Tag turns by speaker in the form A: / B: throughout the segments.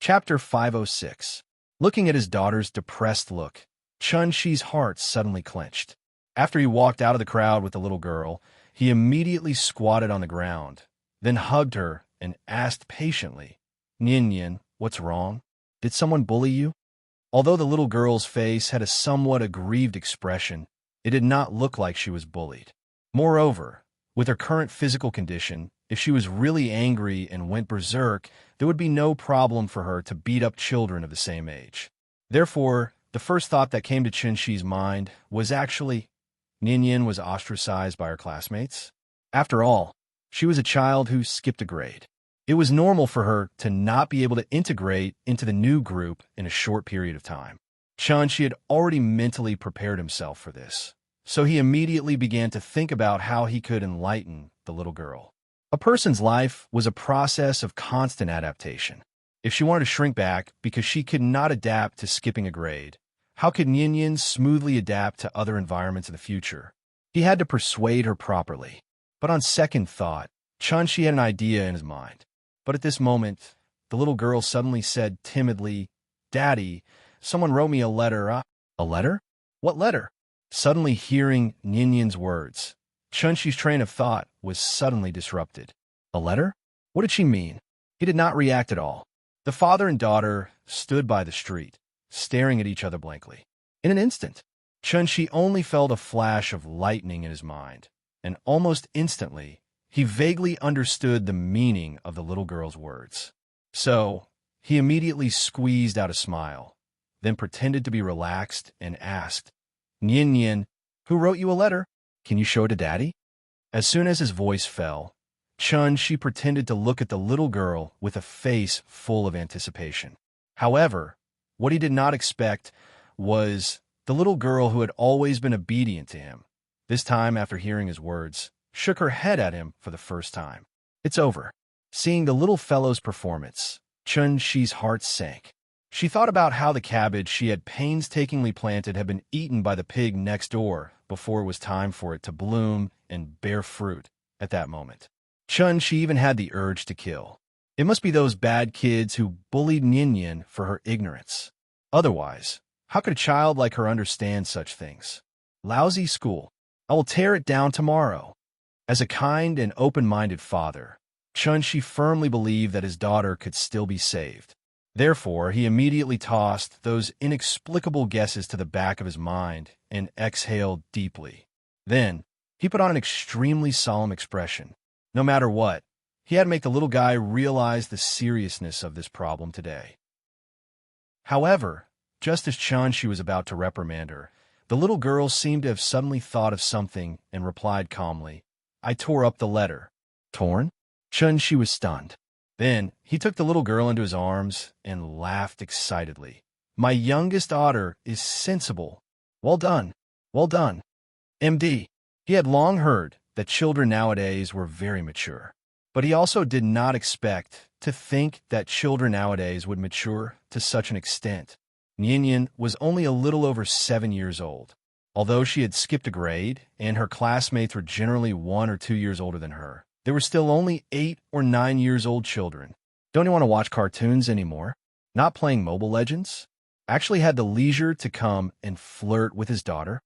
A: Chapter 506. Looking at his daughter's depressed look, Chun-Chi's heart suddenly clenched. After he walked out of the crowd with the little girl, he immediately squatted on the ground, then hugged her and asked patiently, "Nian, what's wrong? Did someone bully you?" Although the little girl's face had a somewhat aggrieved expression, it did not look like she was bullied. Moreover, with her current physical condition, if she was really angry and went berserk, there would be no problem for her to beat up children of the same age. Therefore, the first thought that came to Chun-Chi's mind was actually, Nian was ostracized by her classmates. After all, she was a child who skipped a grade. It was normal for her to not be able to integrate into the new group in a short period of time. Chun-Chi had already mentally prepared himself for this, so he immediately began to think about how he could enlighten the little girl. A person's life was a process of constant adaptation. If she wanted to shrink back because she could not adapt to skipping a grade, how could Nian smoothly adapt to other environments in the future? He had to persuade her properly. But on second thought, Chun-Chi had an idea in his mind. But at this moment, the little girl suddenly said timidly, "Daddy, someone wrote me a letter." A letter? What letter? Suddenly hearing Nian's words, Chun-Chi's train of thought was suddenly disrupted. A letter? What did she mean? He did not react at all. The father and daughter stood by the street, staring at each other blankly. In an instant, Chun-Chi only felt a flash of lightning in his mind, and almost instantly, he vaguely understood the meaning of the little girl's words. So, he immediately squeezed out a smile, then pretended to be relaxed and asked, "Nian, who wrote you a letter? Can you show it to Daddy?" As soon as his voice fell, Chun-Chi pretended to look at the little girl with a face full of anticipation. However, what he did not expect was the little girl who had always been obedient to him, this time after hearing his words, shook her head at him for the first time. It's over. Seeing the little fellow's performance, Chun-Chi's heart sank. She thought about how the cabbage she had painstakingly planted had been eaten by the pig next door before it was time for it to bloom and bear fruit at that moment. Chun-Chi even had the urge to kill. It must be those bad kids who bullied Nian for her ignorance. Otherwise, how could a child like her understand such things? Lousy school. I will tear it down tomorrow. As a kind and open-minded father, Chun-Chi firmly believed that his daughter could still be saved. Therefore, he immediately tossed those inexplicable guesses to the back of his mind and exhaled deeply. Then, he put on an extremely solemn expression. No matter what, he had to make the little guy realize the seriousness of this problem today. However, just as Chun-Chi was about to reprimand her, the little girl seemed to have suddenly thought of something and replied calmly, "I tore up the letter." Torn? Chun-Chi was stunned. Then, he took the little girl into his arms and laughed excitedly. "My youngest daughter is sensible. Well done. Well done." MD. He had long heard that children nowadays were very mature. But he also did not expect to think that children nowadays would mature to such an extent. Nian was only a little over 7 years old. Although she had skipped a grade, and her classmates were generally 1 or 2 years older than her, they were still only 8 or 9 years old children. Don't you want to watch cartoons anymore? Not playing Mobile Legends? Actually had the leisure to come and flirt with his daughter?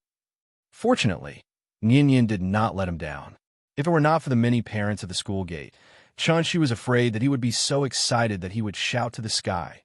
A: Fortunately, Nian did not let him down. If it were not for the many parents at the school gate, Chun-Chi was afraid that he would be so excited that he would shout to the sky.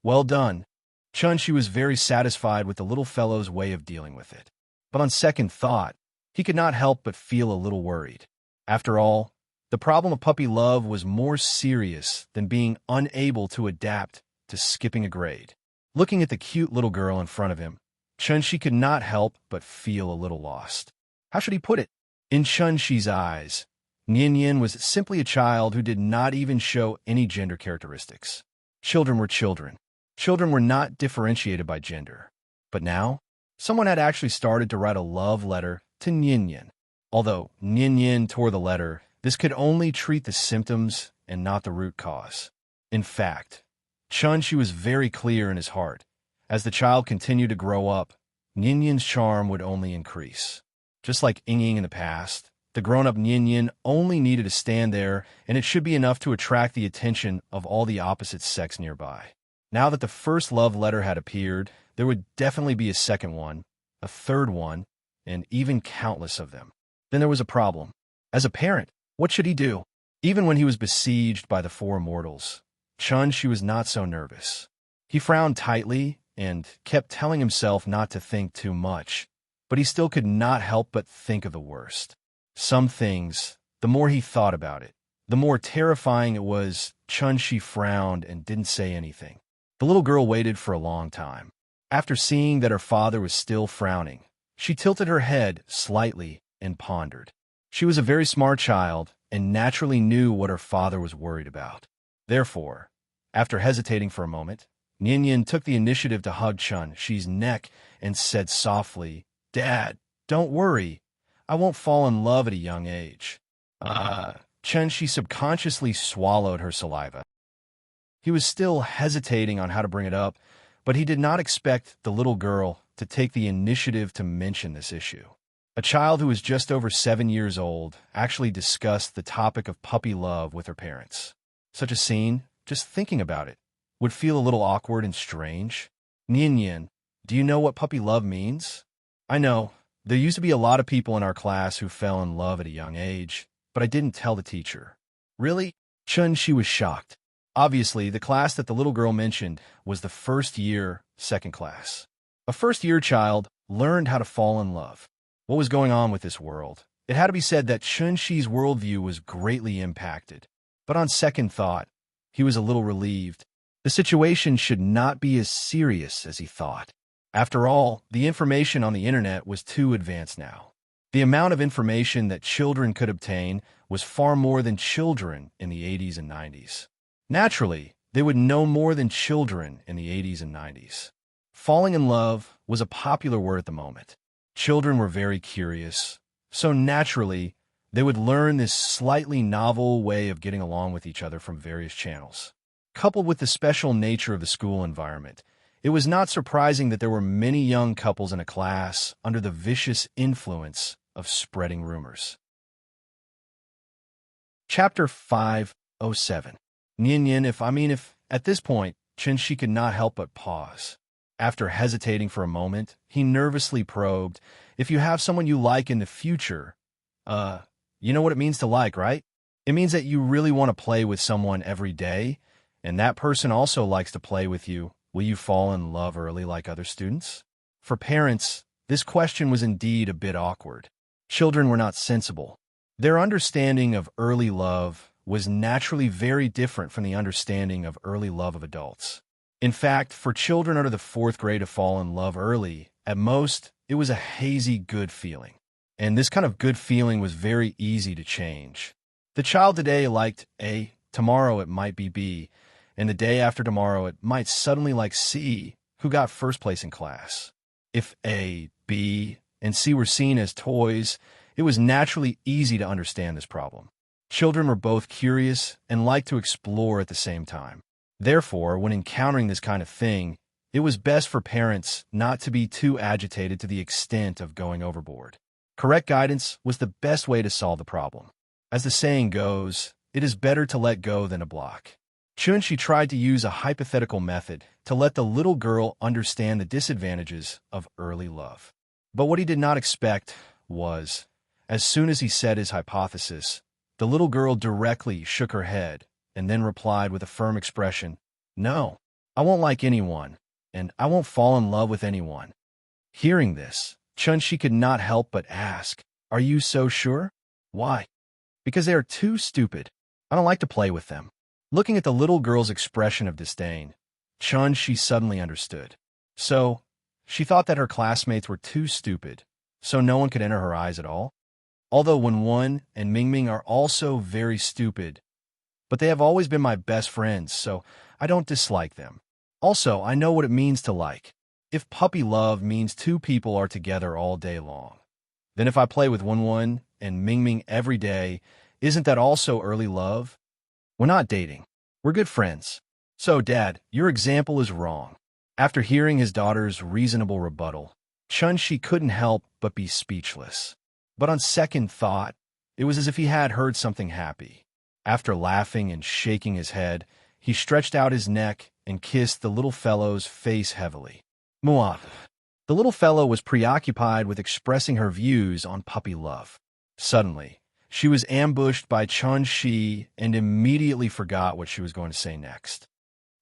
A: Well done. Chun-Chi was very satisfied with the little fellow's way of dealing with it. But on second thought, he could not help but feel a little worried. After all, the problem of puppy love was more serious than being unable to adapt to skipping a grade. Looking at the cute little girl in front of him, Chun-Chi could not help but feel a little lost. How should he put it? In Chun-Chi's eyes, Nian was simply a child who did not even show any gender characteristics. Children were children. Children were not differentiated by gender. But now, someone had actually started to write a love letter to Nian. Although Nian tore the letter, this could only treat the symptoms and not the root cause. In fact, Chun-Chi was very clear in his heart. As the child continued to grow up, Nian's charm would only increase. Just like Ying in the past, the grown-up Nian only needed to stand there, and it should be enough to attract the attention of all the opposite sex nearby. Now that the first love letter had appeared, there would definitely be a second one, a third one, and even countless of them. Then there was a problem. As a parent, what should he do? Even when he was besieged by the four immortals, Chun-Shi was not so nervous. He frowned tightly and kept telling himself not to think too much, but he still could not help but think of the worst. Some things, the more he thought about it, the more terrifying it was. Chun-Shi frowned and didn't say anything. The little girl waited for a long time. After seeing that her father was still frowning, she tilted her head slightly and pondered. She was a very smart child and naturally knew what her father was worried about. Therefore, after hesitating for a moment, Ninian took the initiative to hug Chun-Shi's neck and said softly, "Dad, don't worry. I won't fall in love at a young age." Chun-Shi subconsciously swallowed her saliva. He was still hesitating on how to bring it up, but he did not expect the little girl to take the initiative to mention this issue. A child who was just over 7 years old actually discussed the topic of puppy love with her parents. Such a scene, just thinking about it, would feel a little awkward and strange. Ninian, do you know what puppy love means? I know, there used to be a lot of people in our class who fell in love at a young age, but I didn't tell the teacher. Really? Chun-Shi was shocked. Obviously, the class that the little girl mentioned was the first year, second class. A first-year child learned how to fall in love. What was going on with this world? It had to be said that Chun-Shi's worldview was greatly impacted. But on second thought, he was a little relieved. The situation should not be as serious as he thought. After all, the information on the internet was too advanced now. The amount of information that children could obtain was far more than children in the 80s and 90s. Naturally, they would know more than children in the 80s and 90s. Falling in love was a popular word at the moment. Children were very curious, so naturally, they would learn this slightly novel way of getting along with each other from various channels. Coupled with the special nature of the school environment, it was not surprising that there were many young couples in a class under the vicious influence of spreading rumors. Chapter 507. Ninian, if at this point, Chun-Shi could not help but pause. After hesitating for a moment, he nervously probed, "If you have someone you like in the future, you know what it means to like, right? It means that you really want to play with someone every day, and that person also likes to play with you. Will you fall in love early like other students?" For parents, this question was indeed a bit awkward. Children were not sensible. Their understanding of early love was naturally very different from the understanding of early love of adults. In fact, for children under the 4th grade to fall in love early, at most, it was a hazy good feeling. And this kind of good feeling was very easy to change. The child today liked A, tomorrow it might be B, and the day after tomorrow it might suddenly like C, who got first place in class. If A, B, and C were seen as toys, it was naturally easy to understand this problem. Children were both curious and liked to explore at the same time. Therefore, when encountering this kind of thing, it was best for parents not to be too agitated to the extent of going overboard. Correct guidance was the best way to solve the problem. As the saying goes, it is better to let go than to block. Chun-Shi tried to use a hypothetical method to let the little girl understand the disadvantages of early love. But what he did not expect was, as soon as he said his hypothesis, the little girl directly shook her head and then replied with a firm expression, "No, I won't like anyone, and I won't fall in love with anyone." Hearing this, Chun-Shi could not help but ask, "Are you so sure?" "Why?" "Because they are too stupid. I don't like to play with them." Looking at the little girl's expression of disdain, Chun-Shi suddenly understood. So, she thought that her classmates were too stupid, so no one could enter her eyes at all? Although Wen and Mingming are also very stupid, but they have always been my best friends, so I don't dislike them. Also, I know what it means to like. If puppy love means two people are together all day long, then if I play with Wen and Mingming every day, isn't that also early love? We're not dating. We're good friends. So, Dad, your example is wrong. After hearing his daughter's reasonable rebuttal, Chun-Shi couldn't help but be speechless. But on second thought, it was as if he had heard something happy. After laughing and shaking his head, he stretched out his neck and kissed the little fellow's face heavily. Muah. The little fellow was preoccupied with expressing her views on puppy love. Suddenly, she was ambushed by Chun Shi and immediately forgot what she was going to say next.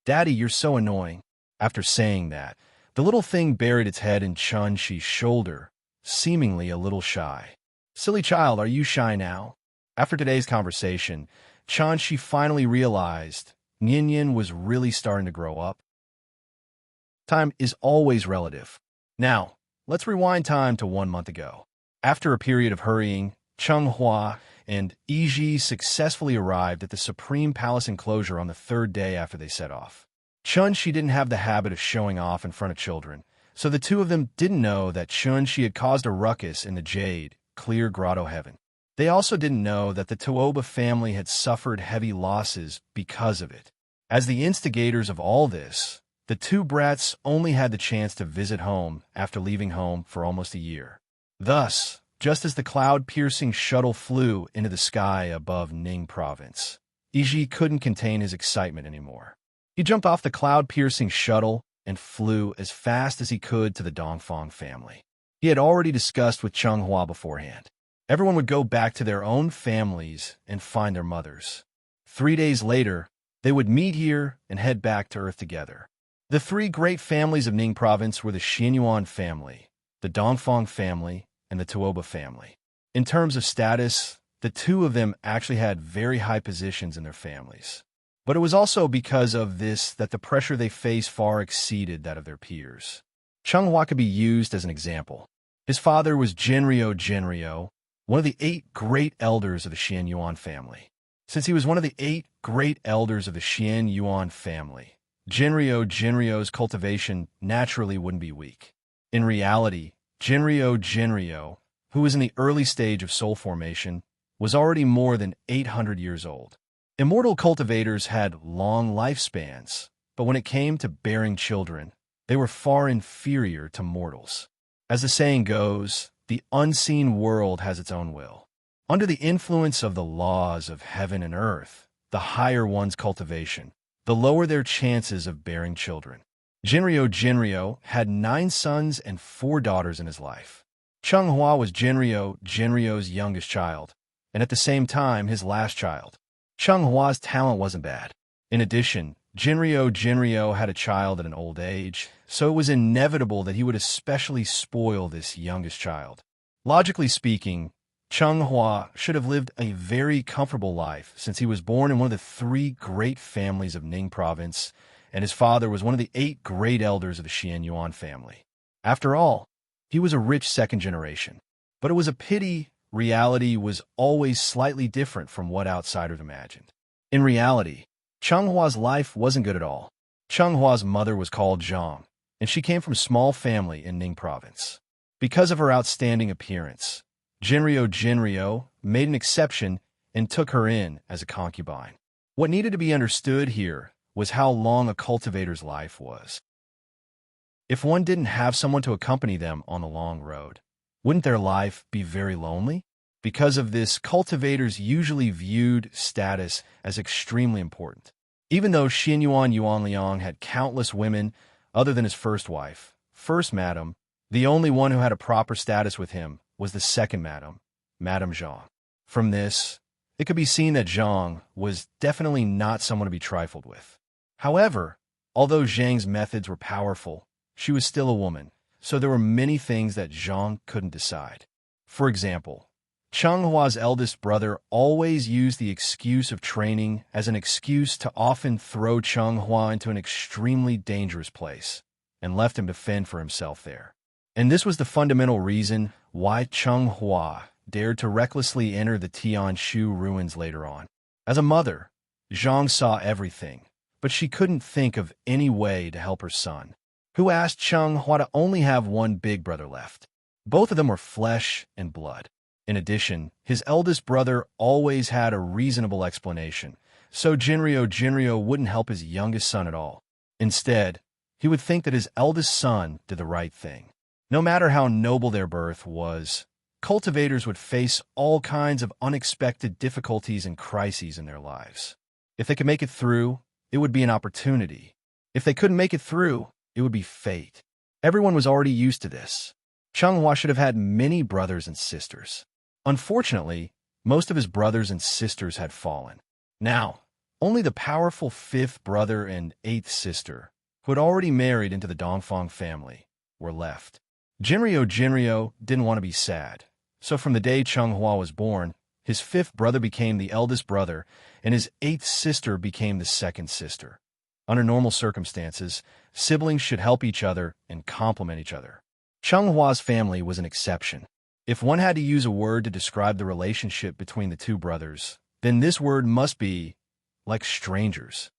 A: "Daddy, you're so annoying." After saying that, the little thing buried its head in Chun Shi's shoulder, seemingly a little shy. "Silly child, are you shy now?" After today's conversation, Chun Shi finally realized Nyan was really starting to grow up. Time is always relative. Now, let's rewind time to 1 month ago. After a period of hurrying, Cheng Hua and Yi successfully arrived at the Supreme Palace enclosure on the 3rd day after they set off. Chun Shi didn't have the habit of showing off in front of children, so the two of them didn't know that Chun Shi had caused a ruckus in the Jade, clear grotto heaven. They also didn't know that the Tuoba family had suffered heavy losses because of it. As the instigators of all this, the two brats only had the chance to visit home after leaving home for almost a year. Thus, just as the cloud-piercing shuttle flew into the sky above Ning province, Yi couldn't contain his excitement anymore. He jumped off the cloud-piercing shuttle and flew as fast as he could to the Dongfang family. He had already discussed with Cheng Hua beforehand. Everyone would go back to their own families and find their mothers. 3 days later, they would meet here and head back to Earth together. The 3 great families of Ning province were the Xianyuan family, the Dongfang family, and the Tuoba family. In terms of status, the two of them actually had very high positions in their families. But it was also because of this that the pressure they faced far exceeded that of their peers. Cheng Hua could be used as an example. His father was Jinryo, one of the 8 great elders of the Xianyuan family. Since he was one of the 8 great elders of the Xianyuan family, Jinryo's cultivation naturally wouldn't be weak. In reality, Jinryo, who was in the early stage of soul formation, was already more than 800 years old. Immortal cultivators had long lifespans, but when it came to bearing children, they were far inferior to mortals. As the saying goes, the unseen world has its own will. Under the influence of the laws of heaven and earth, the higher one's cultivation, the lower their chances of bearing children. Jinryo had 9 sons and 4 daughters in his life. Cheng Hua was Jinryo's youngest child, and at the same time his last child. Cheng Hua's talent wasn't bad. In addition, Jinryo had a child at an old age, so it was inevitable that he would especially spoil this youngest child. Logically speaking, Cheng Hua should have lived a very comfortable life since he was born in one of the 3 great families of Ning province, and his father was one of the 8 great elders of the Xianyuan family. After all, he was a rich 2nd generation. But it was a pity reality was always slightly different from what outsiders imagined. In reality, Cheng Hua's life wasn't good at all. Cheng Hua's mother was called Zhang, and she came from a small family in Ning province. Because of her outstanding appearance, Jinryo made an exception and took her in as a concubine. What needed to be understood here was how long a cultivator's life was. If one didn't have someone to accompany them on the long road, wouldn't their life be very lonely? Because of this, cultivators usually viewed status as extremely important. Even though Xianyuan Yuanliang had countless women other than his first wife, first madam, the only one who had a proper status with him was the second madam, Madame Zhang. From this, it could be seen that Zhang was definitely not someone to be trifled with. However, although Zhang's methods were powerful, she was still a woman, so there were many things that Zhang couldn't decide. For example, Cheng Hua's eldest brother always used the excuse of training as an excuse to often throw Cheng Hua into an extremely dangerous place, and left him to fend for himself there. And this was the fundamental reason why Cheng Hua dared to recklessly enter the Tianshu ruins later on. As a mother, Zhang saw everything, but she couldn't think of any way to help her son, who asked Cheng Hua to only have one big brother left. Both of them were flesh and blood. In addition, his eldest brother always had a reasonable explanation, so Jinryo wouldn't help his youngest son at all. Instead, he would think that his eldest son did the right thing. No matter how noble their birth was, cultivators would face all kinds of unexpected difficulties and crises in their lives. If they could make it through, it would be an opportunity. If they couldn't make it through, it would be fate. Everyone was already used to this. Changhua should have had many brothers and sisters. Unfortunately, most of his brothers and sisters had fallen. Now, only the powerful fifth brother and eighth sister, who had already married into the Dongfang family, were left. Jinryo didn't want to be sad, so from the day Changhua was born, his fifth brother became the eldest brother, and his eighth sister became the second sister. Under normal circumstances, siblings should help each other and complement each other. Chenghua's family was an exception. If one had to use a word to describe the relationship between the two brothers, then this word must be like strangers.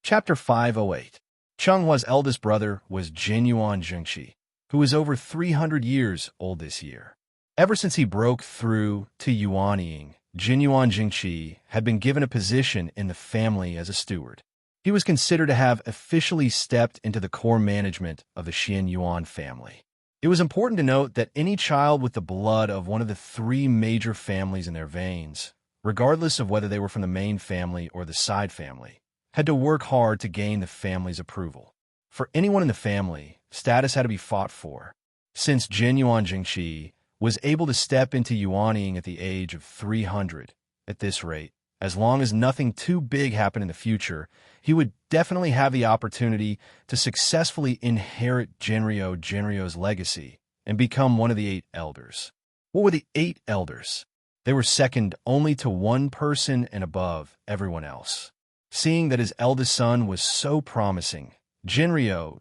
A: Chapter 508. Chenghua's eldest brother was Jinyuan Jingxi, who was over 300 years old this year. Ever since he broke through to Yuanying, Jinyuan Jingxi had been given a position in the family as a steward. He was considered to have officially stepped into the core management of the Xian Yuan family. It was important to note that any child with the blood of one of the three major families in their veins, regardless of whether they were from the main family or the side family, had to work hard to gain the family's approval. For anyone in the family, status had to be fought for. Since Jinyuan Jingxi was able to step into Yuanying at the age of 300, at this rate, as long as nothing too big happened in the future, he would definitely have the opportunity to successfully inherit Jinryo's legacy and become one of the 8 elders. What were the 8 elders? They were second only to one person and above everyone else. Seeing that his eldest son was so promising, Jinryo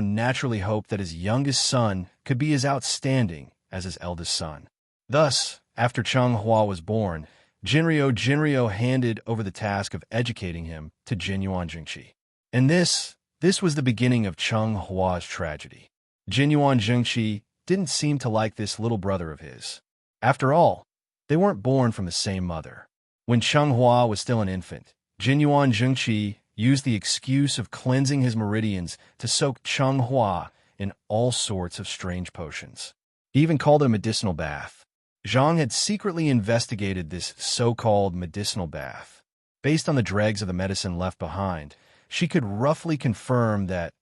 A: naturally hoped that his youngest son could be as outstanding as his eldest son. Thus, after Changhua was born, Jinryo handed over the task of educating him to Jinyuan Jingxi. And this was the beginning of Chenghua's tragedy. Jinyuan Jingxi didn't seem to like this little brother of his. After all, they weren't born from the same mother. When Changhua was still an infant, Jinyuan Jingxi used the excuse of cleansing his meridians to soak Changhua in all sorts of strange potions. He even called it a medicinal bath. Zhang had secretly investigated this so-called medicinal bath. Based on the dregs of the medicine left behind, she could roughly confirm that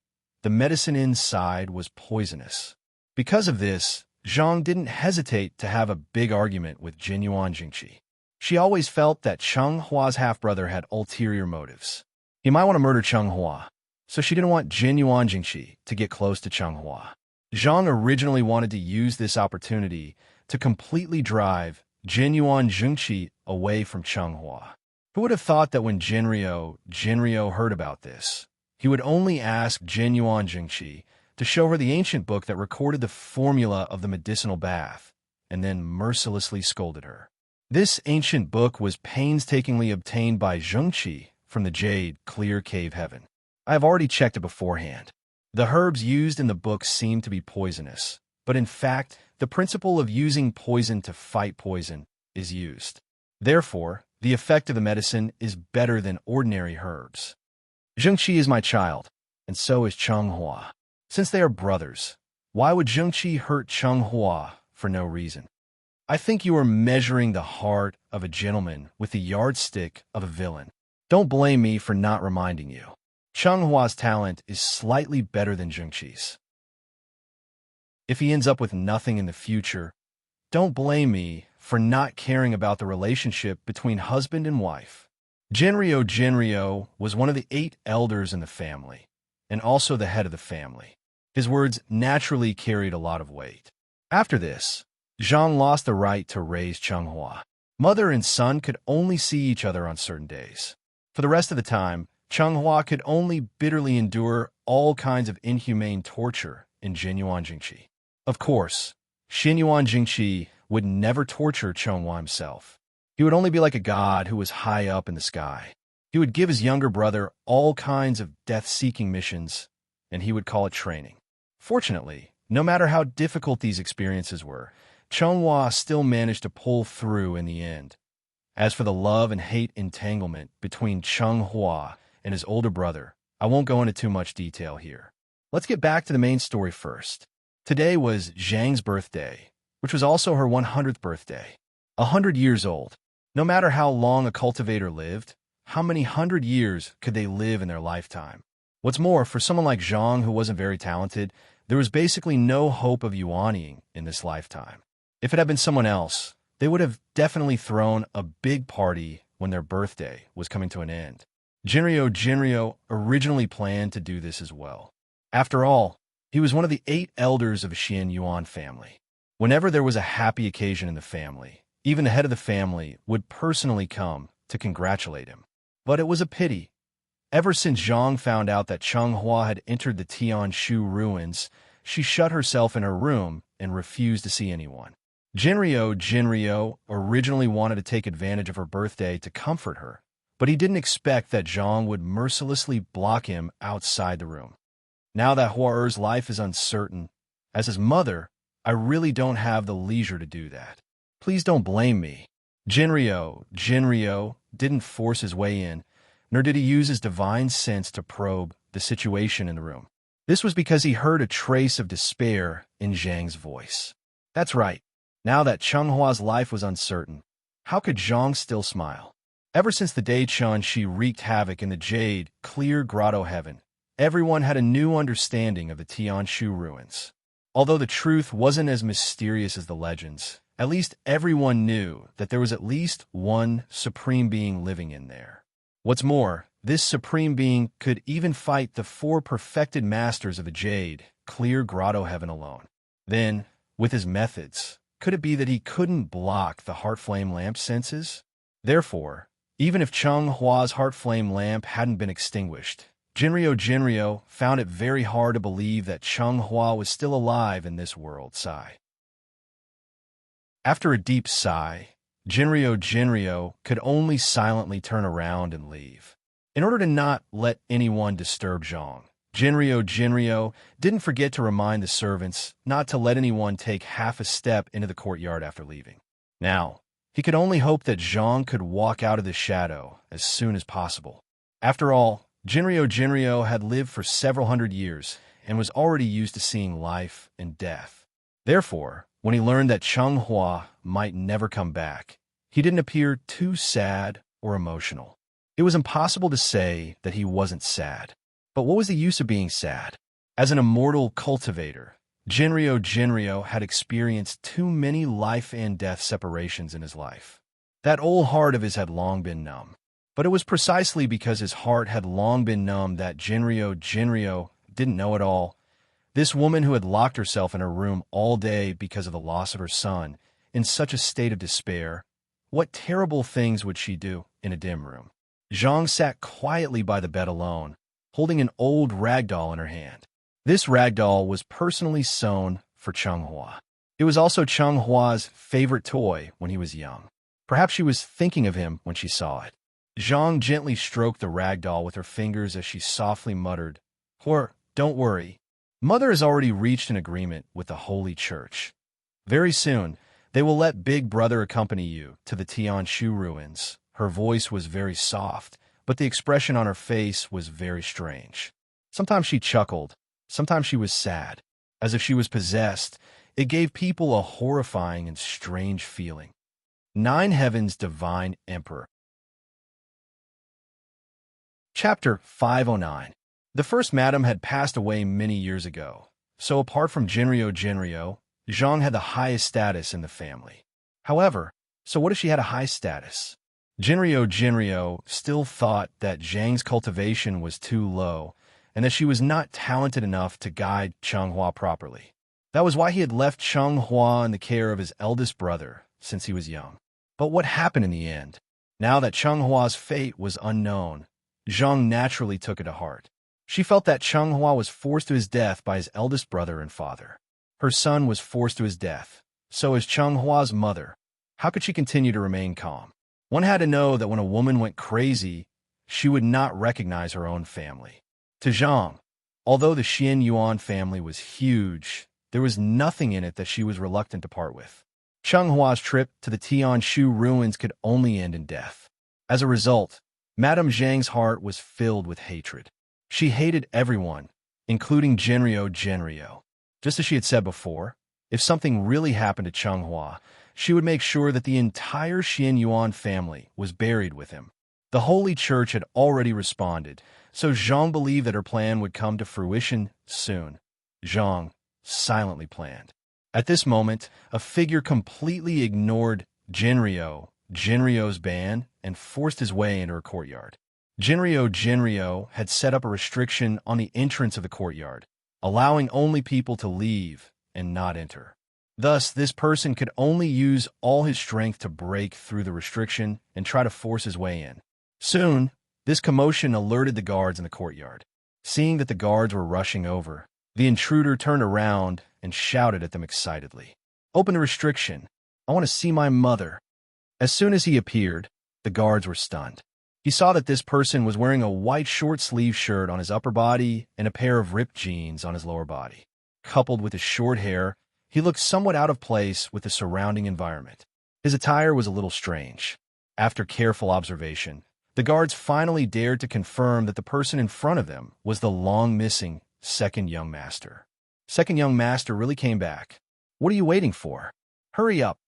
A: the medicine inside was poisonous. Because of this, Zhang didn't hesitate to have a big argument with Jinyuan Jingxi. She always felt that Chenghua's half-brother had ulterior motives. He might want to murder Changhua, so she didn't want Jinyuan Jingxi to get close to Changhua. Zhang originally wanted to use this opportunity to completely drive Jinyuan Jingxi away from Changhua. Who would have thought that when Jinryo heard about this, he would only ask Jinyuan Jingxi to show her the ancient book that recorded the formula of the medicinal bath, and then mercilessly scolded her. This ancient book was painstakingly obtained by Zhengqi from the Jade Clear Cave Heaven. I have already checked it beforehand. The herbs used in the book seem to be poisonous, but in fact, the principle of using poison to fight poison is used. Therefore, the effect of the medicine is better than ordinary herbs. Zhengqi is my child, and so is Changhua. Since they are brothers, why would Zhengqi hurt Changhua for no reason? I think you are measuring the heart of a gentleman with the yardstick of a villain. Don't blame me for not reminding you. Chenghua's talent is slightly better than Zhengqi's. If he ends up with nothing in the future, don't blame me for not caring about the relationship between husband and wife. Jinryo was one of the 8 elders in the family, and also the head of the family. His words naturally carried a lot of weight. After this, Zhang lost the right to raise Changhua. Mother and son could only see each other on certain days. For the rest of the time, Changhua could only bitterly endure all kinds of inhumane torture in Jinyuan Jingxi. Of course, Jinyuan Jingxi would never torture Changhua himself. He would only be like a god who was high up in the sky. He would give his younger brother all kinds of death-seeking missions, and he would call it training. Fortunately, no matter how difficult these experiences were, Changhua still managed to pull through in the end. As for the love and hate entanglement between Changhua and his older brother, I won't go into too much detail here. Let's get back to the main story first. Today was Zhang's birthday, which was also her 100th birthday. 100 years old. No matter how long a cultivator lived, how many hundred years could they live in their lifetime? What's more, for someone like Zhang, who wasn't very talented, there was basically no hope of yuaning in this lifetime. If it had been someone else, they would have definitely thrown a big party when their birthday was coming to an end. Jinryo originally planned to do this as well. After all, he was one of the 8 elders of the Xian Yuan family. Whenever there was a happy occasion in the family, even the head of the family would personally come to congratulate him. But it was a pity. Ever since Zhang found out that Changhua had entered the Tianshu ruins, she shut herself in her room and refused to see anyone. Jinryo originally wanted to take advantage of her birthday to comfort her, but he didn't expect that Zhang would mercilessly block him outside the room. Now that Hua-Er's life is uncertain, as his mother, I really don't have the leisure to do that. Please don't blame me. Jinryo didn't force his way in, nor did he use his divine sense to probe the situation in the room. This was because he heard a trace of despair in Zhang's voice. That's right. Now that Chenghua's life was uncertain, how could Zhang still smile? Ever since the day She wreaked havoc in the jade, clear grotto heaven, everyone had a new understanding of the Tianshu ruins. Although the truth wasn't as mysterious as the legends, at least everyone knew that there was at least one supreme being living in there. What's more, this supreme being could even fight the 4 perfected masters of the jade, clear grotto heaven alone. Then, with his methods, could it be that he couldn't block the heart flame lamp senses? Therefore, even if Chenghua's heart flame lamp hadn't been extinguished, Jinryo found it very hard to believe that Changhua was still alive in this world. Sigh. After a deep sigh, Jinryo could only silently turn around and leave. In order to not let anyone disturb Zhang, Jinryo didn't forget to remind the servants not to let anyone take half a step into the courtyard after leaving. Now, he could only hope that Zhang could walk out of the shadow as soon as possible. After all, Jinryo had lived for several hundred years and was already used to seeing life and death. Therefore, when he learned that Changhua might never come back, he didn't appear too sad or emotional. It was impossible to say that he wasn't sad. But what was the use of being sad? As an immortal cultivator, Jinryo had experienced too many life and death separations in his life. That old heart of his had long been numb. But it was precisely because his heart had long been numb that Jinryo didn't know it all. This woman who had locked herself in her room all day because of the loss of her son, in such a state of despair, what terrible things would she do in a dim room? Zhang sat quietly by the bed alone, holding an old rag doll in her hand. This rag doll was personally sewn for Changhua. It was also Chenghua's favorite toy when he was young. Perhaps she was thinking of him when she saw it. Zhang gently stroked the rag doll with her fingers as she softly muttered, "Don't worry. Mother has already reached an agreement with the Holy Church. Very soon, they will let Big Brother accompany you to the Tianshu ruins." Her voice was very soft, but the expression on her face was very strange. Sometimes she chuckled, sometimes she was sad, as if she was possessed. It gave people a horrifying and strange feeling. 9 Heaven's Divine Emperor. Chapter 509. The first madam had passed away many years ago, so apart from Jinryo, Zhang had the highest status in the family. However, so what if she had a high status? Jinryo still thought that Zhang's cultivation was too low, and that she was not talented enough to guide Changhua properly. That was why he had left Changhua in the care of his eldest brother since he was young. But what happened in the end? Now that Chenghua's fate was unknown, Zhang naturally took it to heart. She felt that Changhua was forced to his death by his eldest brother and father. Her son was forced to his death. So is Chenghua's mother. How could she continue to remain calm? One had to know that when a woman went crazy, she would not recognize her own family. To Zhang, although the Xian Yuan family was huge, there was nothing in it that she was reluctant to part with. Chenghua's trip to the Tianshu ruins could only end in death. As a result, Madame Zhang's heart was filled with hatred. She hated everyone, including Jinryo. Just as she had said before, if something really happened to Changhua, she would make sure that the entire Xian Yuan family was buried with him. The Holy Church had already responded, so Zhang believed that her plan would come to fruition soon. Zhang silently planned. At this moment, a figure completely ignored Jinryo's ban and forced his way into her courtyard. Jinryo had set up a restriction on the entrance of the courtyard, allowing only people to leave and not enter. Thus, this person could only use all his strength to break through the restriction and try to force his way in. Soon, this commotion alerted the guards in the courtyard. Seeing that the guards were rushing over, the intruder turned around and shouted at them excitedly. "Open the restriction. I want to see my mother." As soon as he appeared, the guards were stunned. He saw that this person was wearing a white short-sleeve shirt on his upper body and a pair of ripped jeans on his lower body. Coupled with his short hair, he looked somewhat out of place with the surrounding environment. His attire was a little strange. After careful observation, the guards finally dared to confirm that the person in front of them was the long-missing second young master. Second young master really came back. "What are you waiting for? Hurry up."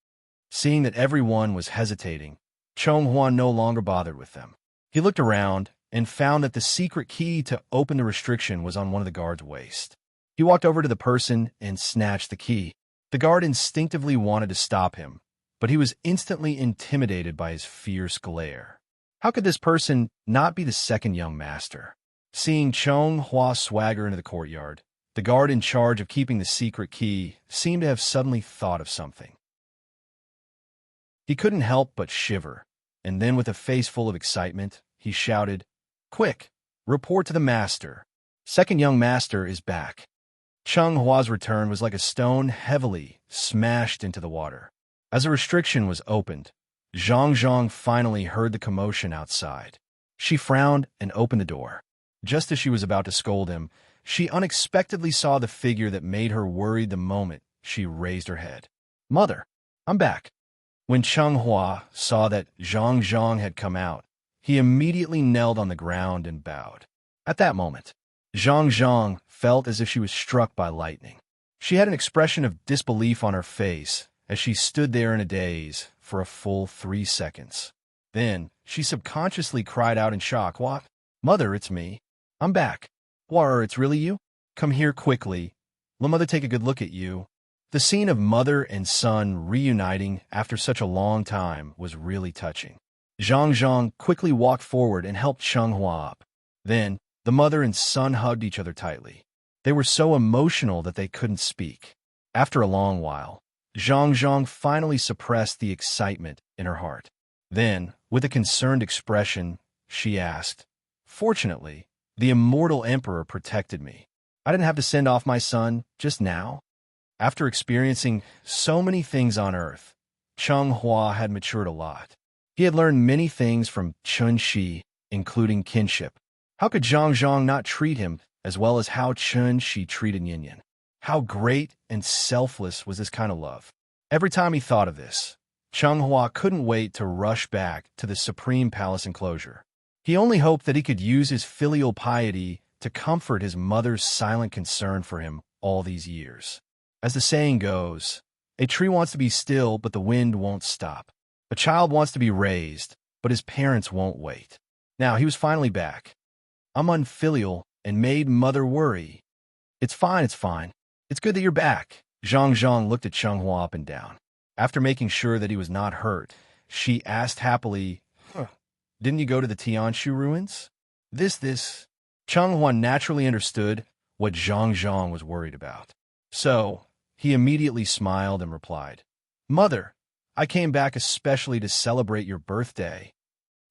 A: Seeing that everyone was hesitating, Chonghua no longer bothered with them. He looked around and found that the secret key to open the restriction was on one of the guards' waist. He walked over to the person and snatched the key. The guard instinctively wanted to stop him, but he was instantly intimidated by his fierce glare. How could this person not be the second young master? Seeing Chonghua swagger into the courtyard, the guard in charge of keeping the secret key seemed to have suddenly thought of something. He couldn't help but shiver, and then with a face full of excitement, he shouted, "Quick, report to the master. Second young master is back." Chonghua's return was like a stone heavily smashed into the water. As the restriction was opened, Zhang finally heard the commotion outside. She frowned and opened the door. Just as she was about to scold him, she unexpectedly saw the figure that made her worried the moment she raised her head. "Mother, I'm back." When Chonghua saw that Zhang had come out, he immediately knelt on the ground and bowed. At that moment, Zhang felt as if she was struck by lightning. She had an expression of disbelief on her face as she stood there in a daze for a full 3 seconds. Then, she subconsciously cried out in shock, "What? Mother, it's me. I'm back. It's really you? Come here quickly. Let mother take a good look at you." The scene of mother and son reuniting after such a long time was really touching. Zhang quickly walked forward and helped Chonghua up. Then, the mother and son hugged each other tightly. They were so emotional that they couldn't speak. After a long while, Zhang finally suppressed the excitement in her heart. Then, with a concerned expression, she asked, "Fortunately, the Immortal Emperor protected me. I didn't have to send off my son just now." After experiencing so many things on Earth, Chonghua had matured a lot. He had learned many things from Chun-Shi, including kinship. How could Zhang not treat him as well as how Chun-Shi treated Yin? How great and selfless was this kind of love? Every time he thought of this, Chonghua couldn't wait to rush back to the Supreme Palace enclosure. He only hoped that he could use his filial piety to comfort his mother's silent concern for him all these years. As the saying goes, a tree wants to be still, but the wind won't stop. A child wants to be raised, but his parents won't wait. Now, he was finally back. "I'm unfilial and made mother worry." It's fine. It's good that you're back." Zhang looked at Chonghua up and down. After making sure that he was not hurt, she asked happily, "Didn't you go to the Tianshu ruins?" This. Chonghua naturally understood what Zhang was worried about. So, he immediately smiled and replied, "Mother, I came back especially to celebrate your birthday."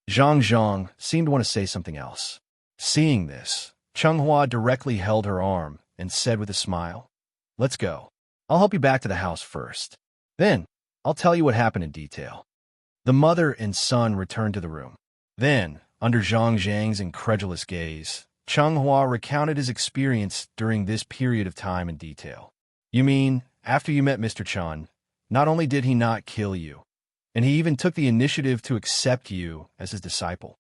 A: Zhang seemed to want to say something else. Seeing this, Chonghua directly held her arm and said with a smile, "Let's go. I'll help you back to the house first. Then, I'll tell you what happened in detail." The mother and son returned to the room. Then, under Zhang's incredulous gaze, Chonghua recounted his experience during this period of time in detail. "You mean, after you met Mr. Chun, not only did he not kill you, and he even took the initiative to accept you as his disciple?"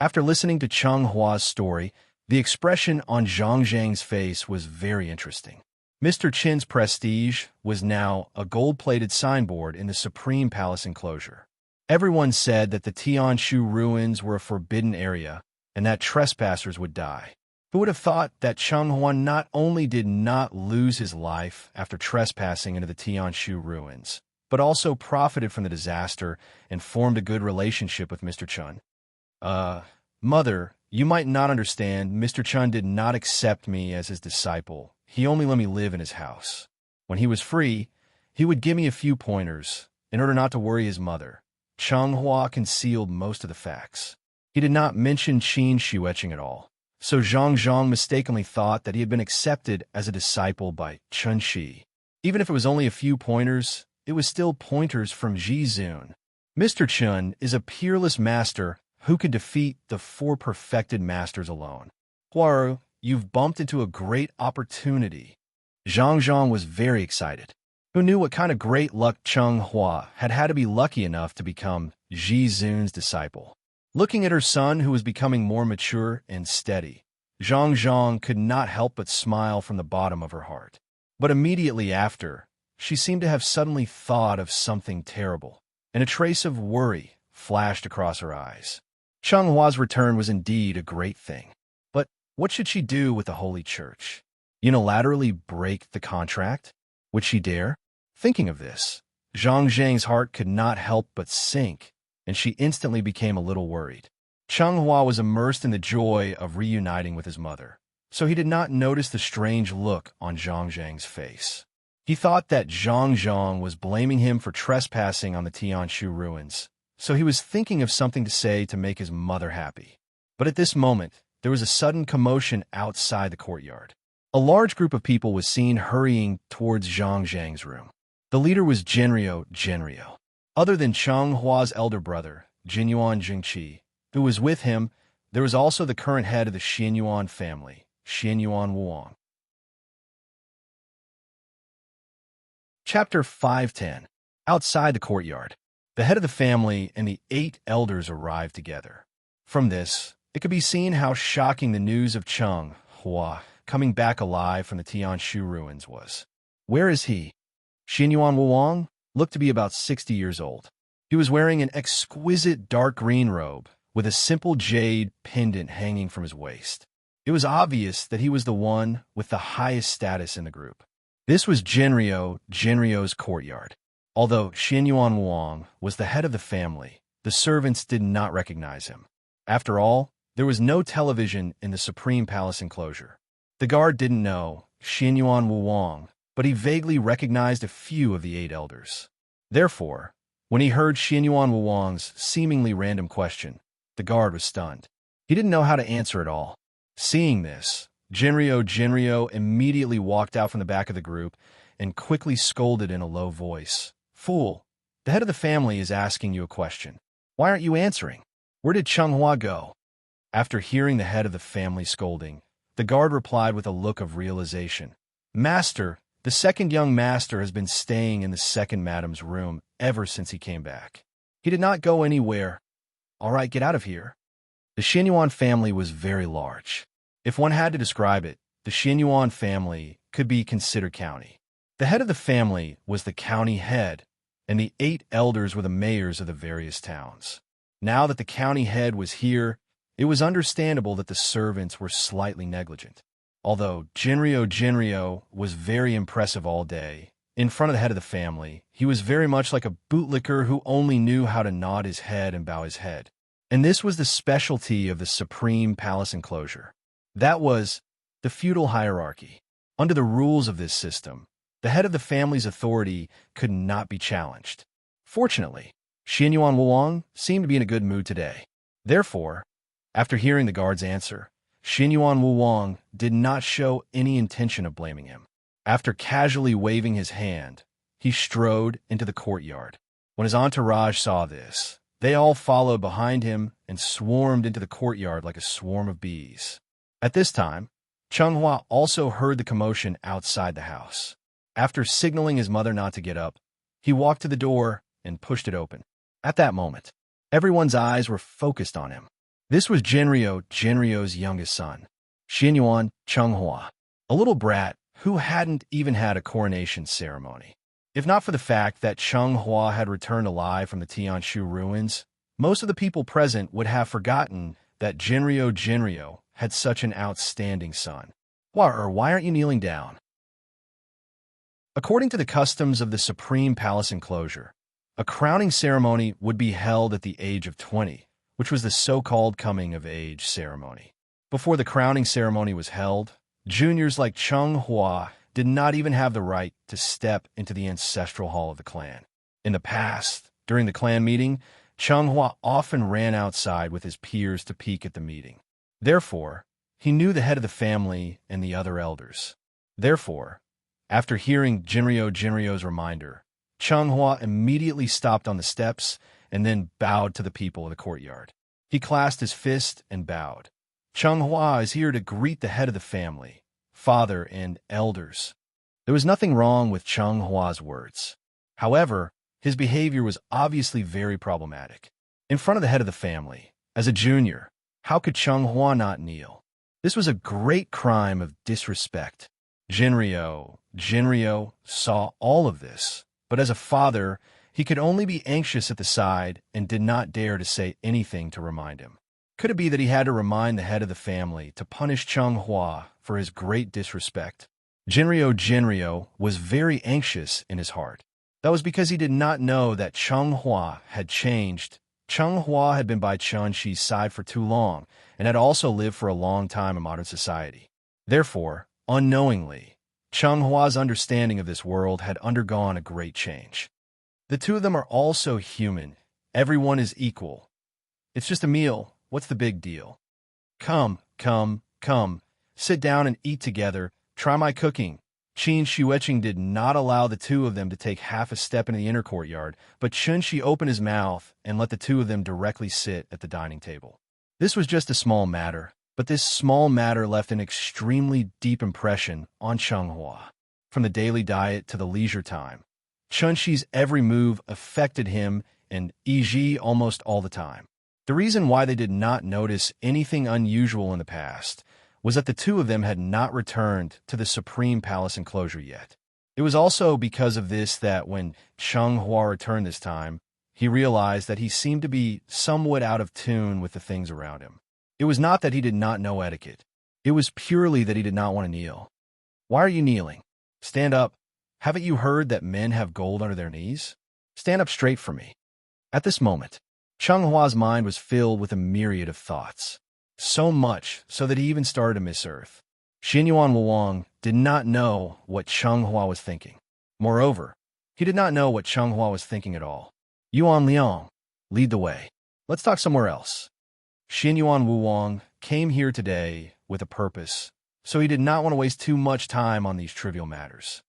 A: After listening to Chonghua's story, the expression on Zhang's face was very interesting. Mr. Chin's prestige was now a gold-plated signboard in the Supreme Palace enclosure. Everyone said that the Tianshu ruins were a forbidden area and that trespassers would die. Who would have thought that Cheng Huan not only did not lose his life after trespassing into the Tianshu ruins, but also profited from the disaster and formed a good relationship with Mr. Chun? Mother, you might not understand. Mr. Chun did not accept me as his disciple. He only let me live in his house. When he was free, he would give me a few pointers in order not to worry his mother. Cheng Hua concealed most of the facts. He did not mention Qin Shuetching at all. So Zhang Zhang mistakenly thought that he had been accepted as a disciple by Chun Shi. Even if it was only a few pointers, it was still pointers from Ji Zun. Mr. Chun is a peerless master who could defeat the 4 perfected masters alone. Huaru, you've bumped into a great opportunity. Zhang Zhang was very excited. Who knew what kind of great luck Cheng Hua had to be lucky enough to become Ji Zun's disciple? Looking at her son, who was becoming more mature and steady, Zhang Zhang could not help but smile from the bottom of her heart. But immediately after, she seemed to have suddenly thought of something terrible, and a trace of worry flashed across her eyes. Cheng Hua's return was indeed a great thing. But what should she do with the Holy Church? Unilaterally break the contract? Would she dare? Thinking of this, Zhang Zhang's heart could not help but sink, and she instantly became a little worried. Cheng Hua was immersed in the joy of reuniting with his mother, so he did not notice the strange look on Zhang Zhang's face. He thought that Zhang Zhang was blaming him for trespassing on the Tianshu ruins, so he was thinking of something to say to make his mother happy. But at this moment, there was a sudden commotion outside the courtyard. A large group of people was seen hurrying towards Zhang Zhang's room. The leader was Genrio. Other than Cheng Hua's elder brother, Jinyuan Jingqi, who was with him, there was also the current head of the Xianyuan family, Xianyuan Wuang. Chapter 510. Outside the courtyard, the head of the family and the 8 elders arrived together. From this, it could be seen how shocking the news of Cheng Hua coming back alive from the Tianshu ruins was. Where is he? Xianyuan Wuang looked to be about 60 years old. He was wearing an exquisite dark green robe with a simple jade pendant hanging from his waist. It was obvious that he was the one with the highest status in the group. This was Genrio's courtyard. Although Xianyuan Wuang was the head of the family, the servants did not recognize him. After all, there was no television in the Supreme Palace enclosure. The guard didn't know Xianyuan Wuang, but he vaguely recognized a few of the 8 elders. Therefore, when he heard Xianyuan Wuang's seemingly random question, the guard was stunned. He didn't know how to answer at all. Seeing this, Genrio immediately walked out from the back of the group and quickly scolded in a low voice. Fool, the head of the family is asking you a question. Why aren't you answering? Where did Cheng Hua go? After hearing the head of the family scolding, the guard replied with a look of realization. Master, the second young master has been staying in the second madam's room ever since he came back. He did not go anywhere. All right, get out of here. The Xianyuan family was very large. If one had to describe it, the Xianyuan family could be considered county. The head of the family was the county head, and the 8 elders were the mayors of the various towns. Now that the county head was here, it was understandable that the servants were slightly negligent. Although Genrio was very impressive all day, in front of the head of the family, he was very much like a bootlicker who only knew how to nod his head and bow his head. And this was the specialty of the Supreme Palace enclosure. That was the feudal hierarchy. Under the rules of this system, the head of the family's authority could not be challenged. Fortunately, Xianyuan Wuang seemed to be in a good mood today. Therefore, after hearing the guard's answer, Xianyuan Wuang did not show any intention of blaming him. After casually waving his hand, he strode into the courtyard. When his entourage saw this, they all followed behind him and swarmed into the courtyard like a swarm of bees. At this time, Cheng Hua also heard the commotion outside the house. After signaling his mother not to get up, he walked to the door and pushed it open. At that moment, everyone's eyes were focused on him. This was Genrio's youngest son, Xianyuan Cheng Hua, a little brat who hadn't even had a coronation ceremony. If not for the fact that Cheng Hua had returned alive from the Tianshu ruins, most of the people present would have forgotten that Jinryo had such an outstanding son. Why aren't you kneeling down? According to the customs of the Supreme Palace enclosure, a crowning ceremony would be held at the age of 20, which was the so-called coming-of-age ceremony. Before the crowning ceremony was held, juniors like Cheng Hua did not even have the right to step into the ancestral hall of the clan. In the past, during the clan meeting, Cheng Hua often ran outside with his peers to peek at the meeting. Therefore, he knew the head of the family and the other elders. Therefore, after hearing Jinryo's reminder, Cheng Hua immediately stopped on the steps and then bowed to the people of the courtyard. He clasped his fist and bowed. Cheng Hua is here to greet the head of the family, father, and elders. There was nothing wrong with Cheng Hua's words. However, his behavior was obviously very problematic. In front of the head of the family, as a junior, how could Cheng Hua not kneel? This was a great crime of disrespect. Jinryo saw all of this, but as a father, he could only be anxious at the side and did not dare to say anything to remind him. Could it be that he had to remind the head of the family to punish Cheng Hua for his great disrespect? Jinryo was very anxious in his heart. That was because he did not know that Cheng Hua had changed. Cheng Hua had been by Chen Shi's side for too long and had also lived for a long time in modern society. Therefore, unknowingly, Cheng Hua's understanding of this world had undergone a great change. The two of them are also human. Everyone is equal. It's just a meal. What's the big deal? Come. Sit down and eat together. Try my cooking. Qin Shuiqing did not allow the two of them to take half a step into the inner courtyard, but Chen Shi opened his mouth and let the two of them directly sit at the dining table. This was just a small matter, but this small matter left an extremely deep impression on Cheng Hua. From the daily diet to the leisure time, Chen Shi's every move affected him and Yi almost all the time. The reason why they did not notice anything unusual in the past was that the two of them had not returned to the Supreme Palace enclosure yet. It was also because of this that when Cheng Hua returned this time, he realized that he seemed to be somewhat out of tune with the things around him. It was not that he did not know etiquette. It was purely that he did not want to kneel. Why are you kneeling? Stand up. Haven't you heard that men have gold under their knees? Stand up straight for me. At this moment, Cheng Hua's mind was filled with a myriad of thoughts. So much so that he even started to miss Earth. Xinyuan Wuong did not know what Cheng Hua was thinking. Moreover, he did not know what Cheng Hua was thinking at all. Yuan Liang, lead the way. Let's talk somewhere else. Xinyuan Wuong came here today with a purpose, so he did not want to waste too much time on these trivial matters.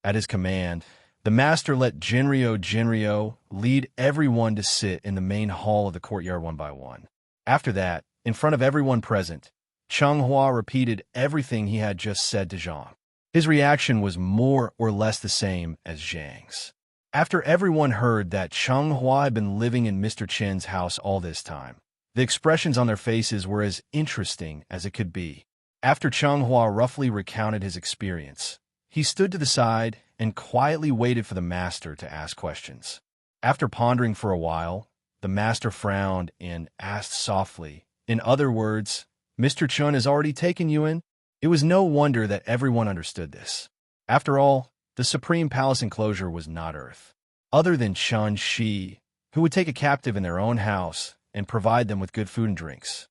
A: At his command, the master let Jinryo lead everyone to sit in the main hall of the courtyard one by one. After that, in front of everyone present, Cheng Hua repeated everything he had just said to Zhang. His reaction was more or less the same as Zhang's. After everyone heard that Cheng Hua had been living in Mr. Chen's house all this time, the expressions on their faces were as interesting as it could be. After Cheng Hua roughly recounted his experience, he stood to the side and quietly waited for the master to ask questions. After pondering for a while, the master frowned and asked softly, "In other words, Mr. Chen has already taken you in?" It was no wonder that everyone understood this. After all, the Supreme Palace enclosure was not Earth. Other than Chen Shi, who would take a captive in their own house and provide them with good food and drinks.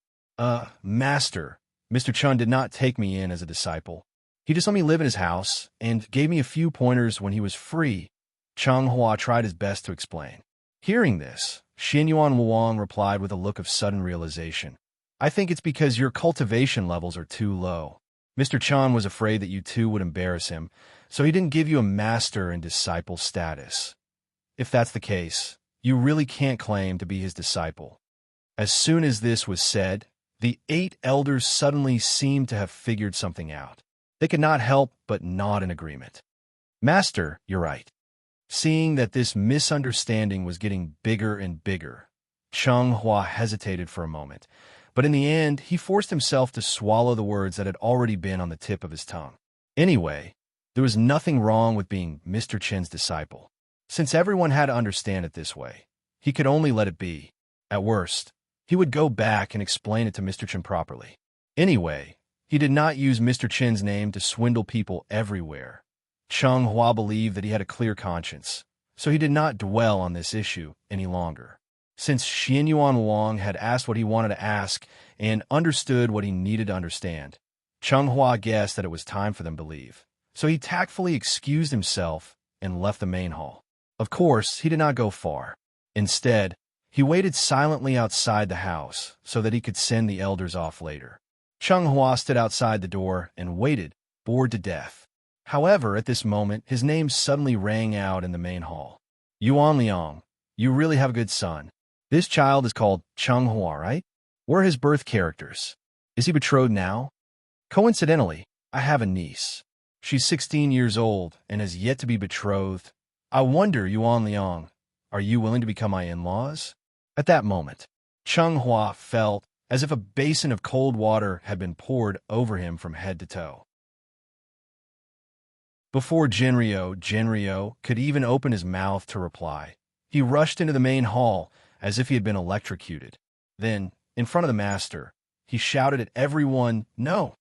A: Master, Mr. Chen did not take me in as a disciple. He just let me live in his house and gave me a few pointers when he was free. Cheng Hua tried his best to explain. Hearing this, Xinyuan Wuong replied with a look of sudden realization. "I think it's because your cultivation levels are too low. Mr. Chen was afraid that you two would embarrass him, so he didn't give you a master and disciple status. If that's the case, you really can't claim to be his disciple." As soon as this was said, the 8 elders suddenly seemed to have figured something out. They could not help but nod in agreement. "Master, you're right." Seeing that this misunderstanding was getting bigger and bigger, Cheng Hua hesitated for a moment, but in the end, he forced himself to swallow the words that had already been on the tip of his tongue. "Anyway, There was nothing wrong with being Mr. Chen's disciple. Since everyone had to understand it this way, he could only let it be. At worst, he would go back and explain it to Mr. Chen properly. Anyway, he did not use Mr. Chen's name to swindle people everywhere. Cheng Hua believed that he had a clear conscience, so he did not dwell on this issue any longer. Since Xian Yuan Wang had asked what he wanted to ask and understood what he needed to understand, Cheng Hua guessed that it was time for them to leave. So he tactfully excused himself and left the main hall. Of course, he did not go far. Instead, he waited silently outside the house so that he could send the elders off later. Cheng Hua stood outside the door and waited, bored to death. However, at this moment, his name suddenly rang out in the main hall. Yuan Liang, you really have a good son. This child is called Cheng Hua, right? Where are his birth characters? Is he betrothed now? Coincidentally, I have a niece. She's 16 years old and has yet to be betrothed. I wonder, Yuan Liang, are you willing to become my in-laws? At that moment, Cheng Hua felt as if a basin of cold water had been poured over him from head to toe. Before Jinryo could even open his mouth to reply, he rushed into the main hall as if he had been electrocuted. Then, in front of the master, he shouted at everyone, "No!"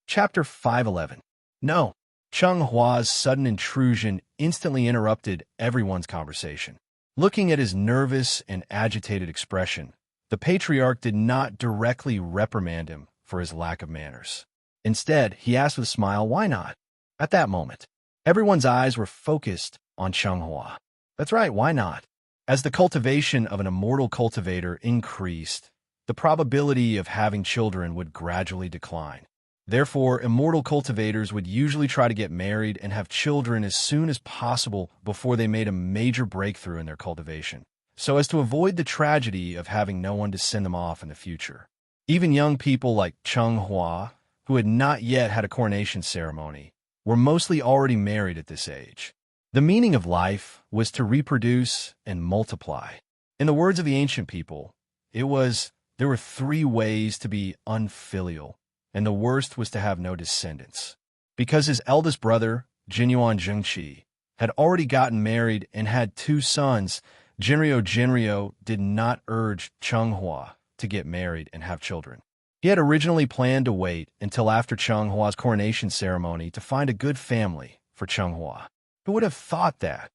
A: Chapter 511. No. Cheng Hua's sudden intrusion instantly interrupted everyone's conversation. Looking at his nervous and agitated expression, the patriarch did not directly reprimand him for his lack of manners. Instead, he asked with a smile, why not? At that moment, everyone's eyes were focused on Cheng Hua. That's right, why not? As the cultivation of an immortal cultivator increased, the probability of having children would gradually decline. Therefore, immortal cultivators would usually try to get married and have children as soon as possible before they made a major breakthrough in their cultivation, so as to avoid the tragedy of having no one to send them off in the future. Even young people like Cheng Hua, who had not yet had a coronation ceremony, were mostly already married at this age. The meaning of life was to reproduce and multiply. In the words of the ancient people, there were 3 ways to be unfilial, and the worst was to have no descendants. Because his eldest brother, Jinyuan Zhengqi, had already gotten married and had 2 sons, Jinryo did not urge Cheng Hua to get married and have children. He had originally planned to wait until after Cheng Hua's coronation ceremony to find a good family for Cheng Hua. Who would have thought that?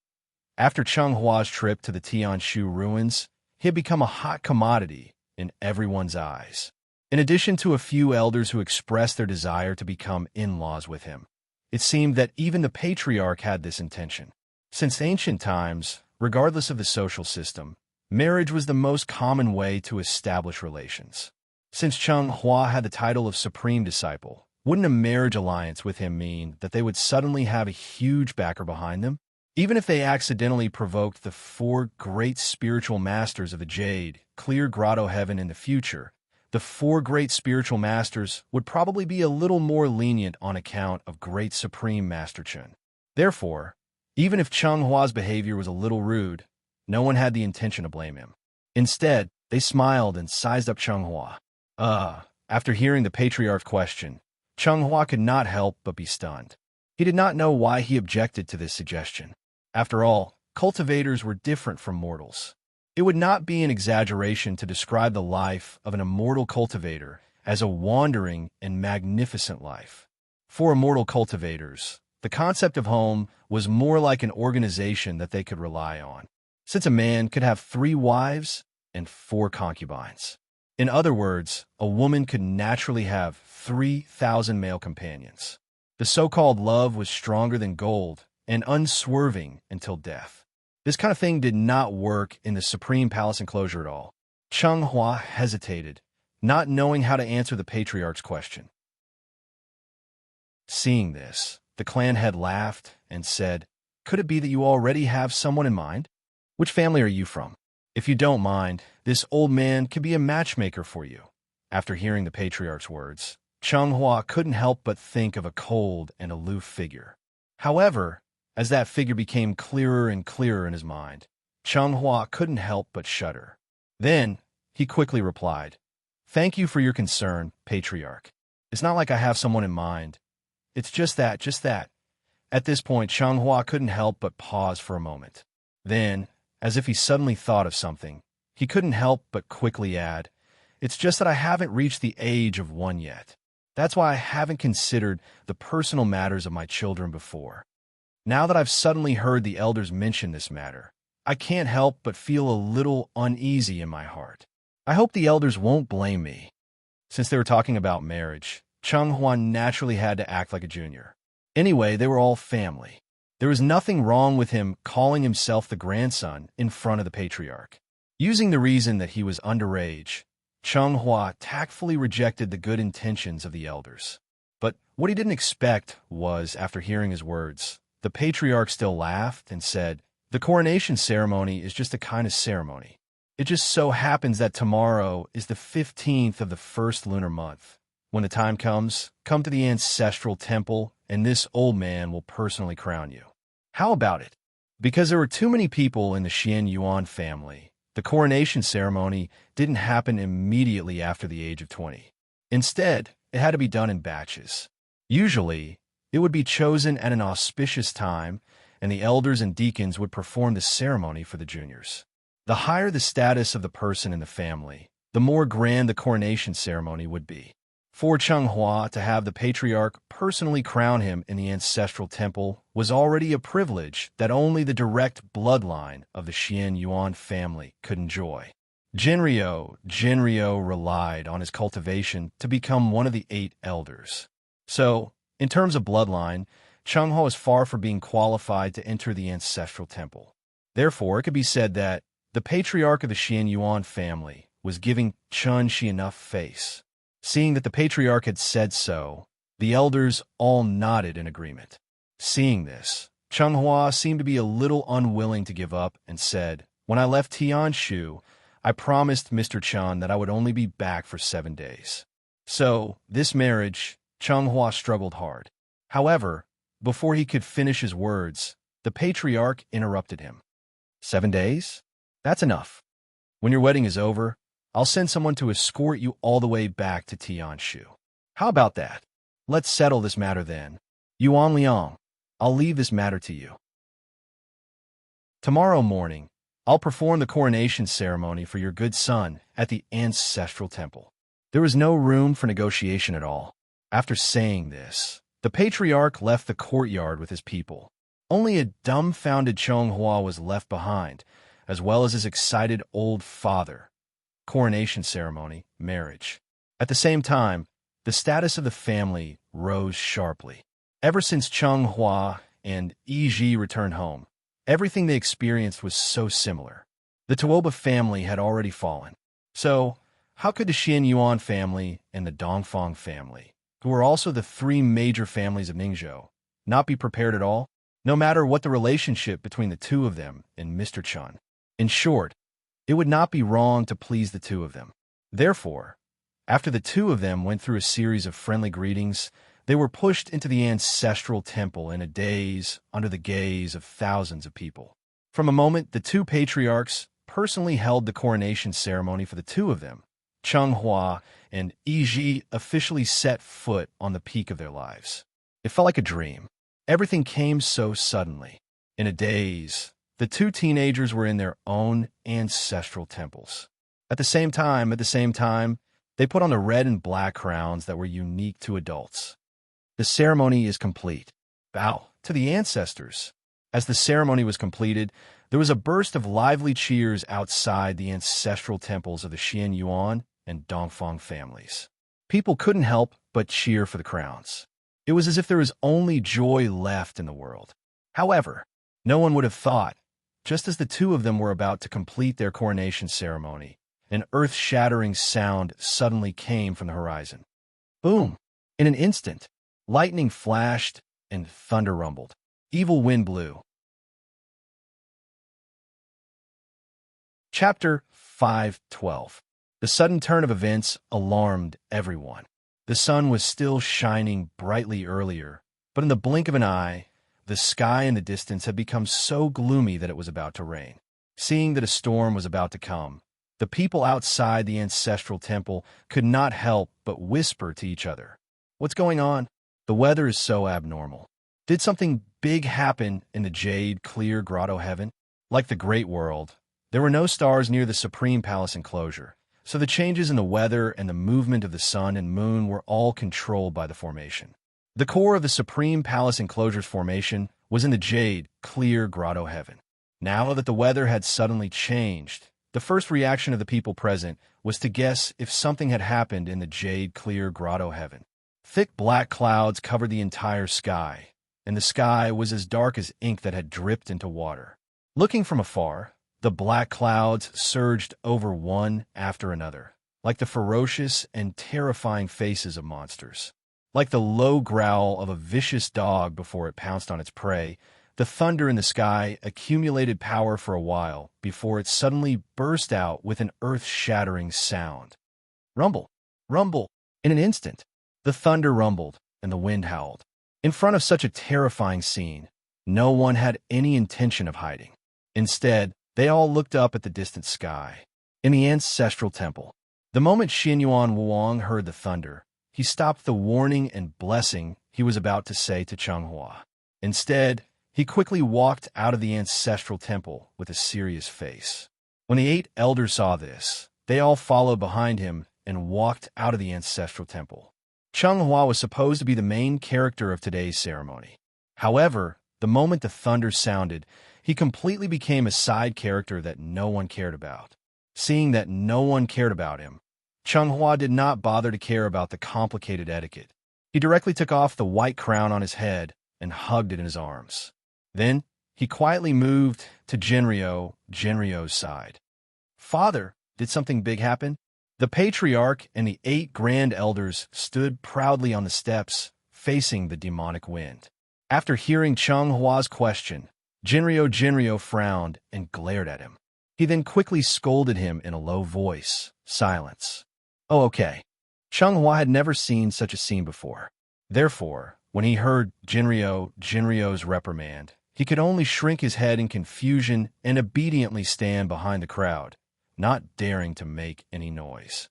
A: After Cheng Hua's trip to the Tianshu ruins, he had become a hot commodity in everyone's eyes. In addition to a few elders who expressed their desire to become in-laws with him, it seemed that even the patriarch had this intention. Since ancient times, regardless of the social system, marriage was the most common way to establish relations. Since Cheng Hua had the title of supreme disciple, wouldn't a marriage alliance with him mean that they would suddenly have a huge backer behind them? Even if they accidentally provoked the 4 great spiritual masters of the Jade, Clear Grotto Heaven in the future, the 4 great spiritual masters would probably be a little more lenient on account of Great Supreme Master Chen. Therefore, even if Cheng Hua's behavior was a little rude, no one had the intention to blame him. Instead, they smiled and sized up Cheng Hua. After hearing the patriarch's question, Cheng Hua could not help but be stunned. He did not know why he objected to this suggestion. After all, cultivators were different from mortals. It would not be an exaggeration to describe the life of an immortal cultivator as a wandering and magnificent life. For immortal cultivators, the concept of home was more like an organization that they could rely on, since a man could have 3 wives and 4 concubines. In other words, a woman could naturally have 3,000 male companions. The so-called love was stronger than gold and unswerving until death. This kind of thing did not work in the Supreme Palace enclosure at all. Cheng Hua hesitated, not knowing how to answer the patriarch's question. Seeing this, the clan head laughed and said, "Could it be that you already have someone in mind? Which family are you from? If you don't mind, this old man could be a matchmaker for you." After hearing the patriarch's words, Cheng Hua couldn't help but think of a cold and aloof figure. However, as that figure became clearer and clearer in his mind, Cheng Hua couldn't help but shudder. Then, he quickly replied, "Thank you for your concern, Patriarch. It's not like I have someone in mind. It's just that. At this point, Changhua couldn't help but pause for a moment. Then, as if he suddenly thought of something, he couldn't help but quickly add, "It's just that I haven't reached the age of one yet. That's why I haven't considered the personal matters of my children before. Now that I've suddenly heard the elders mention this matter, I can't help but feel a little uneasy in my heart. I hope the elders won't blame me." Since they were talking about marriage, Changhua naturally had to act like a junior. Anyway, they were all family. There was nothing wrong with him calling himself the grandson in front of the patriarch. Using the reason that he was underage, Changhua tactfully rejected the good intentions of the elders. But what he didn't expect was, after hearing his words, the patriarch still laughed and said, "The coronation ceremony is just a kind of ceremony. It just so happens that tomorrow is the 15th of the first lunar month. When the time comes, come to the ancestral temple, and this old man will personally crown you." How about it? Because there were too many people in the Xian Yuan family, the coronation ceremony didn't happen immediately after the age of 20. Instead, it had to be done in batches. Usually, it would be chosen at an auspicious time, and the elders and deacons would perform the ceremony for the juniors. The higher the status of the person in the family, the more grand the coronation ceremony would be. For Changhua to have the patriarch personally crown him in the ancestral temple was already a privilege that only the direct bloodline of the Xian Yuan family could enjoy. Jinryo relied on his cultivation to become one of the 8 elders. So, in terms of bloodline, Changhua is far from being qualified to enter the ancestral temple. Therefore, it could be said that the patriarch of the Xian Yuan family was giving Chunshi enough face. Seeing that the patriarch had said so, the elders all nodded in agreement. Seeing this, Changhua seemed to be a little unwilling to give up and said, "When I left Tianshu, I promised Mr. Chan that I would only be back for 7 days. So, this marriage, Changhua struggled hard. However, before he could finish his words, the patriarch interrupted him. 7 days? That's enough. When your wedding is over, I'll send someone to escort you all the way back to Tianshu. How about that? Let's settle this matter then. Yuan Liang, I'll leave this matter to you. Tomorrow morning, I'll perform the coronation ceremony for your good son at the ancestral temple." There was no room for negotiation at all. After saying this, the patriarch left the courtyard with his people. Only a dumbfounded Changhua was left behind, as well as his excited old father. Coronation ceremony, marriage. At the same time, the status of the family rose sharply. Ever since Changhua and Yi returned home, everything they experienced was so similar. The Tuoba family had already fallen. So, how could the Xian Yuan family and the Dongfang family, who were also the 3 major families of Ningzhou, not be prepared at all, no matter what the relationship between the 2 of them and Mr. Chun? In short, it would not be wrong to please the 2 of them. Therefore, after the 2 of them went through a series of friendly greetings, they were pushed into the ancestral temple in a daze under the gaze of thousands of people. From a moment the 2 patriarchs personally held the coronation ceremony for the 2 of them, Changhua and Yi officially set foot on the peak of their lives. It felt like a dream. Everything came so suddenly. In a daze, the 2 teenagers were in their own ancestral temples. At the same time, they put on the red and black crowns that were unique to adults. The ceremony is complete. Bow to the ancestors. As the ceremony was completed, there was a burst of lively cheers outside the ancestral temples of the Xian Yuan and Dongfang families. People couldn't help but cheer for the crowns. It was as if there was only joy left in the world. However, no one would have thought, just as the 2 of them were about to complete their coronation ceremony, an earth-shattering sound suddenly came from the horizon. Boom! In an instant, lightning flashed and thunder rumbled. Evil wind blew. Chapter 5:12. The sudden turn of events alarmed everyone. The sun was still shining brightly earlier, but in the blink of an eye, the sky in the distance had become so gloomy that it was about to rain. Seeing that a storm was about to come, the people outside the ancestral temple could not help but whisper to each other, What's going on? The weather is so abnormal. Did something big happen in the jade, clear grotto heaven? Like the Great World, there were no stars near the Supreme Palace enclosure, so the changes in the weather and the movement of the sun and moon were all controlled by the formation. The core of the Supreme Palace enclosure's formation was in the jade, clear grotto heaven. Now that the weather had suddenly changed, the first reaction of the people present was to guess if something had happened in the jade, clear grotto heaven. Thick black clouds covered the entire sky, and the sky was as dark as ink that had dripped into water. Looking from afar, the black clouds surged over one after another, like the ferocious and terrifying faces of monsters. Like the low growl of a vicious dog before it pounced on its prey, the thunder in the sky accumulated power for a while before it suddenly burst out with an earth-shattering sound. Rumble! Rumble! In an instant, the thunder rumbled and the wind howled. In front of such a terrifying scene, no one had any intention of hiding. Instead, they all looked up at the distant sky. In the ancestral temple, the moment Xianyuan Wuong heard the thunder, he stopped the warning and blessing he was about to say to Changhua. Instead, he quickly walked out of the ancestral temple with a serious face. When the 8 elders saw this, they all followed behind him and walked out of the ancestral temple. Changhua was supposed to be the main character of today's ceremony. However, the moment the thunder sounded, he completely became a side character that no one cared about. Seeing that no one cared about him, Changhua did not bother to care about the complicated etiquette. He directly took off the white crown on his head and hugged it in his arms. Then, he quietly moved to Jinryo's side. "Father, did something big happen?" The patriarch and the 8 grand elders stood proudly on the steps, facing the demonic wind. After hearing Chenghua's question, Jinryo frowned and glared at him. He then quickly scolded him in a low voice. Silence. Oh, okay. Changhua had never seen such a scene before. Therefore, when he heard Jinryo's reprimand, he could only shrink his head in confusion and obediently stand behind the crowd, not daring to make any noise.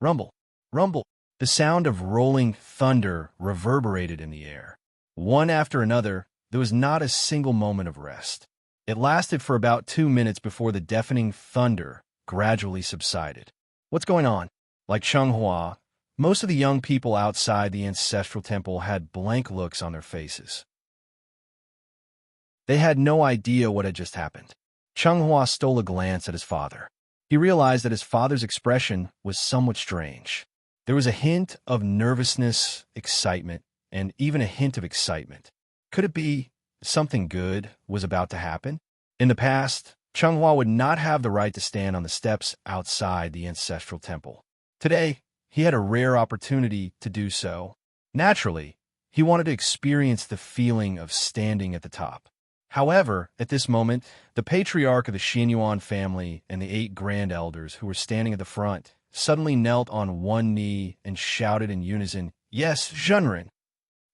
A: Rumble, rumble. The sound of rolling thunder reverberated in the air. One after another, there was not a single moment of rest. It lasted for about 2 minutes before the deafening thunder gradually subsided. What's going on? Like Changhua, most of the young people outside the ancestral temple had blank looks on their faces. They had no idea what had just happened. Changhua stole a glance at his father. He realized that his father's expression was somewhat strange. There was a hint of nervousness, excitement, and even a hint of excitement. Could it be something good was about to happen? In the past, Changhua would not have the right to stand on the steps outside the ancestral temple. Today, he had a rare opportunity to do so. Naturally, he wanted to experience the feeling of standing at the top. However, at this moment, the patriarch of the Xianyuan family and the 8 grand elders who were standing at the front suddenly knelt on one knee and shouted in unison, "Yes, Zhenren!"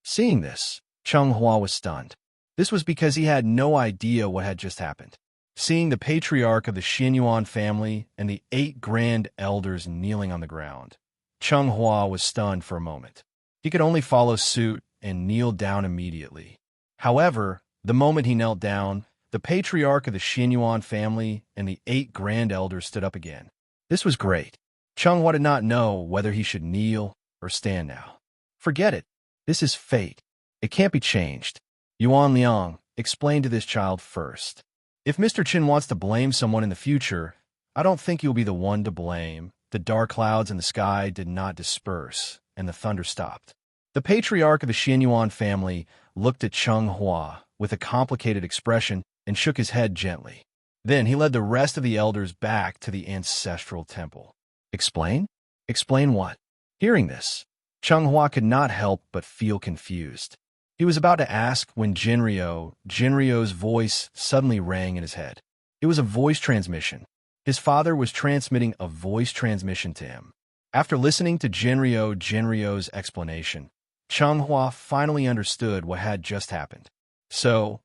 A: Seeing this, Changhua was stunned. This was because he had no idea what had just happened. Seeing the patriarch of the Xianyuan family and the 8 grand elders kneeling on the ground, Changhua was stunned for a moment. He could only follow suit and kneel down immediately. However, the moment he knelt down, the patriarch of the Xianyuan family and the 8 grand elders stood up again. This was great. Changhua did not know whether he should kneel or stand now. Forget it. This is fate. It can't be changed. Yuan Liang, explain to this child first. If Mr. Qin wants to blame someone in the future, I don't think you'll be the one to blame. The dark clouds in the sky did not disperse, and the thunder stopped. The patriarch of the Xianyuan family looked at Changhua with a complicated expression and shook his head gently. Then he led the rest of the elders back to the ancestral temple. Explain? Explain what? Hearing this, Changhua could not help but feel confused. He was about to ask when Jinryo's voice suddenly rang in his head. It was a voice transmission. His father was transmitting a voice transmission to him. After listening to Jinryo's explanation, Changhua finally understood what had just happened. So,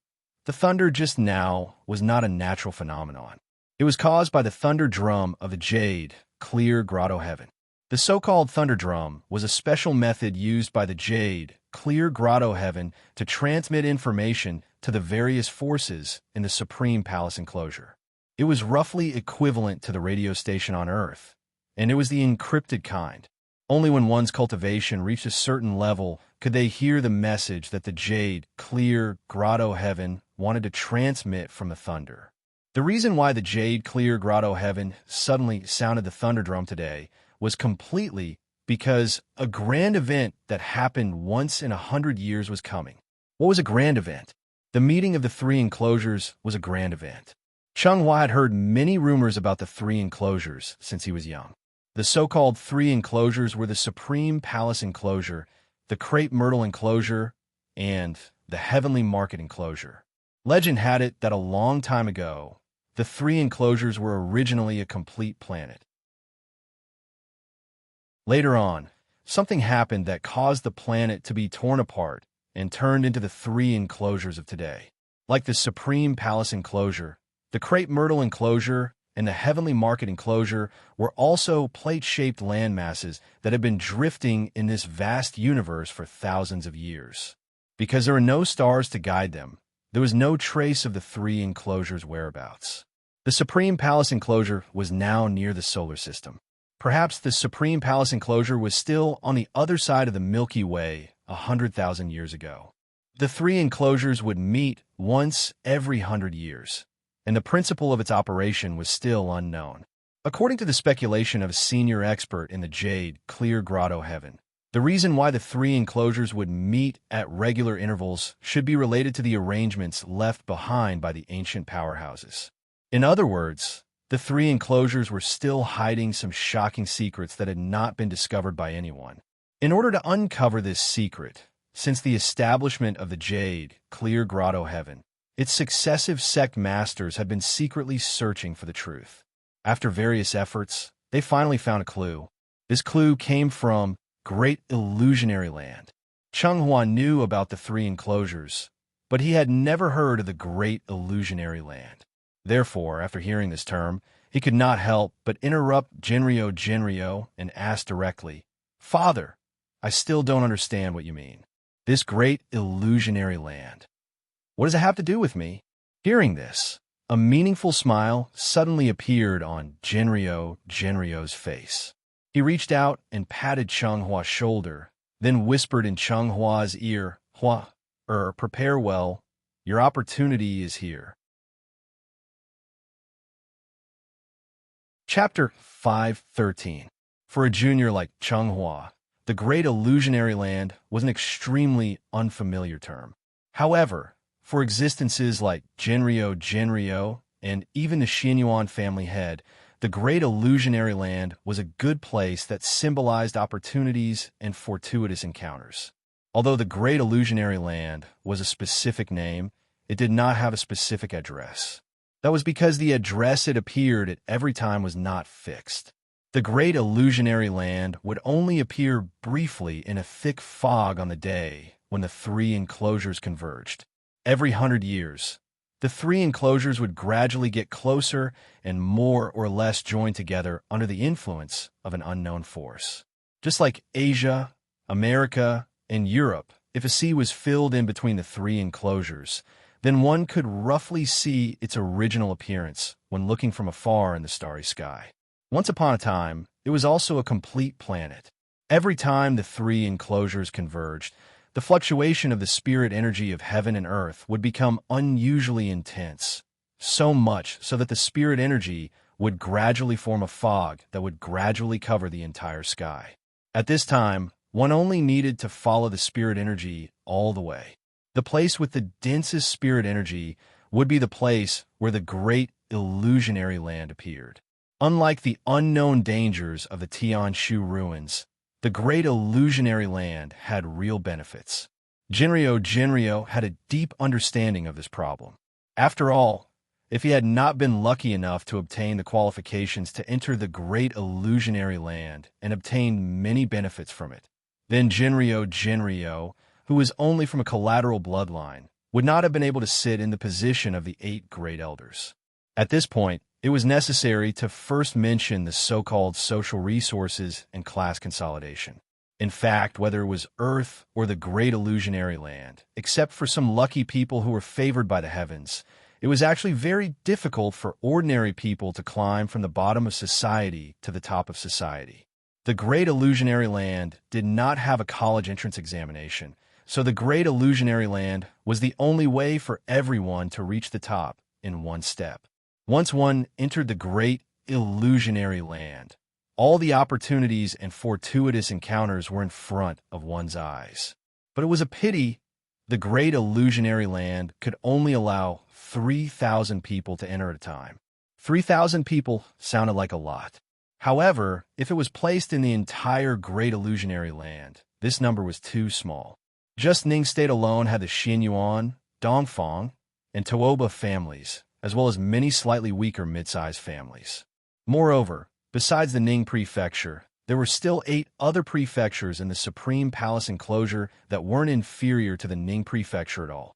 A: the thunder just now was not a natural phenomenon. It was caused by the thunder drum of the jade, clear grotto heaven. The so-called thunder drum was a special method used by the Jade, clear grotto heaven to transmit information to the various forces in the Supreme Palace enclosure. It was roughly equivalent to the radio station on Earth, and it was the encrypted kind. Only when one's cultivation reached a certain level could they hear the message that the Jade, clear grotto heaven wanted to transmit from the thunder. The reason why the Jade, clear grotto heaven suddenly sounded the thunder drum today was completely because a grand event that happened once in 100 years was coming. What was a grand event? The meeting of the three enclosures was a grand event. Changhua had heard many rumors about the three enclosures since he was young. The so-called three enclosures were the Supreme Palace enclosure, the Crepe Myrtle enclosure, and the Heavenly Market enclosure. Legend had it that a long time ago, the three enclosures were originally a complete planet. Later on, something happened that caused the planet to be torn apart and turned into the three enclosures of today. Like the Supreme Palace enclosure, the Crepe Myrtle enclosure, and the Heavenly Market enclosure were also plate-shaped landmasses that had been drifting in this vast universe for thousands of years. Because there were no stars to guide them, there was no trace of the three enclosures' whereabouts. The Supreme Palace enclosure was now near the solar system. Perhaps the Supreme Palace enclosure was still on the other side of the Milky Way 100,000 years ago. The three enclosures would meet once every 100 years, and the principle of its operation was still unknown. According to the speculation of a senior expert in the Jade, clear grotto heaven, the reason why the three enclosures would meet at regular intervals should be related to the arrangements left behind by the ancient powerhouses. In other words, the three enclosures were still hiding some shocking secrets that had not been discovered by anyone. In order to uncover this secret, since the establishment of the Jade, clear grotto heaven, its successive sect masters had been secretly searching for the truth. After various efforts, they finally found a clue. This clue came from Great Illusionary Land. Changhua knew about the three enclosures, but he had never heard of the Great Illusionary Land. Therefore, after hearing this term, he could not help but interrupt Jinryo and ask directly, "Father, I still don't understand what you mean. This Great Illusionary Land. What does it have to do with me?" Hearing this, a meaningful smile suddenly appeared on Jinryo's face. He reached out and patted Chenghua's shoulder, then whispered in Chenghua's ear, Prepare well. Your opportunity is here." Chapter 5:13. For a junior like Changhua, the Great Illusionary Land was an extremely unfamiliar term. However, for existences like Jinryo, and even the Xinyuan family head, the Great Illusionary Land was a good place that symbolized opportunities and fortuitous encounters. Although the Great Illusionary Land was a specific name, it did not have a specific address. That was because the address it appeared at every time was not fixed. The Great Illusionary Land would only appear briefly in a thick fog on the day when the three enclosures converged. Every 100 years, the three enclosures would gradually get closer and more or less join together under the influence of an unknown force. Just like Asia, America, and Europe, if a sea was filled in between the three enclosures, then one could roughly see its original appearance when looking from afar in the starry sky. Once upon a time, it was also a complete planet. Every time the three enclosures converged, the fluctuation of the spirit energy of heaven and earth would become unusually intense, so much so that the spirit energy would gradually form a fog that would gradually cover the entire sky. At this time, one only needed to follow the spirit energy all the way. The place with the densest spirit energy would be the place where the Great Illusionary Land appeared. Unlike the unknown dangers of the Tianshu ruins, the Great Illusionary Land had real benefits. Jinryo had a deep understanding of this problem. After all, if he had not been lucky enough to obtain the qualifications to enter the Great Illusionary Land and obtain many benefits from it, then Jinryo, who was only from a collateral bloodline, would not have been able to sit in the position of the 8 Great Elders. At this point, it was necessary to first mention the so-called social resources and class consolidation. In fact, whether it was Earth or the great illusionary land, except for some lucky people who were favored by the heavens, it was actually very difficult for ordinary people to climb from the bottom of society to the top of society. The great illusionary land did not have a college entrance examination, so the great illusionary land was the only way for everyone to reach the top in one step. Once one entered the great illusionary land, all the opportunities and fortuitous encounters were in front of one's eyes. But it was a pity the great illusionary land could only allow 3,000 people to enter at a time. 3,000 people sounded like a lot. However, if it was placed in the entire great illusionary land, this number was too small. Just Ning State alone had the Xianyuan, Dongfang, and Tuoba families, as well as many slightly weaker mid-sized families. Moreover, besides the Ning prefecture, there were still 8 other prefectures in the Supreme Palace enclosure that weren't inferior to the Ning prefecture at all.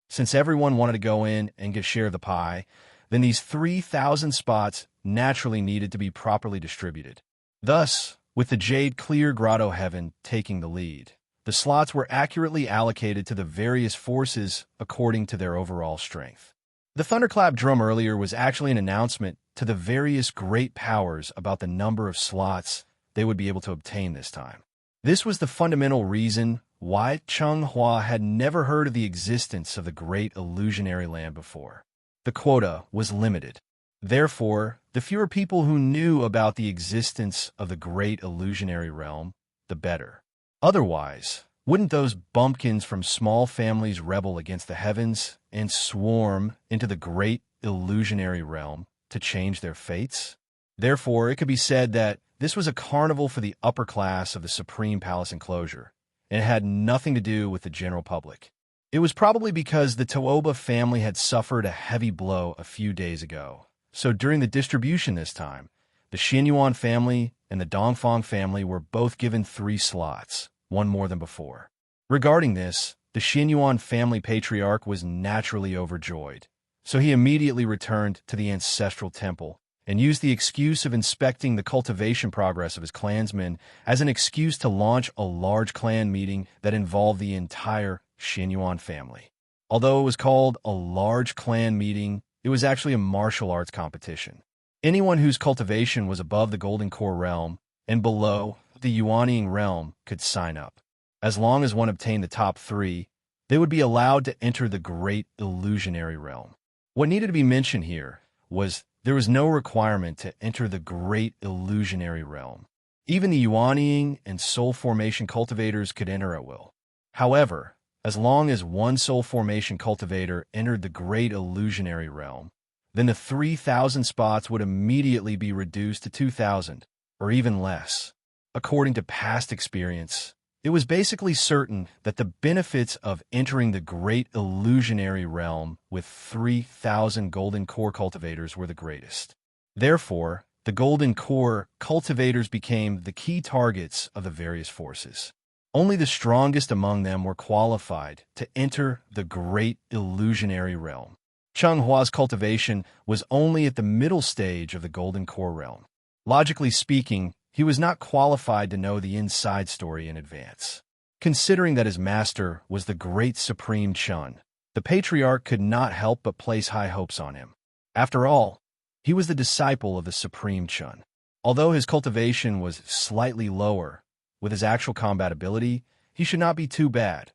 A: Since everyone wanted to go in and get a share of the pie, then these 3,000 spots naturally needed to be properly distributed. Thus, with the Jade Clear Grotto Heaven taking the lead, the slots were accurately allocated to the various forces according to their overall strength. The thunderclap drum earlier was actually an announcement to the various great powers about the number of slots they would be able to obtain this time. This was the fundamental reason why Cheng Hua had never heard of the existence of the great illusionary land before. The quota was limited. Therefore, the fewer people who knew about the existence of the great illusionary realm, the better. Otherwise, wouldn't those bumpkins from small families rebel against the heavens and swarm into the great illusionary realm to change their fates? Therefore, it could be said that this was a carnival for the upper class of the Supreme Palace enclosure, and it had nothing to do with the general public. It was probably because the Tuoba family had suffered a heavy blow a few days ago. So during the distribution this time, the Xianyuan family and the Dongfang family were both given 3 slots, one more than before. Regarding this, the Xianyuan family patriarch was naturally overjoyed, so he immediately returned to the ancestral temple and used the excuse of inspecting the cultivation progress of his clansmen as an excuse to launch a large clan meeting that involved the entire Xianyuan family. Although it was called a large clan meeting, it was actually a martial arts competition. Anyone whose cultivation was above the Golden Core realm and below the Yuanying realm could sign up. As long as one obtained the top 3, they would be allowed to enter the great illusionary realm. What needed to be mentioned here was there was no requirement to enter the great illusionary realm. Even the Yuanying and soul formation cultivators could enter at will. However, as long as one soul formation cultivator entered the great illusionary realm, then the 3,000 spots would immediately be reduced to 2,000, or even less. According to past experience, it was basically certain that the benefits of entering the great illusionary realm with 3,000 golden core cultivators were the greatest. Therefore, the golden core cultivators became the key targets of the various forces. Only the strongest among them were qualified to enter the great illusionary realm. Cheng Hua's cultivation was only at the middle stage of the golden core realm. Logically speaking, he was not qualified to know the inside story in advance. Considering that his master was the great Supreme Chun, the patriarch could not help but place high hopes on him. After all, he was the disciple of the Supreme Chun. Although his cultivation was slightly lower, with his actual combat ability, he should not be too bad,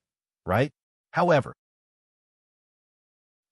A: right? However,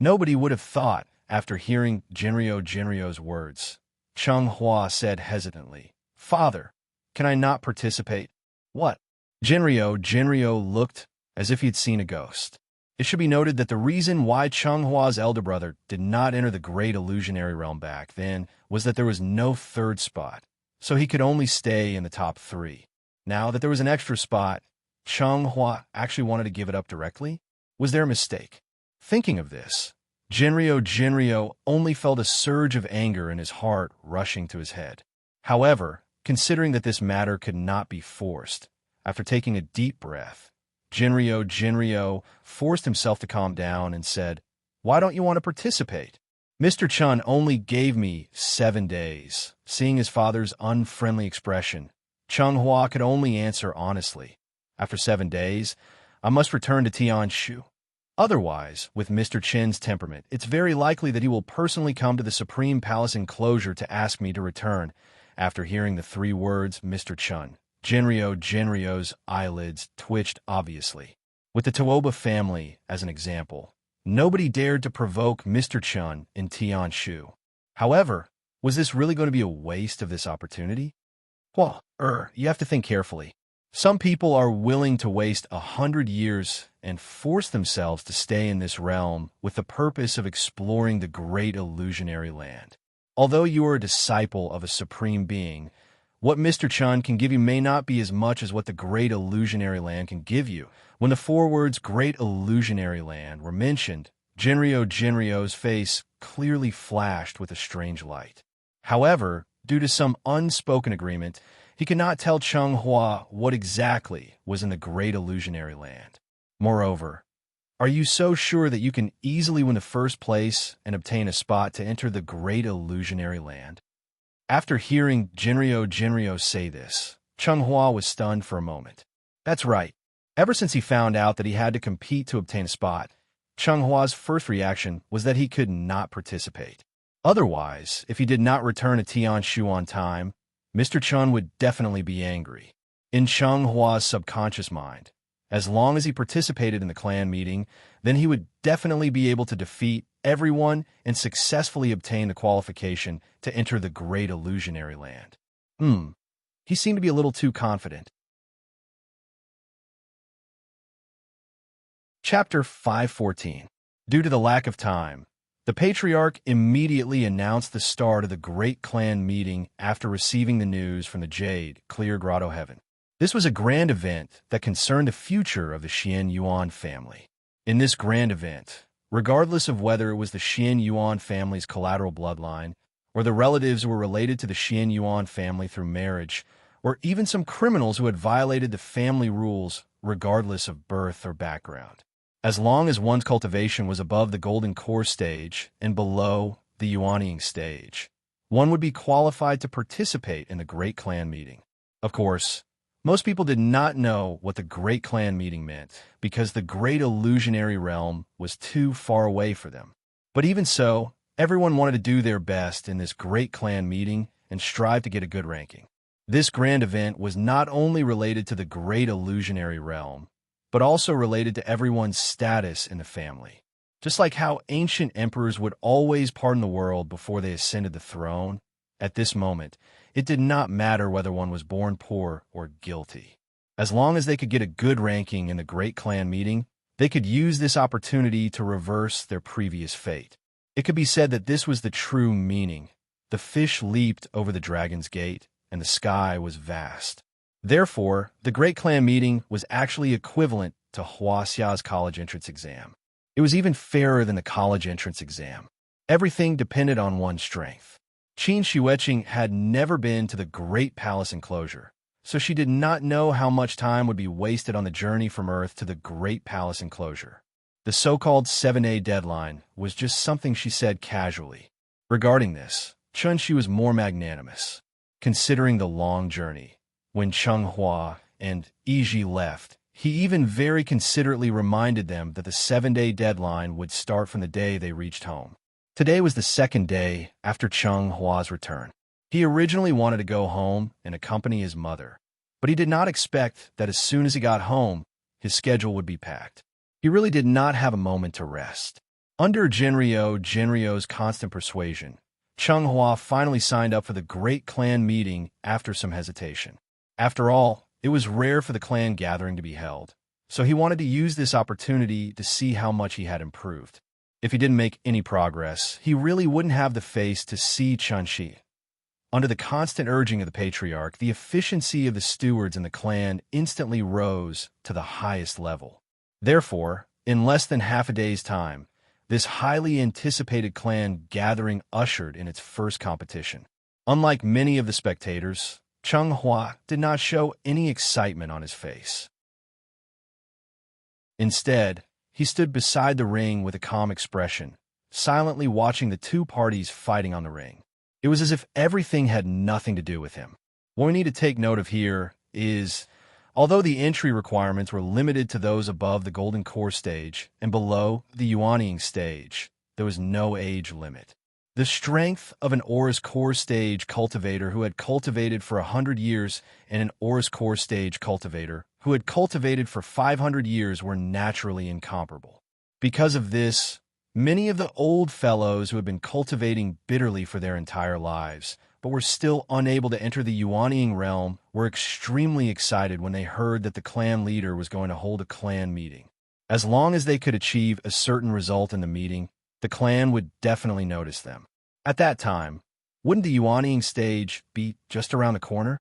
A: nobody would have thought, after hearing Jinryo's words. Cheng Hua said hesitantly, "Father, can I not participate?" "What?" Jinryo looked as if he'd seen a ghost. It should be noted that the reason why Cheng Hua's elder brother did not enter the great illusionary realm back then was that there was no 3rd spot, so he could only stay in the top 3. Now that there was an extra spot, Cheng Hua actually wanted to give it up directly? Was there a mistake? Thinking of this, Jinryo only felt a surge of anger in his heart rushing to his head. However, considering that this matter could not be forced, after taking a deep breath, Jinryo forced himself to calm down and said, "Why don't you want to participate?" Mr. Chun only gave me 7 days. Seeing his father's unfriendly expression, Chung Hua could only answer honestly. After 7 days, I must return to Tianshu. Otherwise, with Mr. Chin's temperament, it's very likely that he will personally come to the Supreme Palace enclosure to ask me to return. After hearing the 3 words, Mr. Chun, Jinryo's eyelids twitched obviously. With the Tooba family as an example, nobody dared to provoke Mr. Chun in Tianshu. However, was this really going to be a waste of this opportunity? Well, you have to think carefully. Some people are willing to waste 100 years and force themselves to stay in this realm with the purpose of exploring the great illusionary land. Although you are a disciple of a supreme being, what Mr. Chun can give you may not be as much as what the great illusionary land can give you. When the 4 words great illusionary land were mentioned, Jinryo's face clearly flashed with a strange light. However, due to some unspoken agreement, he could not tell Chung Hua what exactly was in the great illusionary land. Moreover, are you so sure that you can easily win the first place and obtain a spot to enter the great illusionary land? After hearing Jinryo say this, Chung Hua was stunned for a moment. That's right. Ever since he found out that he had to compete to obtain a spot, Chung Hua's first reaction was that he could not participate. Otherwise, if he did not return to Tianshu on time, Mr. Chun would definitely be angry. In Chung Hua's subconscious mind, as long as he participated in the clan meeting, then he would definitely be able to defeat everyone and successfully obtain the qualification to enter the great illusionary land. He seemed to be a little too confident. Chapter 514. Due to the lack of time, the patriarch immediately announced the start of the great clan meeting after receiving the news from the Jade, Clear Grotto Heaven. This was a grand event that concerned the future of the Xian Yuan family. In this grand event, regardless of whether it was the Xian Yuan family's collateral bloodline, or the relatives who were related to the Xian Yuan family through marriage, or even some criminals who had violated the family rules regardless of birth or background. As long as one's cultivation was above the Golden Core stage and below the Yuanying stage, one would be qualified to participate in the Great Clan Meeting. Of course, most people did not know what the Great Clan Meeting meant because the Great Illusionary Realm was too far away for them. But even so, everyone wanted to do their best in this Great Clan Meeting and strive to get a good ranking. This grand event was not only related to the Great Illusionary Realm, but also related to everyone's status in the family. Just like how ancient emperors would always pardon the world before they ascended the throne, at this moment, it did not matter whether one was born poor or guilty. As long as they could get a good ranking in the Great Clan Meeting, they could use this opportunity to reverse their previous fate. It could be said that this was the true meaning. The fish leaped over the dragon's gate, and the sky was vast. Therefore, the Great Clan Meeting was actually equivalent to Huaxia's college entrance exam. It was even fairer than the college entrance exam. Everything depended on one's strength. Qin Xueqing had never been to the Great Palace enclosure, so she did not know how much time would be wasted on the journey from Earth to the Great Palace enclosure. The so-called 7-day deadline was just something she said casually. Regarding this, Chunxi was more magnanimous. Considering the long journey, when Chung Hua and Yiji left, he even very considerately reminded them that the 7-day deadline would start from the day they reached home. Today was the 2nd day after Chung Hua's return. He originally wanted to go home and accompany his mother, but he did not expect that as soon as he got home, his schedule would be packed. He really did not have a moment to rest. Under Jinryo's constant persuasion, Chung Hua finally signed up for the Great Clan Meeting after some hesitation. After all, it was rare for the clan gathering to be held, so he wanted to use this opportunity to see how much he had improved. If he didn't make any progress, he really wouldn't have the face to see Chunxi. Under the constant urging of the patriarch, the efficiency of the stewards in the clan instantly rose to the highest level. Therefore, in less than half a day's time, this highly anticipated clan gathering ushered in its first competition. Unlike many of the spectators, Chung Hua did not show any excitement on his face. Instead, he stood beside the ring with a calm expression, silently watching the two parties fighting on the ring. It was as if everything had nothing to do with him. What we need to take note of here is, although the entry requirements were limited to those above the Golden Core stage and below the Yuanying stage, there was no age limit. The strength of an Aura's Core stage cultivator who had cultivated for 100 years and an Aura's Core stage cultivator who had cultivated for 500 years were naturally incomparable. Because of this, many of the old fellows who had been cultivating bitterly for their entire lives, but were still unable to enter the Yuanying realm, were extremely excited when they heard that the clan leader was going to hold a clan meeting. As long as they could achieve a certain result in the meeting, the clan would definitely notice them. At that time, wouldn't the Yuanying stage be just around the corner?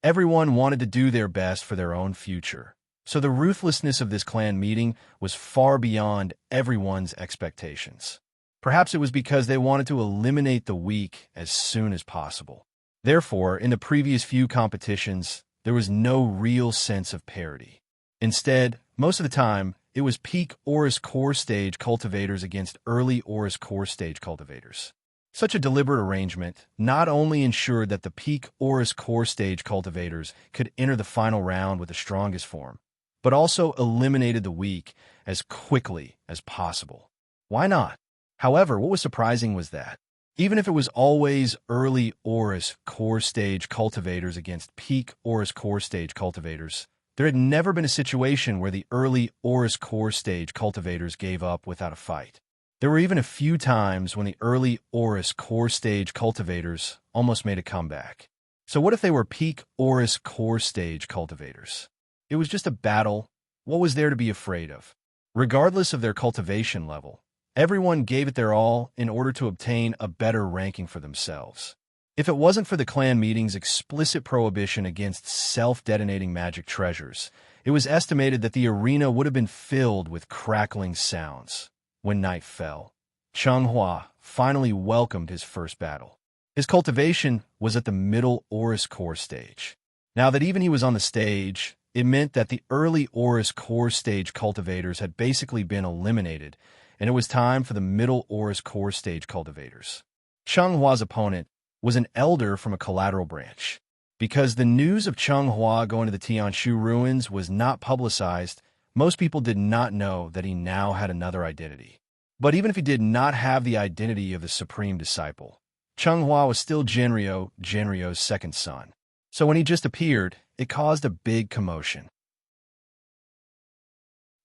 A: Everyone wanted to do their best for their own future, so the ruthlessness of this clan meeting was far beyond everyone's expectations. Perhaps it was because they wanted to eliminate the weak as soon as possible. Therefore, in the previous few competitions, there was no real sense of parity. Instead, most of the time, it was peak Aura's Core stage cultivators against early Aura's Core stage cultivators. Such a deliberate arrangement not only ensured that the peak Aura's Core stage cultivators could enter the final round with the strongest form, but also eliminated the weak as quickly as possible. Why not? However, what was surprising was that, even if it was always early Aura's Core stage cultivators against peak Aura's Core stage cultivators, there had never been a situation where the early Aura's Core stage cultivators gave up without a fight. There were even a few times when the early Aura's Core stage cultivators almost made a comeback. So what if they were peak Aura's Core stage cultivators? It was just a battle. What was there to be afraid of? Regardless of their cultivation level, everyone gave it their all in order to obtain a better ranking for themselves. If it wasn't for the clan meeting's explicit prohibition against self-detonating magic treasures, it was estimated that the arena would have been filled with crackling sounds. When night fell, Changhua finally welcomed his first battle. His cultivation was at the middle Aura's Core stage. Now that even he was on the stage, it meant that the early Aura's Core stage cultivators had basically been eliminated, and it was time for the middle Aura's Core stage cultivators. Chenghua's opponent was an elder from a collateral branch. Because the news of Changhua going to the Tianshu ruins was not publicized, most people did not know that he now had another identity. But even if he did not have the identity of the supreme disciple, Changhua was still Genryo's second son. So when he just appeared, it caused a big commotion.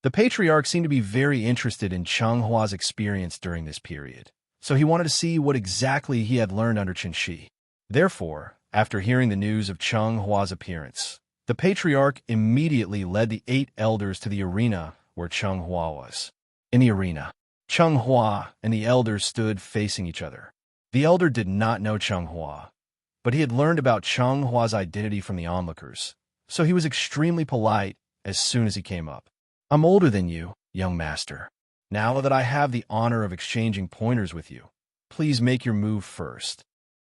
A: The patriarch seemed to be very interested in Chenghua's experience during this period, so he wanted to see what exactly he had learned under Qinshi. Therefore, after hearing the news of Chenghua's appearance, the patriarch immediately led the 8 elders to the arena where Changhua was. In the arena, Changhua and the elders stood facing each other. The elder did not know Changhua, but he had learned about Chenghua's identity from the onlookers, so he was extremely polite as soon as he came up. "I'm older than you, young master. Now that I have the honor of exchanging pointers with you, please make your move first."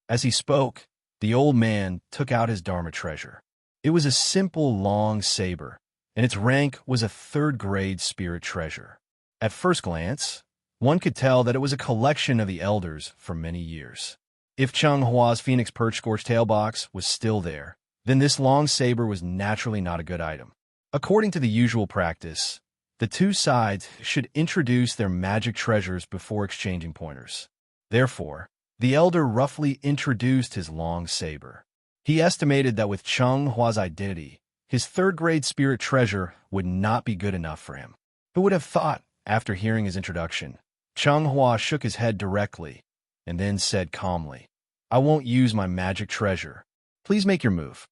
A: As he spoke, the old man took out his Dharma treasure. It was a simple long saber, and its rank was a 3rd-grade spirit treasure. At first glance, one could tell that it was a collection of the elders for many years. If Chenghua's Phoenix Perch Scorched Tail box was still there, then this long saber was naturally not a good item. According to the usual practice, the two sides should introduce their magic treasures before exchanging pointers. Therefore, the elder roughly introduced his long saber. He estimated that with Chenghua's identity, his 3rd-grade spirit treasure would not be good enough for him. Who would have thought, after hearing his introduction? Changhua shook his head directly, and then said calmly, "I won't use my magic treasure. Please make your move."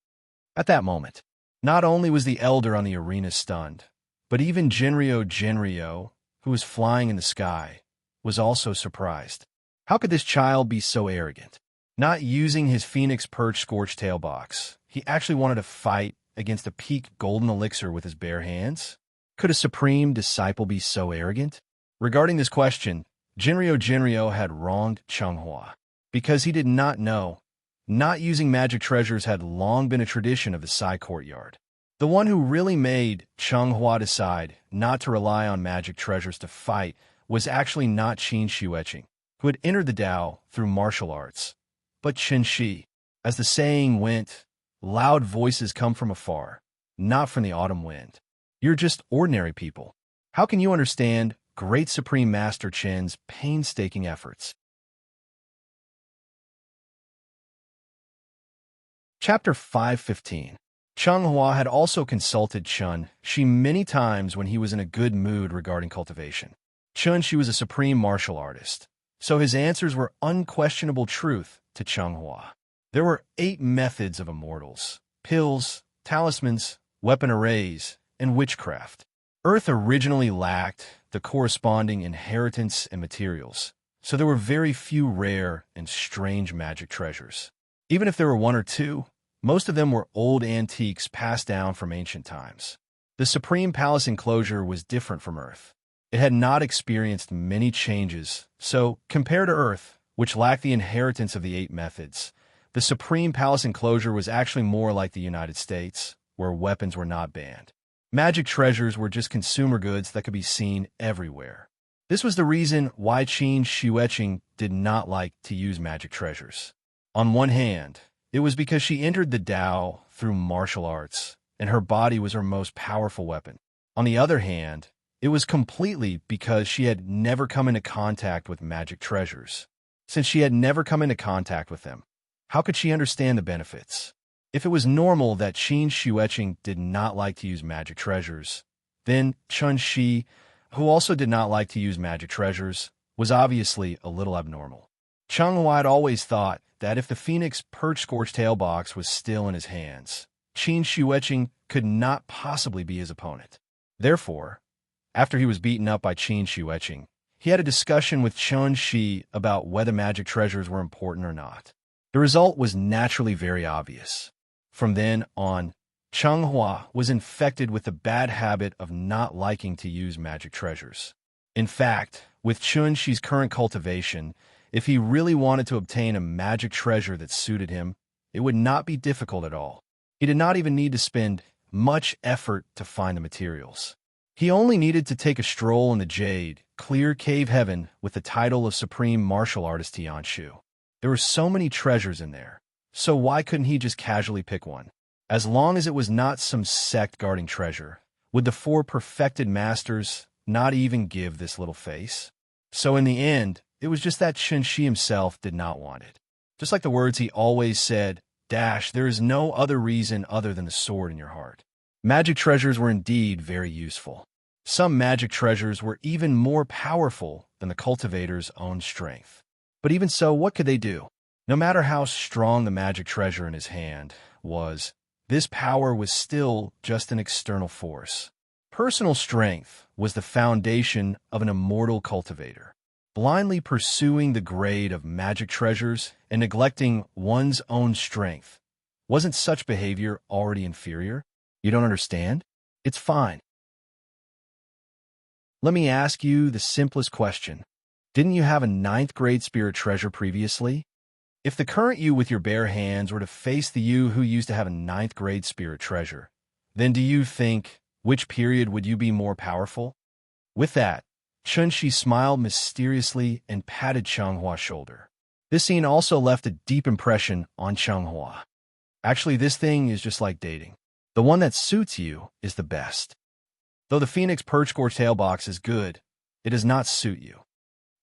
A: At that moment, not only was the elder on the arena stunned, but even Genryo, who was flying in the sky, was also surprised. How could this child be so arrogant? Not using his Phoenix Perch Scorched Tail box, he actually wanted to fight against a peak golden elixir with his bare hands? Could a supreme disciple be so arrogant? Regarding this question, Genryo had wronged Changhua. Because he did not know, not using magic treasures had long been a tradition of the Sai courtyard. The one who really made Changhua decide not to rely on magic treasures to fight was actually not Qin Shueqing, who had entered the Tao through martial arts, but Chen Shi. As the saying went, loud voices come from afar, not from the autumn wind. You're just ordinary people. How can you understand great Supreme Master Chen's painstaking efforts? Chapter 515. Cheng Hua had also consulted Chen Shi many times when he was in a good mood regarding cultivation. Chen Shi was a supreme martial artist, so his answers were unquestionable truth to Cheng Hua. There were 8 methods of immortals: pills, talismans, weapon arrays, and witchcraft. Earth originally lacked the corresponding inheritance and materials, so there were very few rare and strange magic treasures. Even if there were 1 or 2, most of them were old antiques passed down from ancient times. The Supreme Palace enclosure was different from Earth. It had not experienced many changes, so compared to Earth, which lacked the inheritance of the 8 methods, the Supreme Palace enclosure was actually more like the United States, where weapons were not banned. Magic treasures were just consumer goods that could be seen everywhere. This was the reason why Qin Shueqing did not like to use magic treasures. On one hand, it was because she entered the Tao through martial arts, and her body was her most powerful weapon. On the other hand, it was completely because she had never come into contact with magic treasures. Since she had never come into contact with them, how could she understand the benefits? If it was normal that Qin Shueqing did not like to use magic treasures, then Chen Shi, who also did not like to use magic treasures, was obviously a little abnormal. Cheng Hua had always thought that if the Phoenix perch-scorched tail box was still in his hands, Qin Shueqing could not possibly be his opponent. Therefore, after he was beaten up by Qin Shueqing, he had a discussion with Chen Shi about whether magic treasures were important or not. The result was naturally very obvious. From then on, Cheng Hua was infected with the bad habit of not liking to use magic treasures. In fact, with Chen Shi's current cultivation, if he really wanted to obtain a magic treasure that suited him, it would not be difficult at all. He did not even need to spend much effort to find the materials. He only needed to take a stroll in the jade, clear cave heaven with the title of Supreme Martial Artist Tianshu. There were so many treasures in there, so why couldn't he just casually pick one? As long as it was not some sect guarding treasure, would the 4 perfected masters not even give this little face? So in the end, it was just that Chen Shi himself did not want it. Just like the words he always said, there is no other reason other than the sword in your heart. Magic treasures were indeed very useful. Some magic treasures were even more powerful than the cultivator's own strength. But even so, what could they do? No matter how strong the magic treasure in his hand was, this power was still just an external force. Personal strength was the foundation of an immortal cultivator. Blindly pursuing the grade of magic treasures and neglecting one's own strength, wasn't such behavior already inferior? You don't understand? It's fine. Let me ask you the simplest question. Didn't you have a 9th grade spirit treasure previously? If the current you with your bare hands were to face the you who used to have a 9th grade spirit treasure, then do you think which period would you be more powerful? With that, Chen Shi smiled mysteriously and patted Cheng Hua's shoulder. This scene also left a deep impression on Cheng Hua. Actually, this thing is just like dating. The one that suits you is the best. Though the Phoenix perch-scorched tail box is good, it does not suit you.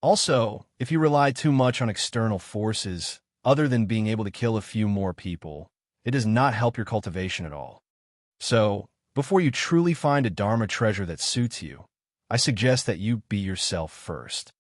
A: Also, if you rely too much on external forces, other than being able to kill a few more people, it does not help your cultivation at all. So, before you truly find a Dharma treasure that suits you, I suggest that you be yourself first.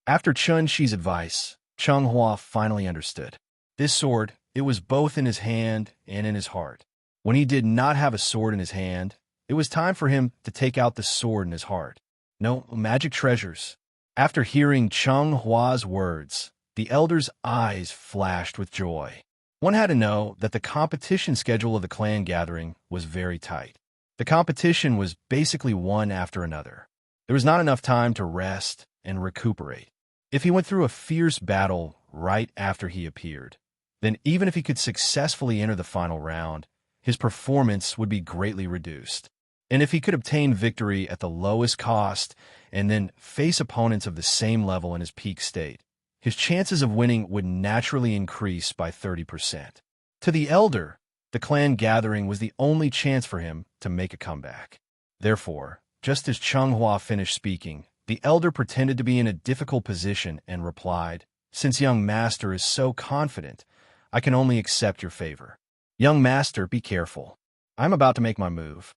A: After Chen Shi's advice, Cheng Hua finally understood. This sword, it was both in his hand and in his heart. When he did not have a sword in his hand, it was time for him to take out the sword in his heart. No magic treasures. After hearing Cheng Hua's words, the elder's eyes flashed with joy. One had to know that the competition schedule of the clan gathering was very tight. The competition was basically one after another. There was not enough time to rest and recuperate. If he went through a fierce battle right after he appeared, then even if he could successfully enter the final round, his performance would be greatly reduced. And if he could obtain victory at the lowest cost and then face opponents of the same level in his peak state, his chances of winning would naturally increase by 30%. To the elder, the clan gathering was the only chance for him to make a comeback. Therefore, just as Changhua finished speaking, the elder pretended to be in a difficult position and replied, "Since young master is so confident, I can only accept your favor. Young master, be careful. I'm about to make my move.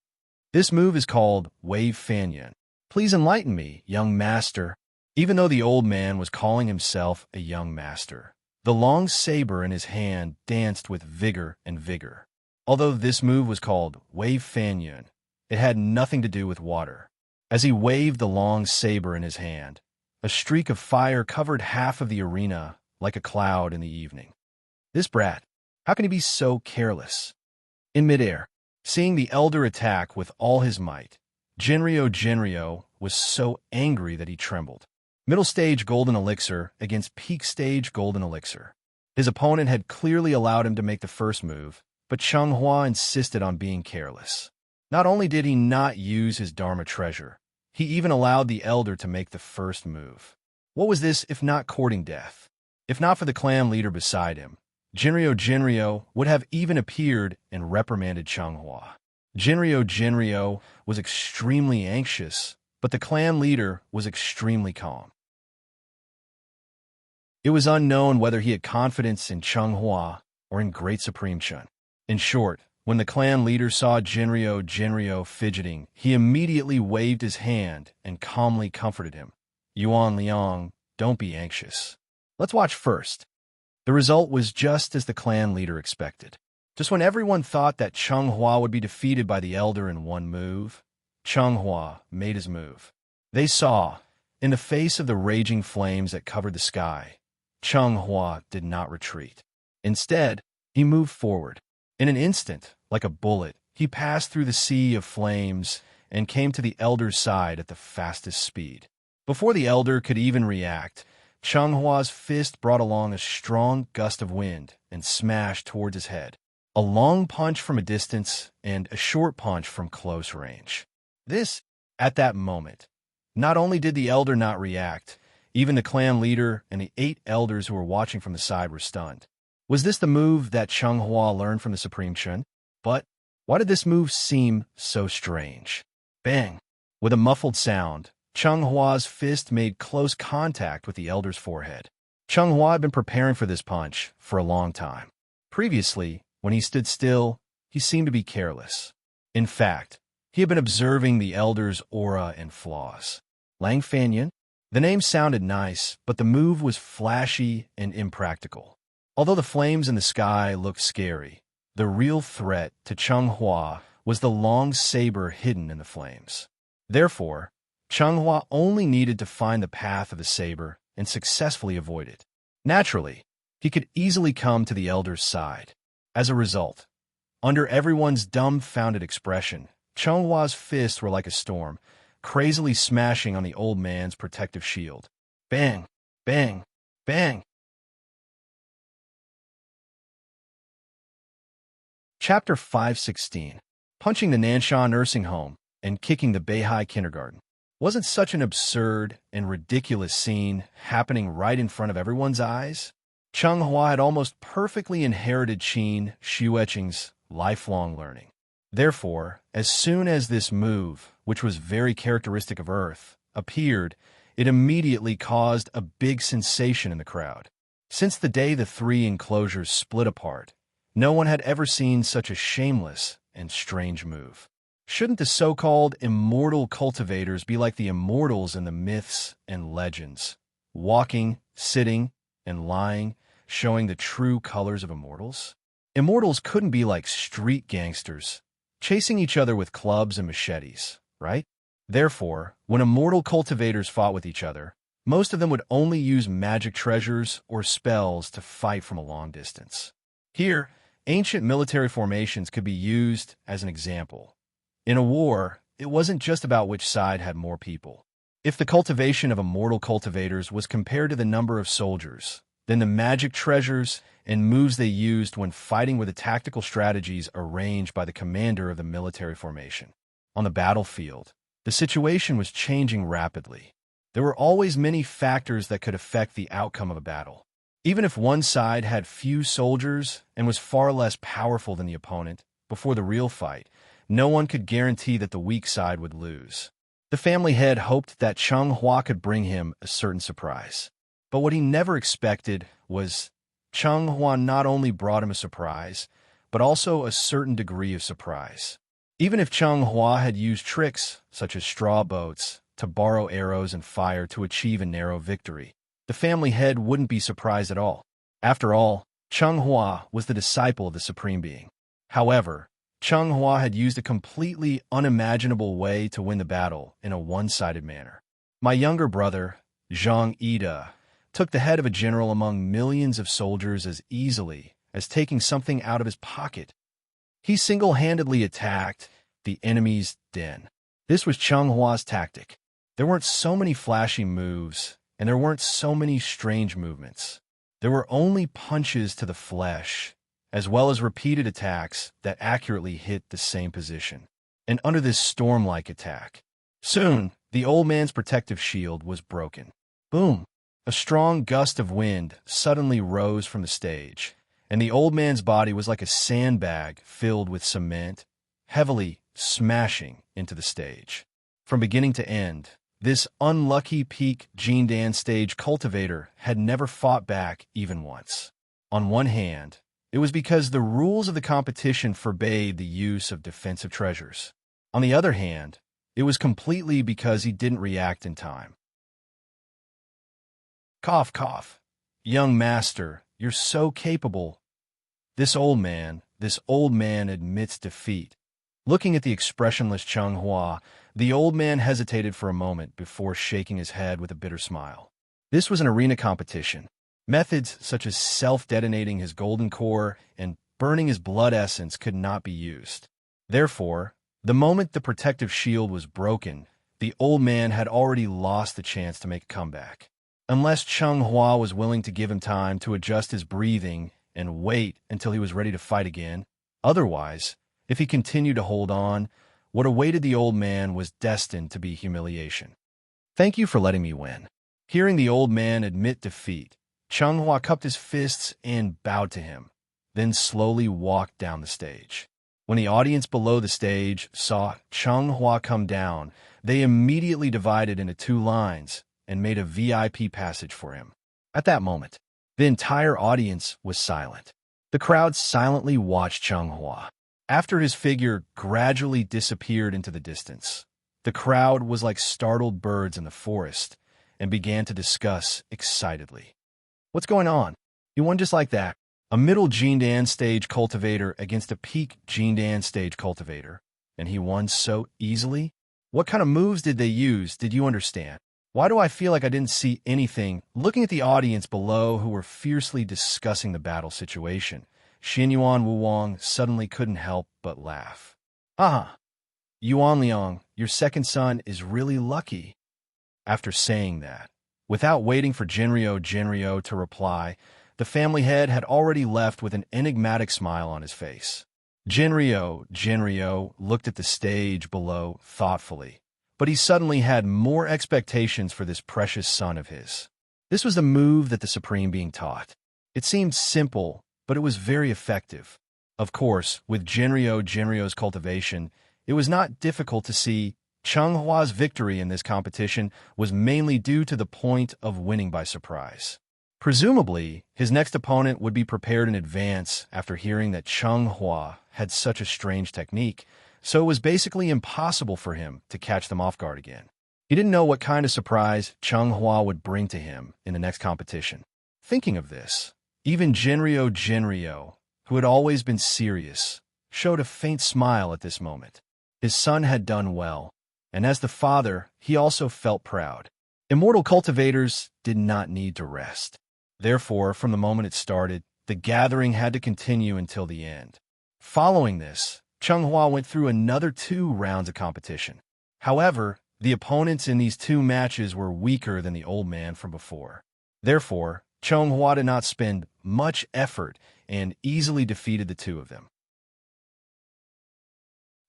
A: This move is called Wave Fanyan. Please enlighten me, young master." Even though the old man was calling himself a young master, the long saber in his hand danced with vigor and vigor. Although this move was called Wave Fanyan, it had nothing to do with water. As he waved the long saber in his hand, a streak of fire covered half of the arena like a cloud in the evening. This brat, how can he be so careless? In midair, seeing the elder attack with all his might, Jinryo was so angry that he trembled. Middle stage golden elixir against peak stage golden elixir. His opponent had clearly allowed him to make the first move, but Changhua insisted on being careless. Not only did he not use his Dharma treasure, he even allowed the elder to make the first move. What was this if not courting death? If not for the clan leader beside him, Jinryo would have even appeared and reprimanded Changhua. Jinryo was extremely anxious, but the clan leader was extremely calm. It was unknown whether he had confidence in Changhua or in Great Supreme Chun. In short, when the clan leader saw Jinryo fidgeting, he immediately waved his hand and calmly comforted him. "Yuan Liang, don't be anxious. Let's watch first." The result was just as the clan leader expected. Just when everyone thought that Changhua would be defeated by the elder in one move, Changhua made his move. They saw, in the face of the raging flames that covered the sky, Changhua did not retreat. Instead, he moved forward. In an instant, like a bullet, he passed through the sea of flames and came to the elder's side at the fastest speed. Before the elder could even react, Changhua's fist brought along a strong gust of wind and smashed towards his head. A long punch from a distance and a short punch from close range. At that moment, not only did the elder not react, even the clan leader and the 8 elders who were watching from the side were stunned. Was this the move that Changhua learned from the Supreme Chun? But why did this move seem so strange? Bang! With a muffled sound, Changhua's fist made close contact with the elder's forehead. Changhua had been preparing for this punch for a long time. Previously, when he stood still, he seemed to be careless. In fact, he had been observing the elder's aura and flaws. Lang Fanyan? The name sounded nice, but the move was flashy and impractical. Although the flames in the sky looked scary, the real threat to Changhua was the long saber hidden in the flames. Therefore, Changhua only needed to find the path of the saber and successfully avoid it. Naturally, he could easily come to the elder's side. As a result, under everyone's dumbfounded expression, Changhua's fists were like a storm, crazily smashing on the old man's protective shield. Bang! Bang! Bang! Chapter 516. Punching the Nansha nursing home and kicking the Beihai kindergarten. Wasn't such an absurd and ridiculous scene happening right in front of everyone's eyes? Changhua had almost perfectly inherited Qin Xueqing's lifelong learning. Therefore, as soon as this move, which was very characteristic of Earth, appeared, it immediately caused a big sensation in the crowd. Since the day the 3 enclosures split apart, no one had ever seen such a shameless and strange move. Shouldn't the so-called immortal cultivators be like the immortals in the myths and legends, walking, sitting, and lying, showing the true colors of immortals? Immortals couldn't be like street gangsters, chasing each other with clubs and machetes, right? Therefore, when immortal cultivators fought with each other, most of them would only use magic treasures or spells to fight from a long distance. Here, ancient military formations could be used as an example. In a war, it wasn't just about which side had more people. If the cultivation of immortal cultivators was compared to the number of soldiers, then the magic treasures and moves they used when fighting were the tactical strategies arranged by the commander of the military formation. On the battlefield, the situation was changing rapidly. There were always many factors that could affect the outcome of a battle. Even if one side had few soldiers and was far less powerful than the opponent before the real fight, no one could guarantee that the weak side would lose. The family head hoped that Cheng Hua could bring him a certain surprise. But what he never expected was Cheng Hua not only brought him a surprise, but also a certain degree of surprise. Even if Cheng Hua had used tricks, such as straw boats, to borrow arrows and fire to achieve a narrow victory, the family head wouldn't be surprised at all. After all, Cheng Hua was the disciple of the Supreme Being. However, Cheng Hua had used a completely unimaginable way to win the battle in a one-sided manner. My younger brother, Zhang Ida, took the head of a general among millions of soldiers as easily as taking something out of his pocket. He single-handedly attacked the enemy's den. This was Cheng Hua's tactic. There weren't so many flashy moves, and there weren't so many strange movements. There were only punches to the flesh, as well as repeated attacks that accurately hit the same position. And under this storm-like attack, soon, the old man's protective shield was broken. Boom! A strong gust of wind suddenly rose from the stage, and the old man's body was like a sandbag filled with cement, heavily smashing into the stage. From beginning to end, this unlucky peak Jindan stage cultivator had never fought back even once. On one hand, it was because the rules of the competition forbade the use of defensive treasures. On the other hand, it was completely because he didn't react in time. Cough, cough. Young master, you're so capable. This old man admits defeat. Looking at the expressionless Cheng Hua, the old man hesitated for a moment before shaking his head with a bitter smile. This was an arena competition. Methods such as self-detonating his golden core and burning his blood essence could not be used. Therefore, the moment the protective shield was broken, the old man had already lost the chance to make a comeback. Unless Cheng Hua was willing to give him time to adjust his breathing and wait until he was ready to fight again. Otherwise, if he continued to hold on, what awaited the old man was destined to be humiliation. Thank you for letting me win. Hearing the old man admit defeat, Cheng Hua cupped his fists and bowed to him, then slowly walked down the stage. When the audience below the stage saw Cheng Hua come down, they immediately divided into two lines and made a VIP passage for him. At that moment, the entire audience was silent. The crowd silently watched Cheng Hua. After his figure gradually disappeared into the distance, the crowd was like startled birds in the forest and began to discuss excitedly. What's going on? You won just like that. A middle Jindan stage cultivator against a peak Jindan stage cultivator, and he won so easily? What kind of moves did they use? Did you understand? Why do I feel like I didn't see anything? Looking at the audience below who were fiercely discussing the battle situation, Xinyuan Wuwang suddenly couldn't help but laugh. Ah, Yuan Liang, your second son is really lucky. After saying that, without waiting for Jinryo to reply, the family head had already left with an enigmatic smile on his face. Jinryo looked at the stage below thoughtfully, but he suddenly had more expectations for this precious son of his. This was the move that the Supreme Being taught. It seemed simple, but it was very effective. Of course, with Jinryo's cultivation, it was not difficult to see Cheng Hua's victory in this competition was mainly due to the point of winning by surprise. Presumably, his next opponent would be prepared in advance after hearing that Cheng Hua had such a strange technique, so it was basically impossible for him to catch them off guard again. He didn't know what kind of surprise Cheng Hua would bring to him in the next competition. Thinking of this, even Jinryo, who had always been serious, showed a faint smile at this moment. His son had done well, and as the father, he also felt proud. Immortal cultivators did not need to rest. Therefore, from the moment it started, the gathering had to continue until the end. Following this, Cheng Hua went through another 2 rounds of competition. However, the opponents in these 2 matches were weaker than the old man from before. Therefore, Cheng Hua did not spend much effort and easily defeated the 2 of them.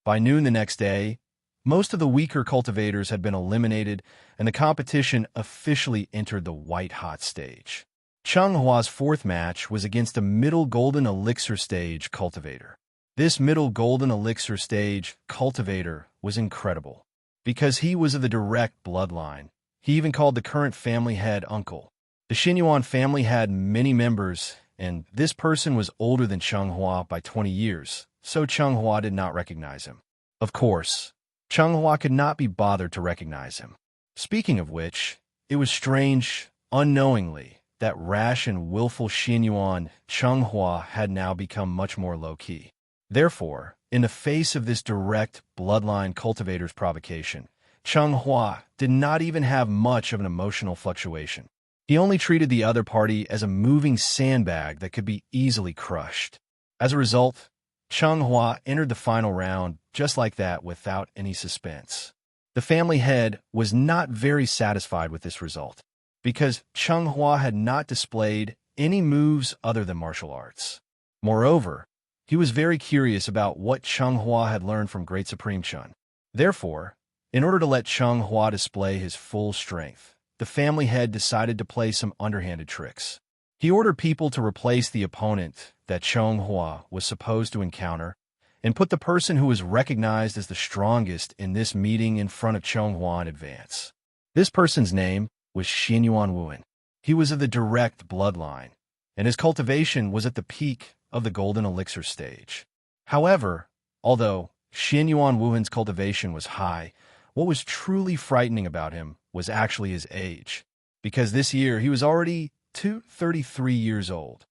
A: By noon the next day, Most of the weaker cultivators had been eliminated, and the competition officially entered the white-hot stage. Chenghua's fourth match was against a middle golden elixir stage cultivator. This middle golden elixir stage cultivator was incredible. Because he was of the direct bloodline, he even called the current family head uncle. The Xinyuan family had many members, and this person was older than Chenghua by 20 years, so Chenghua did not recognize him. Of course, Chenghua could not be bothered to recognize him. Speaking of which, it was strange, unknowingly, that rash and willful Xinyuan Chenghua had now become much more low-key. Therefore, in the face of this direct bloodline cultivator's provocation, Chenghua did not even have much of an emotional fluctuation. He only treated the other party as a moving sandbag that could be easily crushed. As a result, Chenghua entered the final round just like that without any suspense. The family head was not very satisfied with this result, because Chenghua had not displayed any moves other than martial arts. Moreover, he was very curious about what Chenghua had learned from Great Supreme Chun. Therefore, in order to let Chenghua display his full strength, the family head decided to play some underhanded tricks. He ordered people to replace the opponent that Chenghua was supposed to encounter and put the person who was recognized as the strongest in this meeting in front of Chenghua in advance. This person's name was Xinyuan Wuhan. He was of the direct bloodline, and his cultivation was at the peak of the golden elixir stage. However, although Xinyuan Wuhan's cultivation was high, what was truly frightening about him was actually his age, because this year he was already 33 years old.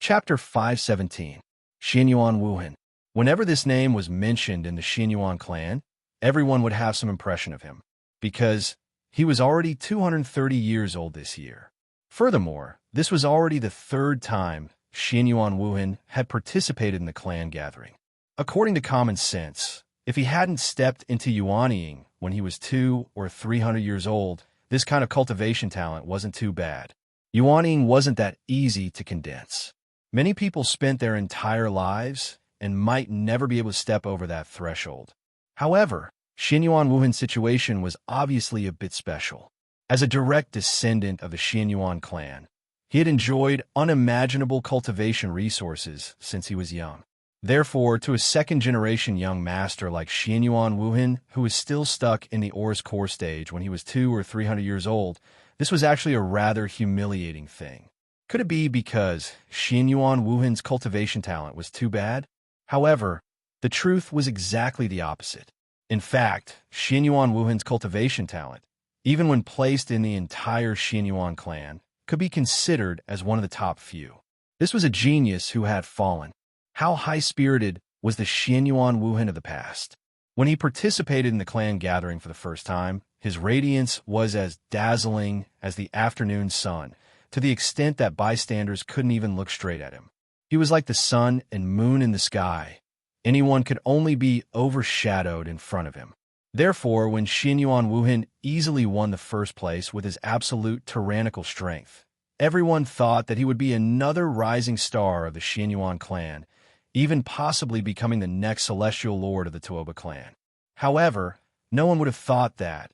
A: Chapter 517. Xinyuan Wuhan. Whenever this name was mentioned in the Xinyuan clan, everyone would have some impression of him, because he was already 230 years old this year. Furthermore, this was already the third time Xinyuan Wuhan had participated in the clan gathering. According to common sense, if he hadn't stepped into yuanying when he was 200 or 300 years old, this kind of cultivation talent wasn't too bad. Yuanying wasn't that easy to condense. Many people spent their entire lives and might never be able to step over that threshold. However, Xinyuan Wuhan's situation was obviously a bit special. As a direct descendant of the Xinyuan clan, he had enjoyed unimaginable cultivation resources since he was young. Therefore, to a second-generation young master like Xinyuan Wuhan, who was still stuck in the Aura's core stage when he was 200 or 300 years old, this was actually a rather humiliating thing. Could it be because Xinyuan Wuhan's cultivation talent was too bad? However, the truth was exactly the opposite. In fact, Xinyuan Wuhan's cultivation talent, even when placed in the entire Xinyuan clan, could be considered as one of the top few. This was a genius who had fallen. How high-spirited was the Xinyuan Wuhan of the past? When he participated in the clan gathering for the first time, his radiance was as dazzling as the afternoon sun, to the extent that bystanders couldn't even look straight at him. He was like the sun and moon in the sky. Anyone could only be overshadowed in front of him. Therefore, when Xinyuan Wuhan easily won the first place with his absolute tyrannical strength, everyone thought that he would be another rising star of the Xinyuan clan, even possibly becoming the next celestial lord of the Tuoba clan. However, no one would have thought that.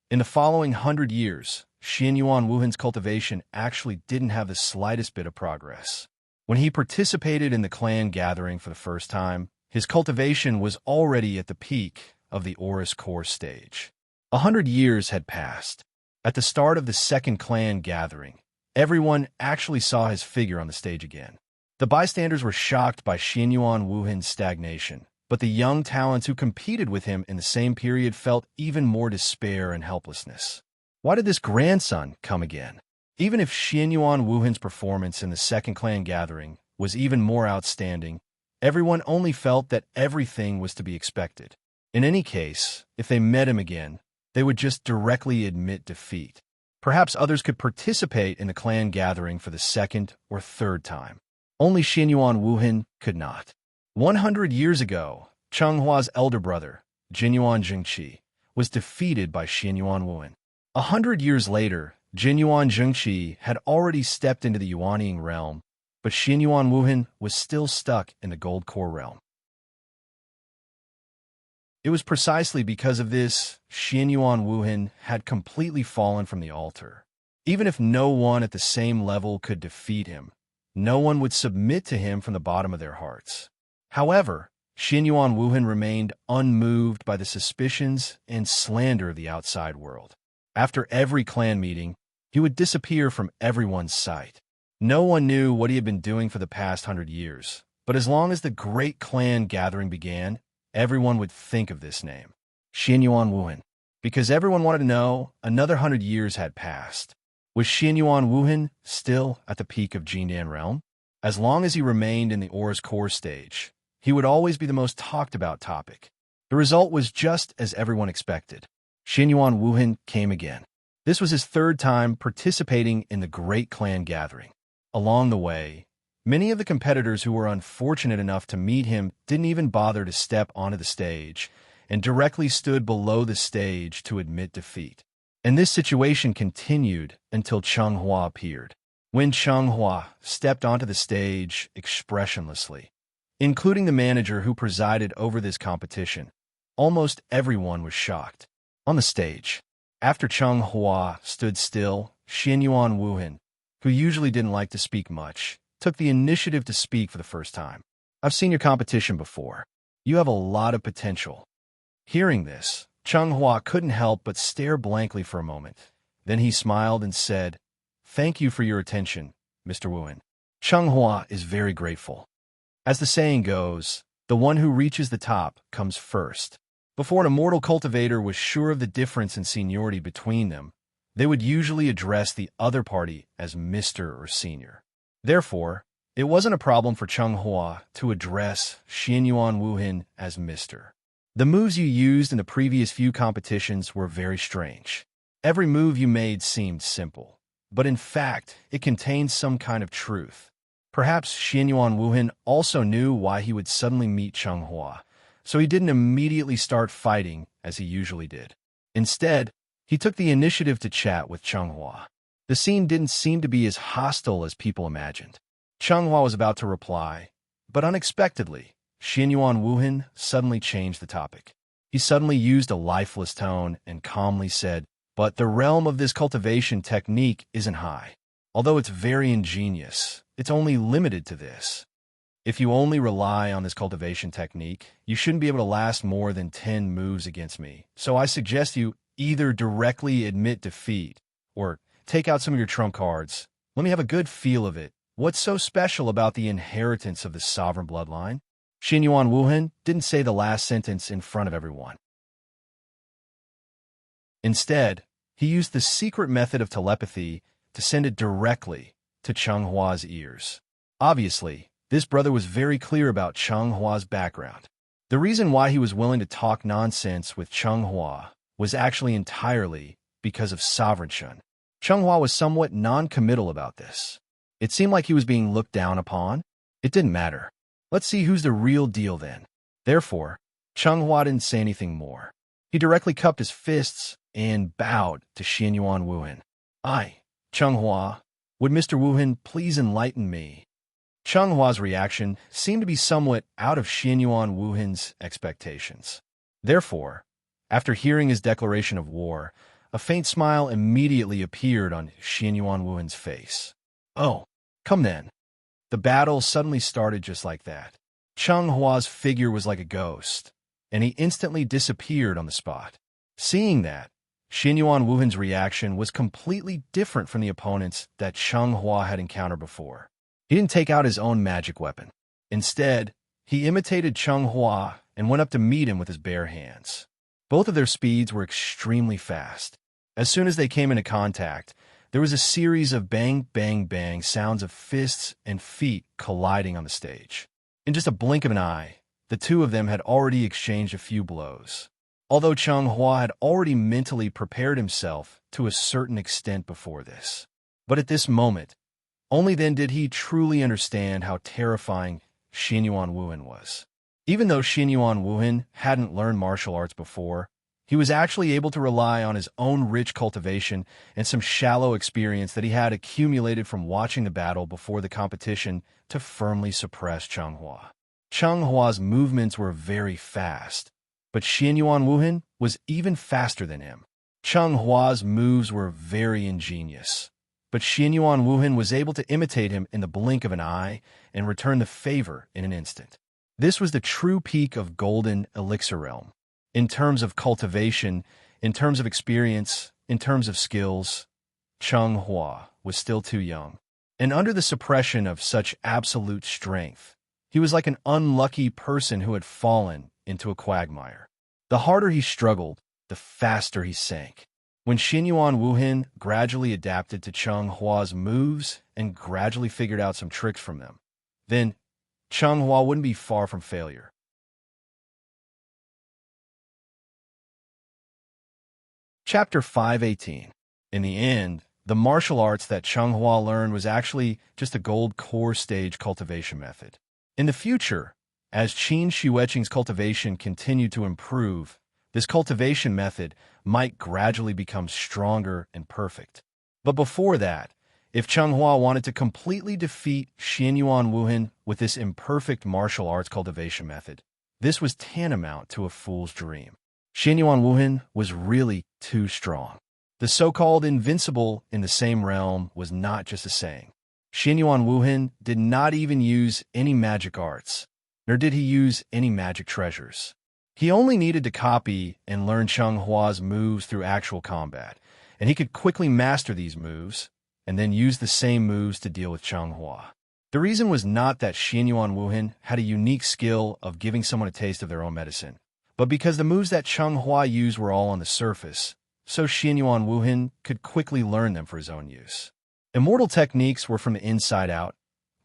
A: In the following 100 years, Xinyuan Wuhan's cultivation actually didn't have the slightest bit of progress. When he participated in the clan gathering for the first time, his cultivation was already at the peak of the Aura's core stage. 100 years had passed. At the start of the second clan gathering, everyone actually saw his figure on the stage again. The bystanders were shocked by Xinyuan Wuhan's stagnation, but the young talents who competed with him in the same period felt even more despair and helplessness. Why did this grandson come again? Even if Xinyuan Wuhan's performance in the second clan gathering was even more outstanding, everyone only felt that everything was to be expected. In any case, if they met him again, they would just directly admit defeat. Perhaps others could participate in the clan gathering for the second or third time. Only Xinyuan Wuhan could not. 100 years ago, Chenghua's elder brother, Jinyuan Jingqi, was defeated by Xinyuan Wuhan. 100 years later, Jinyuan Jingqi had already stepped into the yuanying realm but Xin Yuan Wuhan was still stuck in the gold core realm. It was precisely because of this Xin Yuan Wuhan had completely fallen from the altar. Even if no one at the same level could defeat him, no one would submit to him from the bottom of their hearts. However, Xin Yuan Wuhan remained unmoved by the suspicions and slander of the outside world. After every clan meeting, he would disappear from everyone's sight. No one knew what he had been doing for the past 100 years, but as long as the great clan gathering began, everyone would think of this name, Xin Yuan Wuhan, because everyone wanted to know another 100 years had passed. Was Xin Yuan Wuhan still at the peak of Jindan realm? As long as he remained in the Aura's core stage, he would always be the most talked about topic. The result was just as everyone expected. Xin Yuan Wuhan came again. This was his third time participating in the great clan gathering. Along the way, many of the competitors who were unfortunate enough to meet him didn't even bother to step onto the stage and directly stood below the stage to admit defeat. And this situation continued until Cheng Hua appeared. When Cheng Hua stepped onto the stage expressionlessly, including the manager who presided over this competition, almost everyone was shocked. On the stage, after Cheng Hua stood still, Xin Yuan Wuhan, who usually didn't like to speak much, took the initiative to speak for the first time. I've seen your competition before. You have a lot of potential. Hearing this, Cheng Hua couldn't help but stare blankly for a moment. Then he smiled and said, "Thank you for your attention, Mr. Wuhan." Cheng Hua is very grateful. As the saying goes, the one who reaches the top comes first. Before an immortal cultivator was sure of the difference in seniority between them, they would usually address the other party as Mr. or Senior. Therefore, it wasn't a problem for Cheng Hua to address Xin Yuan Wuhan as Mr. The moves you used in the previous few competitions were very strange. Every move you made seemed simple, but in fact, it contained some kind of truth. Perhaps Xin Yuan Wuhan also knew why he would suddenly meet Cheng Hua, so he didn't immediately start fighting as he usually did. Instead, he took the initiative to chat with Cheng Hua. The scene didn't seem to be as hostile as people imagined. Cheng Hua was about to reply, but unexpectedly, Xin Yuan Wuhan suddenly changed the topic. He suddenly used a lifeless tone and calmly said, "But the realm of this cultivation technique isn't high. Although it's very ingenious, it's only limited to this. If you only rely on this cultivation technique, you shouldn't be able to last more than 10 moves against me. So I suggest you either directly admit defeat or take out some of your trump cards. Let me have a good feel of it. What's so special about the inheritance of the sovereign bloodline?" Xin Yuan Wuhan didn't say the last sentence in front of everyone. Instead, he used the secret method of telepathy to send it directly to Cheng Hua's ears. Obviously, this brother was very clear about Cheng Hua's background. The reason why he was willing to talk nonsense with Cheng Hua was actually entirely because of Sovereign Shun. Cheng Hua was somewhat non-committal about this. It seemed like he was being looked down upon. It didn't matter. Let's see who's the real deal then. Therefore, Cheng Hua didn't say anything more. He directly cupped his fists and bowed to Xin Yuan Wuhan. Cheng Hua, would Mr. Wuhan please enlighten me?" Cheng Hua's reaction seemed to be somewhat out of Xin Yuan Wuhan's expectations. Therefore, after hearing his declaration of war, a faint smile immediately appeared on Xin Yuan Wuhan's face. "Oh, come then." The battle suddenly started just like that. Cheng Hua's figure was like a ghost, and he instantly disappeared on the spot. Seeing that, Xin Yuan Wuhan's reaction was completely different from the opponents that Cheng Hua had encountered before. He didn't take out his own magic weapon. Instead, he imitated Cheng Hua and went up to meet him with his bare hands. Both of their speeds were extremely fast. As soon as they came into contact, there was a series of bang, bang, bang sounds of fists and feet colliding on the stage. In just a blink of an eye, the two of them had already exchanged a few blows. Although Cheng Hua had already mentally prepared himself to a certain extent before this. But at this moment, only then did he truly understand how terrifying Xin Yuan Wuhan was. Even though Xin Yuan Wuhan hadn't learned martial arts before, He was actually able to rely on his own rich cultivation and some shallow experience that he had accumulated from watching the battle before the competition to firmly suppress Changhua. Chenghua's movements were very fast, but Xianyuan Wuhan was even faster than him. Chenghua's moves were very ingenious, but Xianyuan Wuhan was able to imitate him in the blink of an eye and return the favor in an instant. This was the true peak of Golden Elixir Realm. In terms of cultivation, in terms of experience, in terms of skills, Changhua was still too young. And under the suppression of such absolute strength, he was like an unlucky person who had fallen into a quagmire. The harder he struggled, the faster he sank. When Xianyuan Wuhan gradually adapted to Chenghua's moves and gradually figured out some tricks from them, then Changhua wouldn't be far from failure. Chapter 518. In the end, the martial arts that Changhua learned was actually just a gold core stage cultivation method. In the future, as Qin Xueqing's cultivation continued to improve, this cultivation method might gradually become stronger and perfect. But before that, if Changhua wanted to completely defeat Xianyuan Wuhan with this imperfect martial arts cultivation method, this was tantamount to a fool's dream. Xianyuan Wuhan was really too strong. The so-called invincible in the same realm was not just a saying. Xianyuan Wuhan did not even use any magic arts, nor did he use any magic treasures. He only needed to copy and learn Chenghua's moves through actual combat, and he could quickly master these moves and then use the same moves to deal with Changhua. The reason was not that Xianyuan Wuhan had a unique skill of giving someone a taste of their own medicine, but because the moves that Changhua used were all on the surface, so Xianyuan Wuhan could quickly learn them for his own use. Immortal techniques were from the inside out,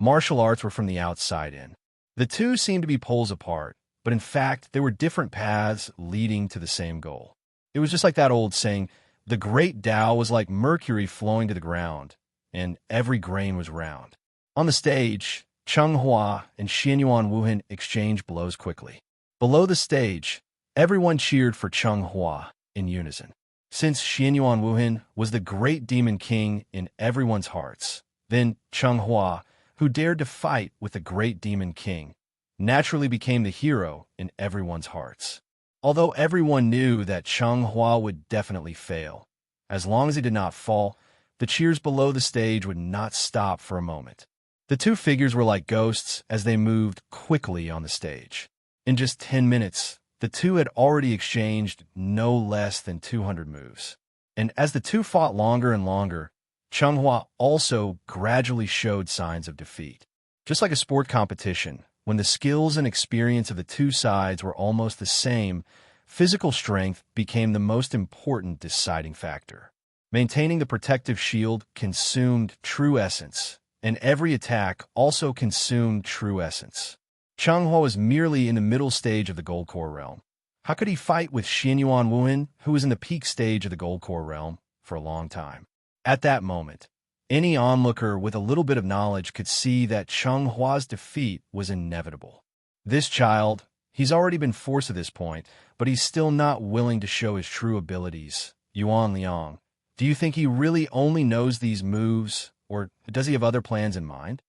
A: martial arts were from the outside in. The two seemed to be poles apart, but in fact, they were different paths leading to the same goal. It was just like that old saying, the great Tao was like mercury flowing to the ground, and every grain was round. On the stage, Changhua and Xianyuan Wuhan exchanged blows quickly. Below the stage, everyone cheered for Changhua in unison. Since Xianyuan Wuhan was the great demon king in everyone's hearts, then Changhua, who dared to fight with the great demon king, naturally became the hero in everyone's hearts. Although everyone knew that Changhua would definitely fail, as long as he did not fall, the cheers below the stage would not stop for a moment. The two figures were like ghosts as they moved quickly on the stage. In just 10 minutes, the two had already exchanged no less than 200 moves. And as the two fought longer and longer, Changhua also gradually showed signs of defeat. Just like a sport competition, when the skills and experience of the two sides were almost the same, physical strength became the most important deciding factor. Maintaining the protective shield consumed true essence, and every attack also consumed true essence. Changhua was merely in the middle stage of the Gold Core realm. How could he fight with Xianyuan Wuhan, who was in the peak stage of the Gold Core realm, for a long time? At that moment, any onlooker with a little bit of knowledge could see that Chenghua's defeat was inevitable. This child, he's already been forced to this point, but he's still not willing to show his true abilities. Yuan Liang, do you think he really only knows these moves, or does he have other plans in mind?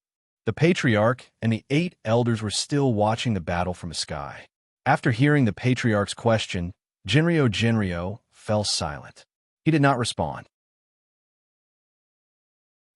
A: The patriarch and the 8 elders were still watching the battle from the sky. After hearing the patriarch's question, Jinryo fell silent. He did not respond.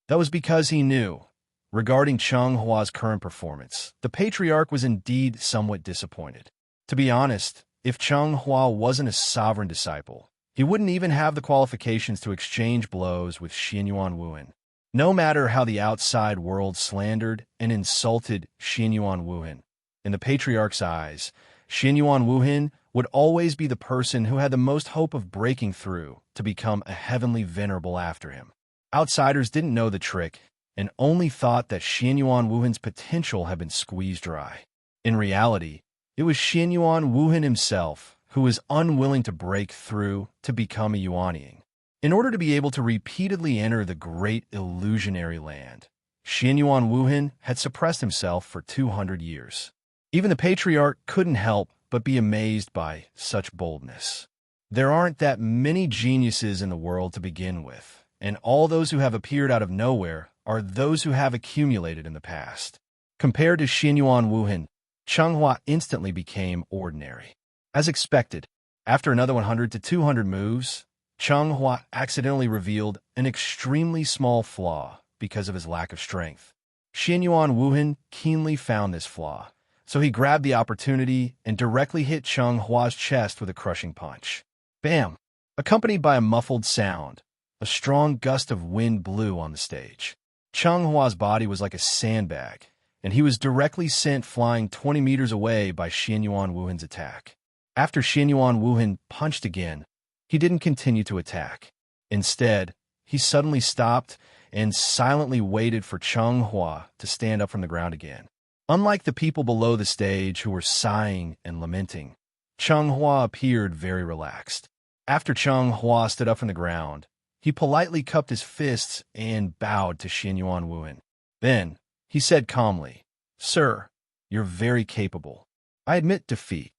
A: That was because he knew, regarding Chenghua's current performance, the patriarch was indeed somewhat disappointed. To be honest, if Changhua wasn't a sovereign disciple, he wouldn't even have the qualifications to exchange blows with Xianyuan Wuhan. No matter how the outside world slandered and insulted Xianyuan Wuhan, in the patriarch's eyes, Xianyuan Wuhan would always be the person who had the most hope of breaking through to become a heavenly venerable after him. Outsiders didn't know the trick and only thought that Xianyuan Wuhan's potential had been squeezed dry. In reality, it was Xianyuan Wuhan himself who was unwilling to break through to become a Yuanying. In order to be able to repeatedly enter the great illusionary land, Xianyuan Wuhan had suppressed himself for 200 years. Even the patriarch couldn't help but be amazed by such boldness. There aren't that many geniuses in the world to begin with, and all those who have appeared out of nowhere are those who have accumulated in the past. Compared to Xinyuan Wuhan, Changhua instantly became ordinary. As expected, after another 100 to 200 moves, Changhua accidentally revealed an extremely small flaw because of his lack of strength. Xinyuan Wuhan keenly found this flaw, so he grabbed the opportunity and directly hit Chenghua's chest with a crushing punch. Bam! Accompanied by a muffled sound, a strong gust of wind blew on the stage. Chenghua's body was like a sandbag, and he was directly sent flying 20 meters away by Xinyuan Wuhan's attack. After Xinyuan Wuhan punched again, he didn't continue to attack. Instead, he suddenly stopped and silently waited for Changhua to stand up from the ground again. Unlike the people below the stage who were sighing and lamenting, Changhua appeared very relaxed. After Changhua stood up from the ground, he politely cupped his fists and bowed to Xinyuan Wuhan. Then, he said calmly, "Sir, you're very capable. I admit defeat."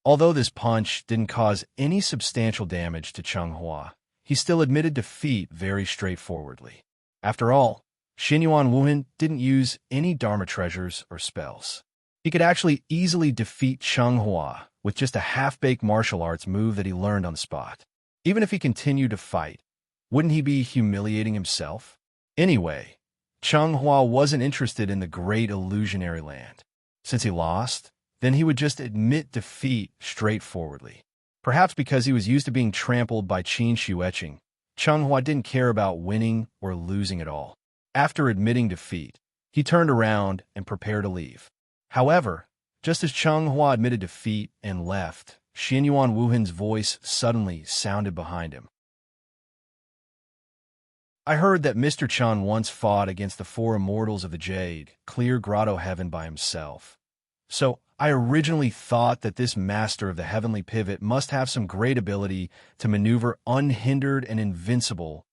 A: Although this punch didn't cause any substantial damage to Changhua, he still admitted defeat very straightforwardly. After all, Xinyuan Wuhan didn't use any Dharma treasures or spells. He could actually easily defeat Changhua with just a half-baked martial arts move that he learned on the spot. Even if he continued to fight, wouldn't he be humiliating himself? Anyway, Changhua wasn't interested in the great illusionary land. Since he lost, then he would just admit defeat straightforwardly. Perhaps because he was used to being trampled by Qin Shueqing, Changhua didn't care about winning or losing at all. After admitting defeat, he turned around and prepared to leave. However, just as Changhua admitted defeat and left, Xinyuan Wuhan's voice suddenly sounded behind him. "I heard that Mr. Chen once fought against the 4 immortals of the Jade, Clear Grotto Heaven by himself. So I originally thought that this master of the heavenly pivot must have some great ability to maneuver unhindered and invincible.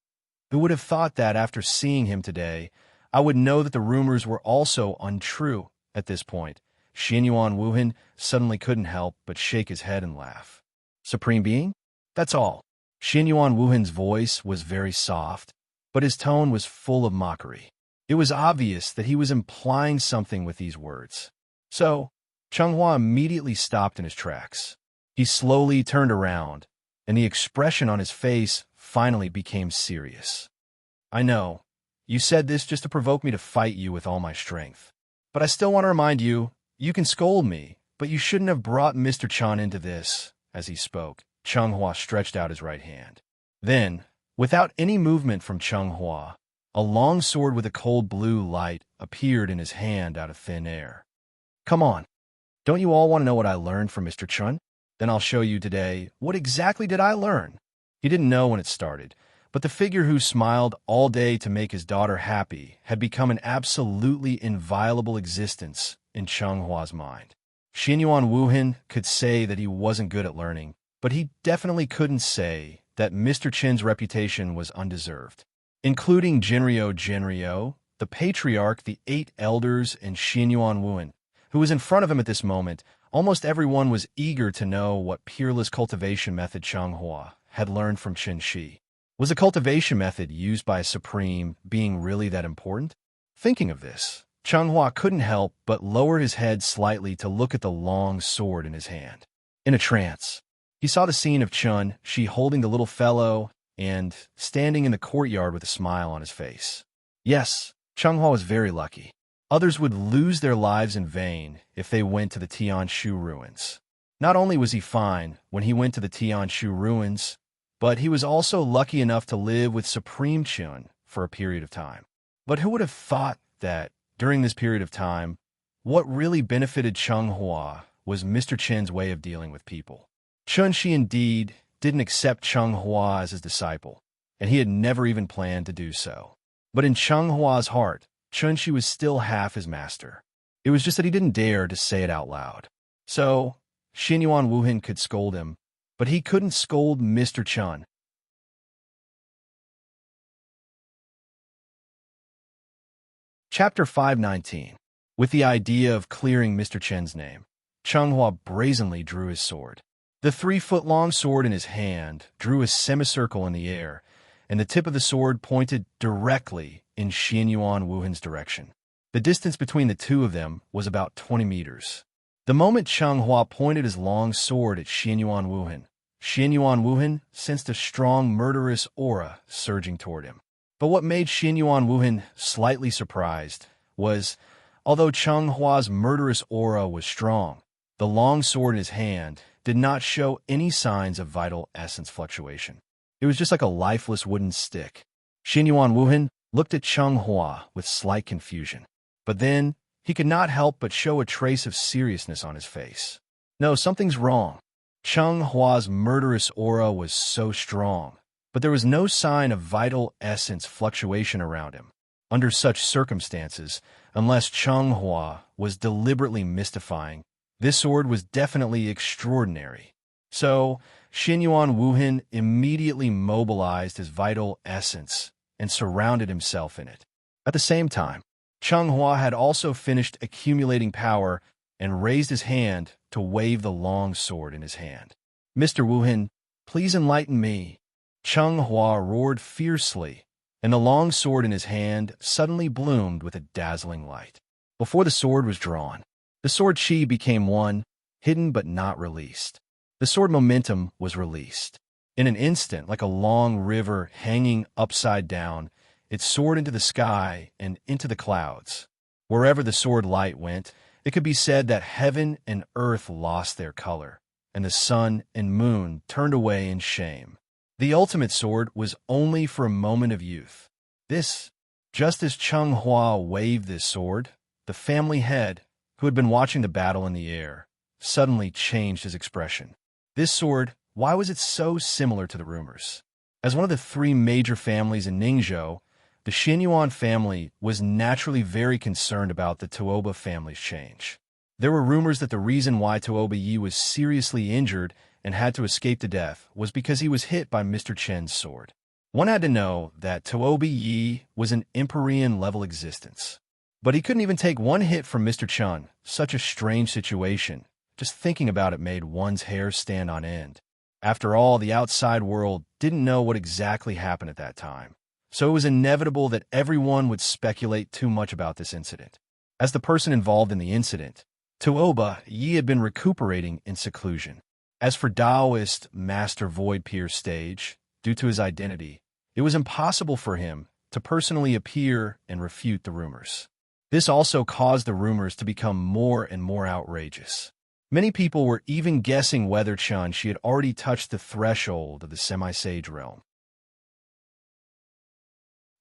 A: Who would have thought that after seeing him today, I would know that the rumors were also untrue?" At this point, Xinyuan Wuhan suddenly couldn't help but shake his head and laugh. "Supreme Being? That's all." Xinyuan Wuhan's voice was very soft, but his tone was full of mockery. It was obvious that he was implying something with these words. So, Changhua immediately stopped in his tracks. He slowly turned around, and the expression on his face finally became serious. "I know, you said this just to provoke me to fight you with all my strength. But I still want to remind you, you can scold me, but you shouldn't have brought Mr. Chen into this." As he spoke, Changhua stretched out his right hand. Then, without any movement from Changhua, a long sword with a cold blue light appeared in his hand out of thin air. "Come on. Don't you all want to know what I learned from Mr. Chen? Then I'll show you today what exactly did I learn." He didn't know when it started, but the figure who smiled all day to make his daughter happy had become an absolutely inviolable existence in Chenghua's mind. Xinyuan Wuhan could say that he wasn't good at learning, but he definitely couldn't say that Mr. Chen's reputation was undeserved. Including Jinryo, the patriarch, the 8 elders, and Xinyuan Wuhan, who was in front of him at this moment, almost everyone was eager to know what peerless cultivation method Changhua had learned from Qin Shi. Was the cultivation method used by a supreme being really that important? Thinking of this, Changhua couldn't help but lower his head slightly to look at the long sword in his hand. In a trance, he saw the scene of Qin Shi holding the little fellow and standing in the courtyard with a smile on his face. Yes, Changhua was very lucky. Others would lose their lives in vain if they went to the Tianshu ruins. Not only was he fine when he went to the Tianshu ruins, but he was also lucky enough to live with Supreme Qin for a period of time. But who would have thought that, during this period of time, what really benefited Changhua was Mr. Qin's way of dealing with people. Qin Shi indeed didn't accept Changhua as his disciple, and he had never even planned to do so. But in Chenghua's heart, Qin Shi was still half his master. It was just that he didn't dare to say it out loud. So, Xinyuan Wuhan could scold him, but he couldn't scold Mr. Chen. Chapter 519. With the idea of clearing Mr. Chen's name, Changhua brazenly drew his sword. The 3-foot-long sword in his hand drew a semicircle in the air, and the tip of the sword pointed directly in Xianyuan Wuhan's direction. The distance between the two of them was about 20 meters. The moment Changhua pointed his long sword at Xianyuan Wuhan sensed a strong murderous aura surging toward him. But what made Xianyuan Wuhan slightly surprised was, although Chenghua's murderous aura was strong, the long sword in his hand did not show any signs of vital essence fluctuation. It was just like a lifeless wooden stick. Xianyuan Wuhan looked at Chenghua with slight confusion. But then, he could not help but show a trace of seriousness on his face. No, something's wrong. Chenghua's murderous aura was so strong, but there was no sign of vital essence fluctuation around him. Under such circumstances, unless Chenghua was deliberately mystifying, this sword was definitely extraordinary. So, Xianyuan Wuhan immediately mobilized his vital essence and surrounded himself in it. At the same time, Chenghua had also finished accumulating power and raised his hand to wave the long sword in his hand. "Mr. Wuhan, please enlighten me." Chenghua roared fiercely, and the long sword in his hand suddenly bloomed with a dazzling light. Before the sword was drawn, the sword chi became one, hidden but not released. The sword momentum was released. In an instant, like a long river hanging upside down, it soared into the sky and into the clouds. Wherever the sword light went, it could be said that heaven and earth lost their color, and the sun and moon turned away in shame. The ultimate sword was only for a moment of youth. Just as Chenghua waved this sword, the family head, who had been watching the battle in the air, suddenly changed his expression. This sword, why was it so similar to the rumors? As one of the 3 major families in Ningzhou, the Xianyuan family was naturally very concerned about the Tuoba family's change. There were rumors that the reason why Tuoba Yi was seriously injured and had to escape to death was because he was hit by Mr. Chen's sword. One had to know that Tuoba Yi was an Empyrean-level existence. But he couldn't even take one hit from Mr. Chen. Such a strange situation. Just thinking about it made one's hair stand on end. After all, the outside world didn't know what exactly happened at that time. So it was inevitable that everyone would speculate too much about this incident. As the person involved in the incident, Tuoba Yi had been recuperating in seclusion. As for Taoist Master Void Pierce Stage, due to his identity, it was impossible for him to personally appear and refute the rumors. This also caused the rumors to become more and more outrageous. Many people were even guessing whether She had already touched the threshold of the semi-sage realm.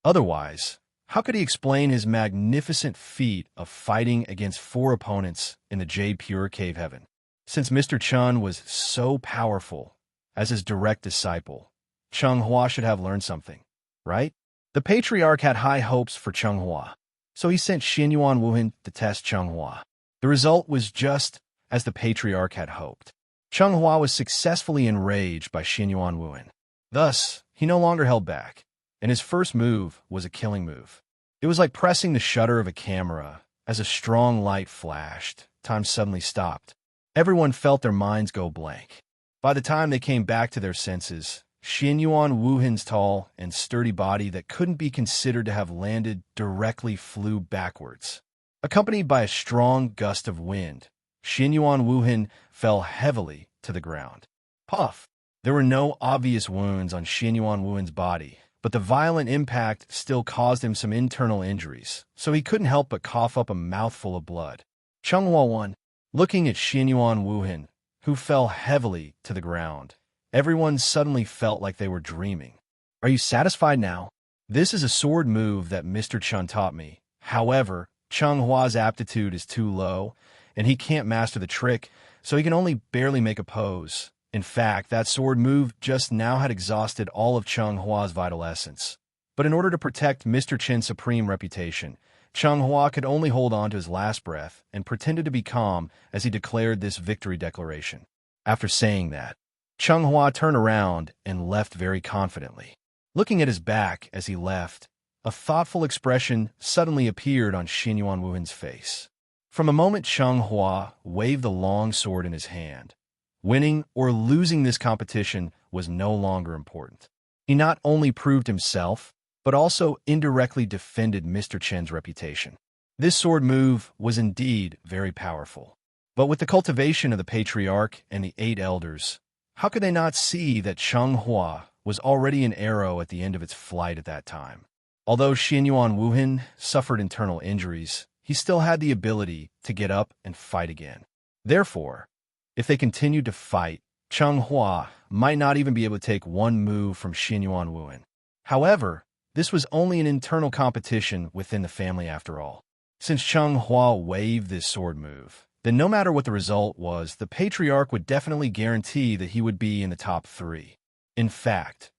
A: Otherwise, how could he explain his magnificent feat of fighting against 4 opponents in the Jade Pure Cave Heaven? Since Mr. Chen was so powerful, as his direct disciple, Chenghua should have learned something, right? The Patriarch had high hopes for Chenghua, so he sent Xianyuan Wuhan to test Chenghua. The result was just as the Patriarch had hoped. Chenghua was successfully enraged by Xianyuan Wuhan. Thus, he no longer held back, and his first move was a killing move. It was like pressing the shutter of a camera. As a strong light flashed, time suddenly stopped. Everyone felt their minds go blank. By the time they came back to their senses, Xianyuan Wuhan's tall and sturdy body that couldn't be considered to have landed directly flew backwards. Accompanied by a strong gust of wind, Xianyuan Wuhan fell heavily to the ground. Puff! There were no obvious wounds on Xianyuan Wuhan's body, but the violent impact still caused him some internal injuries, so he couldn't help but cough up a mouthful of blood. Chenghua, looking at Xianyuan Wuhan, who fell heavily to the ground, everyone suddenly felt like they were dreaming. "Are you satisfied now? This is a sword move that Mr. Chen taught me. However, Chenghua's aptitude is too low, and he can't master the trick, so he can only barely make a pose. In fact, that sword move just now had exhausted all of Chenghua's vital essence. But in order to protect Mr. Chen's supreme reputation, Chenghua could only hold on to his last breath and pretended to be calm as he declared this victory declaration. After saying that, Chenghua turned around and left very confidently. Looking at his back as he left, a thoughtful expression suddenly appeared on Xianyuan Wuhan's face. From a moment Chenghua waved the long sword in his hand, Winning or losing this competition was no longer important. He not only proved himself, but also indirectly defended Mr. Chen's reputation. This sword move was indeed very powerful. But with the cultivation of the Patriarch and the 8 Elders, how could they not see that Cheng Hua was already an arrow at the end of its flight at that time? Although Xianyuan Wuhan suffered internal injuries, he still had the ability to get up and fight again. Therefore, if they continued to fight, Cheng Hua might not even be able to take one move from Xianyuan Wuhan. However, this was only an internal competition within the family after all. Since Cheng Hua waived this sword move, then no matter what the result was, the Patriarch would definitely guarantee that he would be in the top 3. In fact,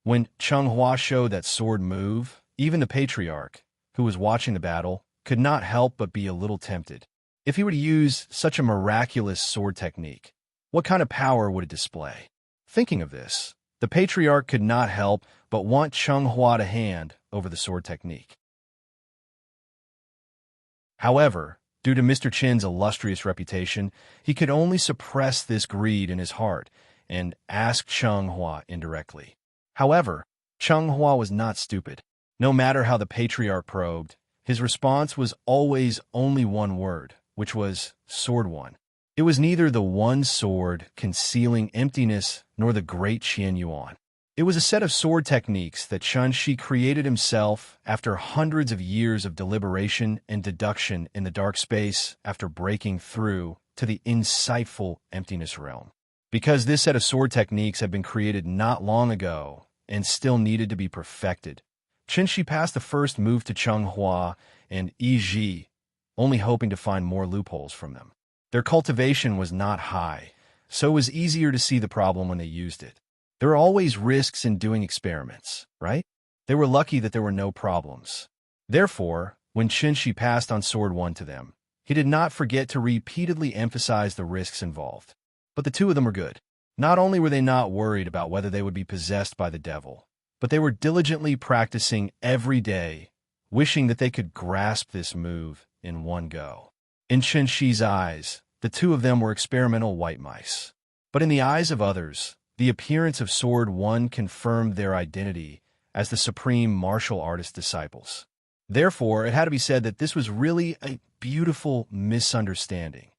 A: when Cheng Hua showed that sword move, even the Patriarch, who was watching the battle, could not help but be a little tempted. If he were to use such a miraculous sword technique, what kind of power would it display? Thinking of this, the Patriarch could not help but want Cheng Hua to hand over the sword technique. However, due to Mr. Chen's illustrious reputation, he could only suppress this greed in his heart and ask Cheng Hua indirectly. However, Cheng Hua was not stupid. No matter how the Patriarch probed, his response was always only one word, which was Sword One. It was neither the one sword concealing emptiness nor the great Xianyuan. It was a set of sword techniques that Chun Shi created himself after hundreds of years of deliberation and deduction in the dark space after breaking through to the insightful emptiness realm. Because this set of sword techniques had been created not long ago and still needed to be perfected, Chen Shi passed the first move to Cheng Hua and Yi Ji, only hoping to find more loopholes from them. Their cultivation was not high, so it was easier to see the problem when they used it. There are always risks in doing experiments, right? They were lucky that there were no problems. Therefore, when Chen Shi passed on Sword One to them, he did not forget to repeatedly emphasize the risks involved. But the two of them were good. Not only were they not worried about whether they would be possessed by the devil, but they were diligently practicing every day, wishing that they could grasp this move in one go. In Chen Shi's eyes, the two of them were experimental white mice. But in the eyes of others, the appearance of Sword One confirmed their identity as the supreme martial artist disciples. Therefore, it had to be said that this was really a beautiful misunderstanding.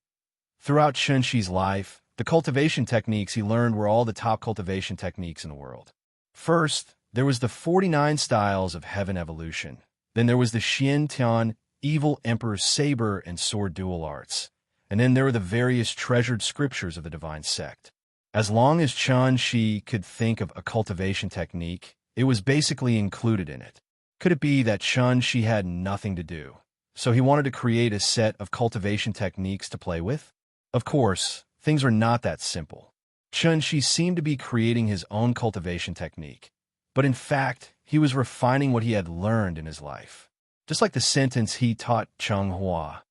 A: Throughout Chen Shi's life, the cultivation techniques he learned were all the top cultivation techniques in the world. First, there was the 49 styles of heaven evolution. Then there was the Xian Tian Evil Emperor's saber and sword dual arts. And then there were the various treasured scriptures of the divine sect. As long as Chen Shi could think of a cultivation technique, it was basically included in it. Could it be that Chen Shi had nothing to do, so he wanted to create a set of cultivation techniques to play with? Of course, things were not that simple. Chen Shi seemed to be creating his own cultivation technique, but in fact, he was refining what he had learned in his life. Just like the sentence he taught Cheng Hua,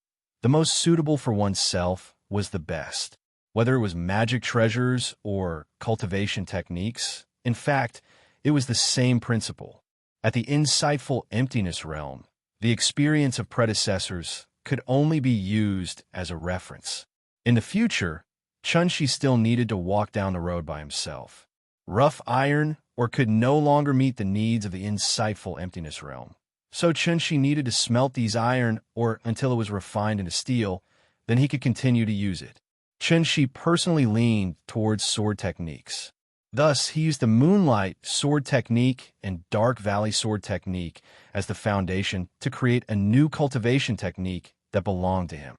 A: the most suitable for oneself was the best. Whether it was magic treasures or cultivation techniques, in fact, it was the same principle. At the insightful emptiness realm, the experience of predecessors could only be used as a reference. In the future, Chen Shi still needed to walk down the road by himself. Rough iron or could no longer meet the needs of the insightful emptiness realm. So Chen Shi needed to smelt these iron or until it was refined into steel, then he could continue to use it. Chen Shi personally leaned towards sword techniques. Thus, he used the Moonlight Sword Technique and Dark Valley Sword Technique as the foundation to create a new cultivation technique that belonged to him.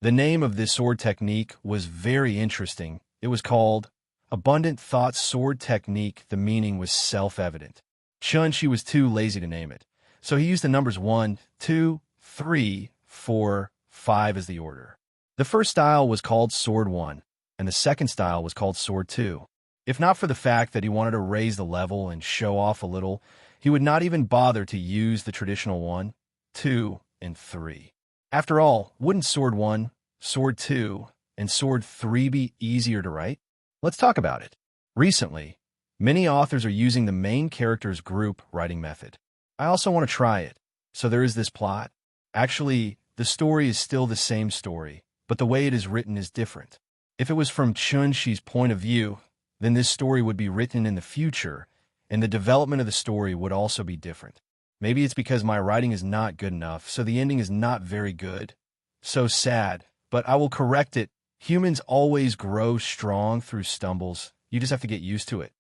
A: The name of this sword technique was very interesting. It was called Abundant Thought Sword Technique. The meaning was self-evident. Chen Shi was too lazy to name it, so he used the numbers 1, 2, 3, 4, 5 as the order. The first style was called Sword 1, and the second style was called Sword 2. If not for the fact that he wanted to raise the level and show off a little, he would not even bother to use the traditional 1, 2, and 3. After all, wouldn't Sword 1, Sword 2, and Sword 3 be easier to write? Let's talk about it. Recently, many authors are using the main character's group writing method. I also want to try it. So there is this plot. Actually, the story is still the same story, but the way it is written is different. If it was from Chun-Shi's point of view, then this story would be written in the future, and the development of the story would also be different. Maybe it's because my writing is not good enough, so the ending is not very good. So sad, but I will correct it. Humans always grow strong through stumbles. You just have to get used to it.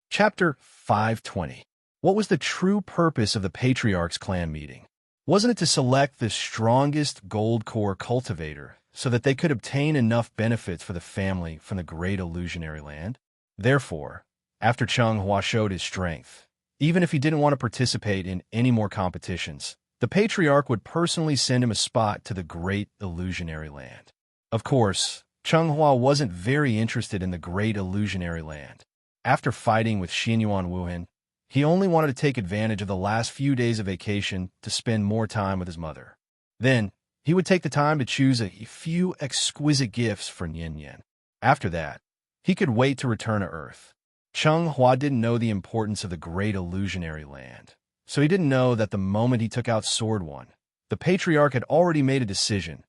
A: Chapter 520. What was the true purpose of the Patriarch's clan meeting? Wasn't it to select the strongest gold core cultivator so that they could obtain enough benefits for the family from the great illusionary land? Therefore, after Cheng Hua showed his strength, even if he didn't want to participate in any more competitions, the Patriarch would personally send him a spot to the great illusionary land. Of course, Cheng Hua wasn't very interested in the great illusionary land. After fighting with Xinyuan Wuhan, he only wanted to take advantage of the last few days of vacation to spend more time with his mother. Then, he would take the time to choose a few exquisite gifts for Nian Yan. After that, he could wait to return to Earth. Cheng Hua didn't know the importance of the great illusionary land, so he didn't know that the moment he took out Sword One, the Patriarch had already made a decision.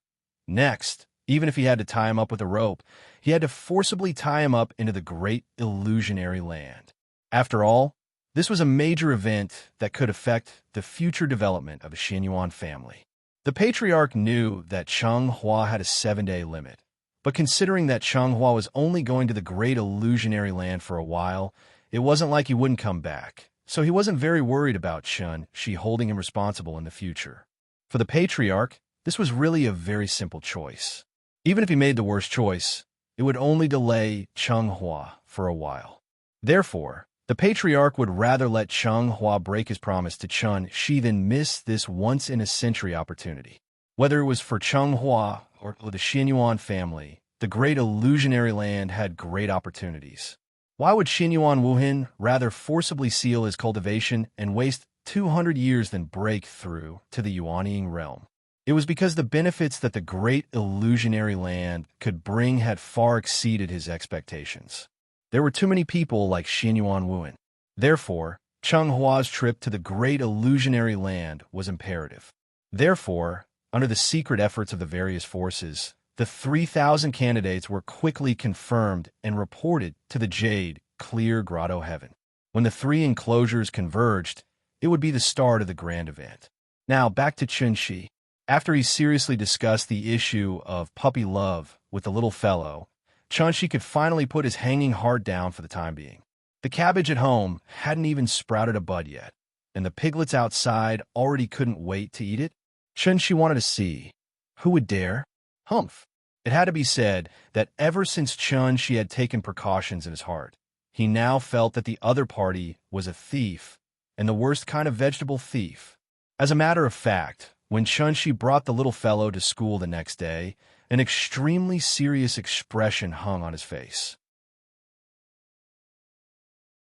A: Next, even if he had to tie him up with a rope, he had to forcibly tie him up into the great illusionary land. After all, this was a major event that could affect the future development of the Xinyuan family. The Patriarch knew that Cheng Hua had a 7-day limit, but considering that Cheng Hua was only going to the great illusionary land for a while, it wasn't like he wouldn't come back, so he wasn't very worried about Chun-Shi holding him responsible in the future. For the Patriarch, this was really a very simple choice. Even if he made the worst choice, it would only delay Cheng Hua for a while. Therefore, the Patriarch would rather let Cheng Hua break his promise to Chun-Shi than miss this once-in-a-century opportunity. Whether it was for Cheng Hua or the Xinyuan family, the great illusionary land had great opportunities. Why would Xinyuan Wuhan rather forcibly seal his cultivation and waste 200 years than break through to the Yuanying realm? It was because the benefits that the great illusionary land could bring had far exceeded his expectations. There were too many people like Xinyuan Wuhan. Therefore, Cheng Hua's trip to the great illusionary land was imperative. Therefore, under the secret efforts of the various forces, the 3,000 candidates were quickly confirmed and reported to the Jade, Clear Grotto Heaven. When the three enclosures converged, it would be the start of the grand event. Now, back to Chun-Shi. After he seriously discussed the issue of puppy love with the little fellow, Chun-Shi could finally put his hanging heart down for the time being. The cabbage at home hadn't even sprouted a bud yet, and the piglets outside already couldn't wait to eat it. Chun-Shi wanted to see who would dare. Humph! It had to be said that ever since Chun-Shi had taken precautions in his heart, he now felt that the other party was a thief, and the worst kind of vegetable thief. As a matter of fact, when Chun-Shi brought the little fellow to school the next day, an extremely serious expression hung on his face.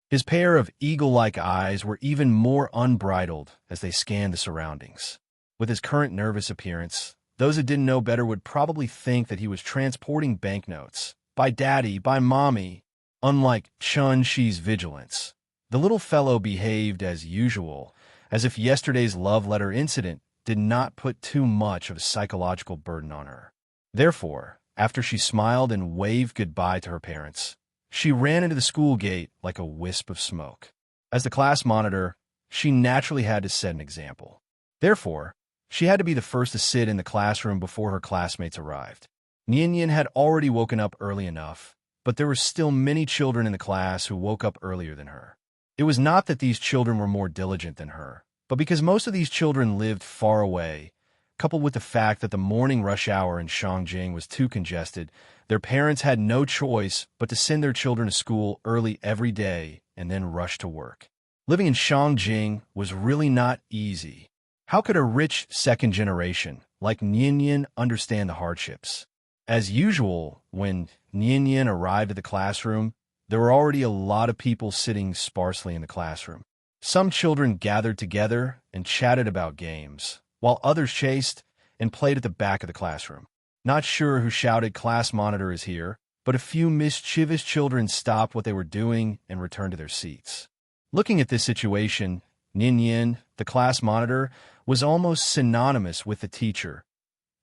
A: His pair of eagle-like eyes were even more unbridled as they scanned the surroundings. With his current nervous appearance, those who didn't know better would probably think that he was transporting banknotes. By daddy, by mommy. Unlike Chun-Shi's vigilance, the little fellow behaved as usual, as if yesterday's love letter incident did not put too much of a psychological burden on her. Therefore, after she smiled and waved goodbye to her parents, she ran into the school gate like a wisp of smoke. As the class monitor, she naturally had to set an example. Therefore, she had to be the first to sit in the classroom before her classmates arrived. Nian Yan had already woken up early enough, but there were still many children in the class who woke up earlier than her. It was not that these children were more diligent than her, but because most of these children lived far away, coupled with the fact that the morning rush hour in Shangjing was too congested, their parents had no choice but to send their children to school early every day and then rush to work. Living in Shangjing was really not easy. How could a rich second generation like Nian Yan understand the hardships? As usual, when Nian Yan arrived at the classroom, there were already a lot of people sitting sparsely in the classroom. Some children gathered together and chatted about games, while others chased and played at the back of the classroom. Not sure who shouted "Class monitor is here," but a few mischievous children stopped what they were doing and returned to their seats. Looking at this situation, Nian Yan, the class monitor, was almost synonymous with the teacher.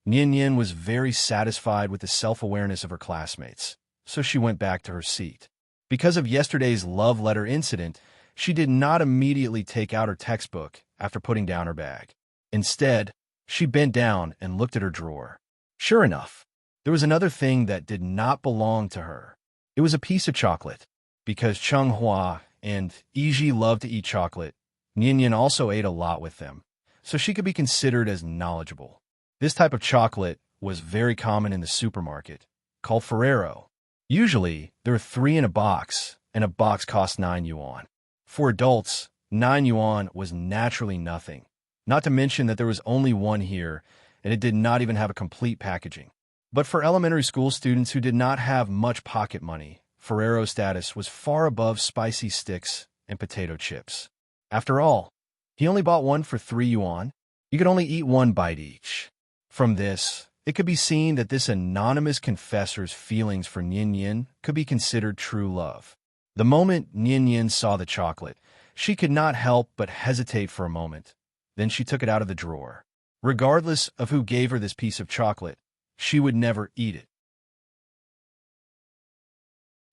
A: Nian Yin was very satisfied with the self-awareness of her classmates, so she went back to her seat. Because of yesterday's love letter incident, she did not immediately take out her textbook after putting down her bag. Instead, she bent down and looked at her drawer. Sure enough, there was another thing that did not belong to her. It was a piece of chocolate. Because Cheng Hua and Yiji loved to eat chocolate, Nian Yin also ate a lot with them, so she could be considered as knowledgeable. This type of chocolate was very common in the supermarket, called Ferrero. Usually, there are 3 in a box, and a box costs 9 yuan. For adults, 9 yuan was naturally nothing, not to mention that there was only one here, and it did not even have a complete packaging. But for elementary school students who did not have much pocket money, Ferrero's status was far above spicy sticks and potato chips. After all, he only bought one for 3 yuan. You could only eat 1 bite each. From this, it could be seen that this anonymous confessor's feelings for Nian Yin could be considered true love. The moment Nian Yin saw the chocolate, she could not help but hesitate for a moment. Then she took it out of the drawer. Regardless of who gave her this piece of chocolate, she would never eat it.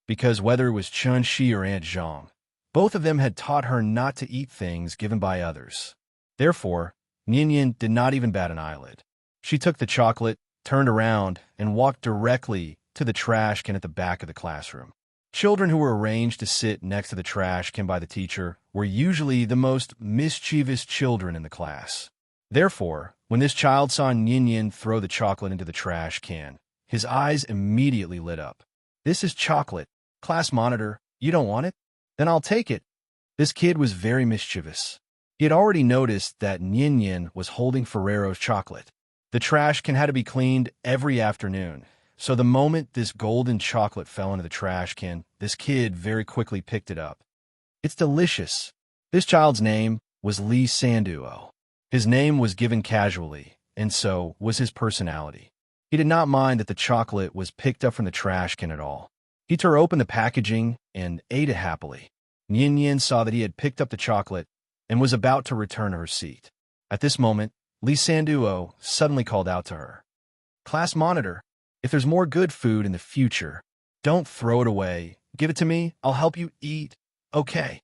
A: Because whether it was Chun Shi or Aunt Zhang, both of them had taught her not to eat things given by others. Therefore, Nian Yin did not even bat an eyelid. She took the chocolate, turned around, and walked directly to the trash can at the back of the classroom. Children who were arranged to sit next to the trash can by the teacher were usually the most mischievous children in the class. Therefore, when this child saw Nian Yin throw the chocolate into the trash can, his eyes immediately lit up. This is chocolate. Class monitor, you don't want it? Then I'll take it. This kid was very mischievous. He had already noticed that Nian Yin was holding Ferrero's chocolate. The trash can had to be cleaned every afternoon, so the moment this golden chocolate fell into the trash can, this kid very quickly picked it up. It's delicious. This child's name was Li Sanduo. His name was given casually, and so was his personality. He did not mind that the chocolate was picked up from the trash can at all. He tore open the packaging and ate it happily. Nian Yin saw that he had picked up the chocolate and was about to return to her seat. At this moment, Li Sanduo suddenly called out to her. Class monitor, if there's more good food in the future, don't throw it away. Give it to me. I'll help you eat. Okay.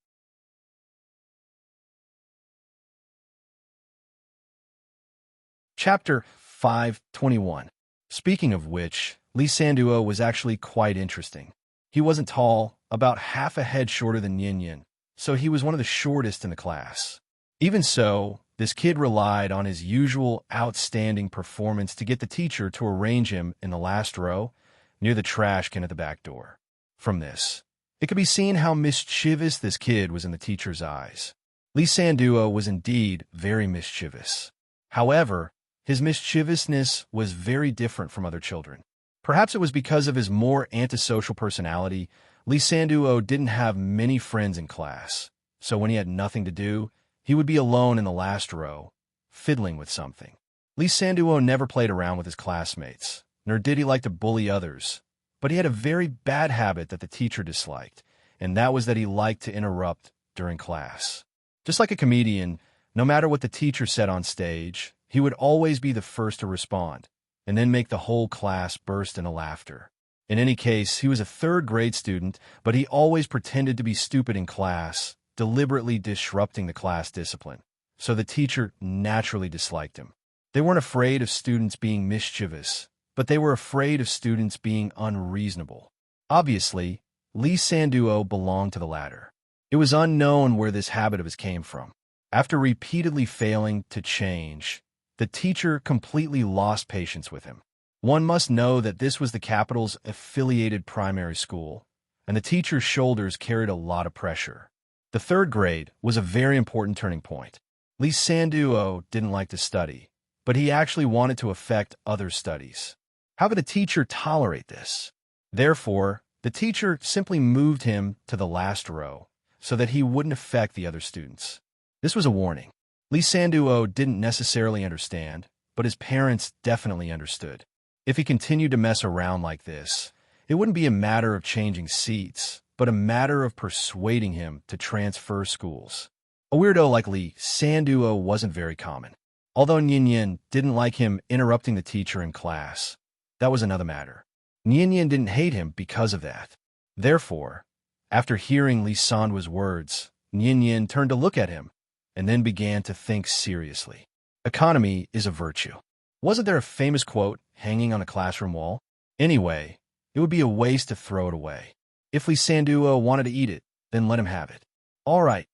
A: Chapter 521. Speaking of which, Li Sanduo was actually quite interesting. He wasn't tall, about half a head shorter than Nian Yin, so he was one of the shortest in the class. Even so, this kid relied on his usual outstanding performance to get the teacher to arrange him in the last row, near the trash can at the back door. From this, it could be seen how mischievous this kid was in the teacher's eyes. Li Sanduo was indeed very mischievous. However, his mischievousness was very different from other children. Perhaps it was because of his more antisocial personality. Li Sanduo didn't have many friends in class, so when he had nothing to do, he would be alone in the last row, fiddling with something. Li Sanduo never played around with his classmates, nor did he like to bully others, but he had a very bad habit that the teacher disliked, and that was that he liked to interrupt during class. Just like a comedian, no matter what the teacher said on stage, he would always be the first to respond, and then make the whole class burst into laughter. In any case, he was a third-grade student, but he always pretended to be stupid in class, deliberately disrupting the class discipline, so the teacher naturally disliked him. They weren't afraid of students being mischievous, but they were afraid of students being unreasonable. Obviously, Li Sanduo belonged to the latter. It was unknown where this habit of his came from. After repeatedly failing to change, the teacher completely lost patience with him. One must know that this was the capital's affiliated primary school, and the teacher's shoulders carried a lot of pressure. The third grade was a very important turning point. Li Sanduo didn't like to study, but he actually wanted to affect other studies. How could a teacher tolerate this? Therefore, the teacher simply moved him to the last row so that he wouldn't affect the other students. This was a warning. Li Sanduo didn't necessarily understand, but his parents definitely understood. If he continued to mess around like this, it wouldn't be a matter of changing seats, but a matter of persuading him to transfer schools. A weirdo like Lee Sanduo wasn't very common. Although Ninian didn't like him interrupting the teacher in class, that was another matter. Ninian didn't hate him because of that. Therefore, after hearing Lee Sanduo's words, Ninian turned to look at him and then began to think seriously. Economy is a virtue. Wasn't there a famous quote hanging on a classroom wall? Anyway, it would be a waste to throw it away. If Lee Sanduo wanted to eat it, then let him have it. All right.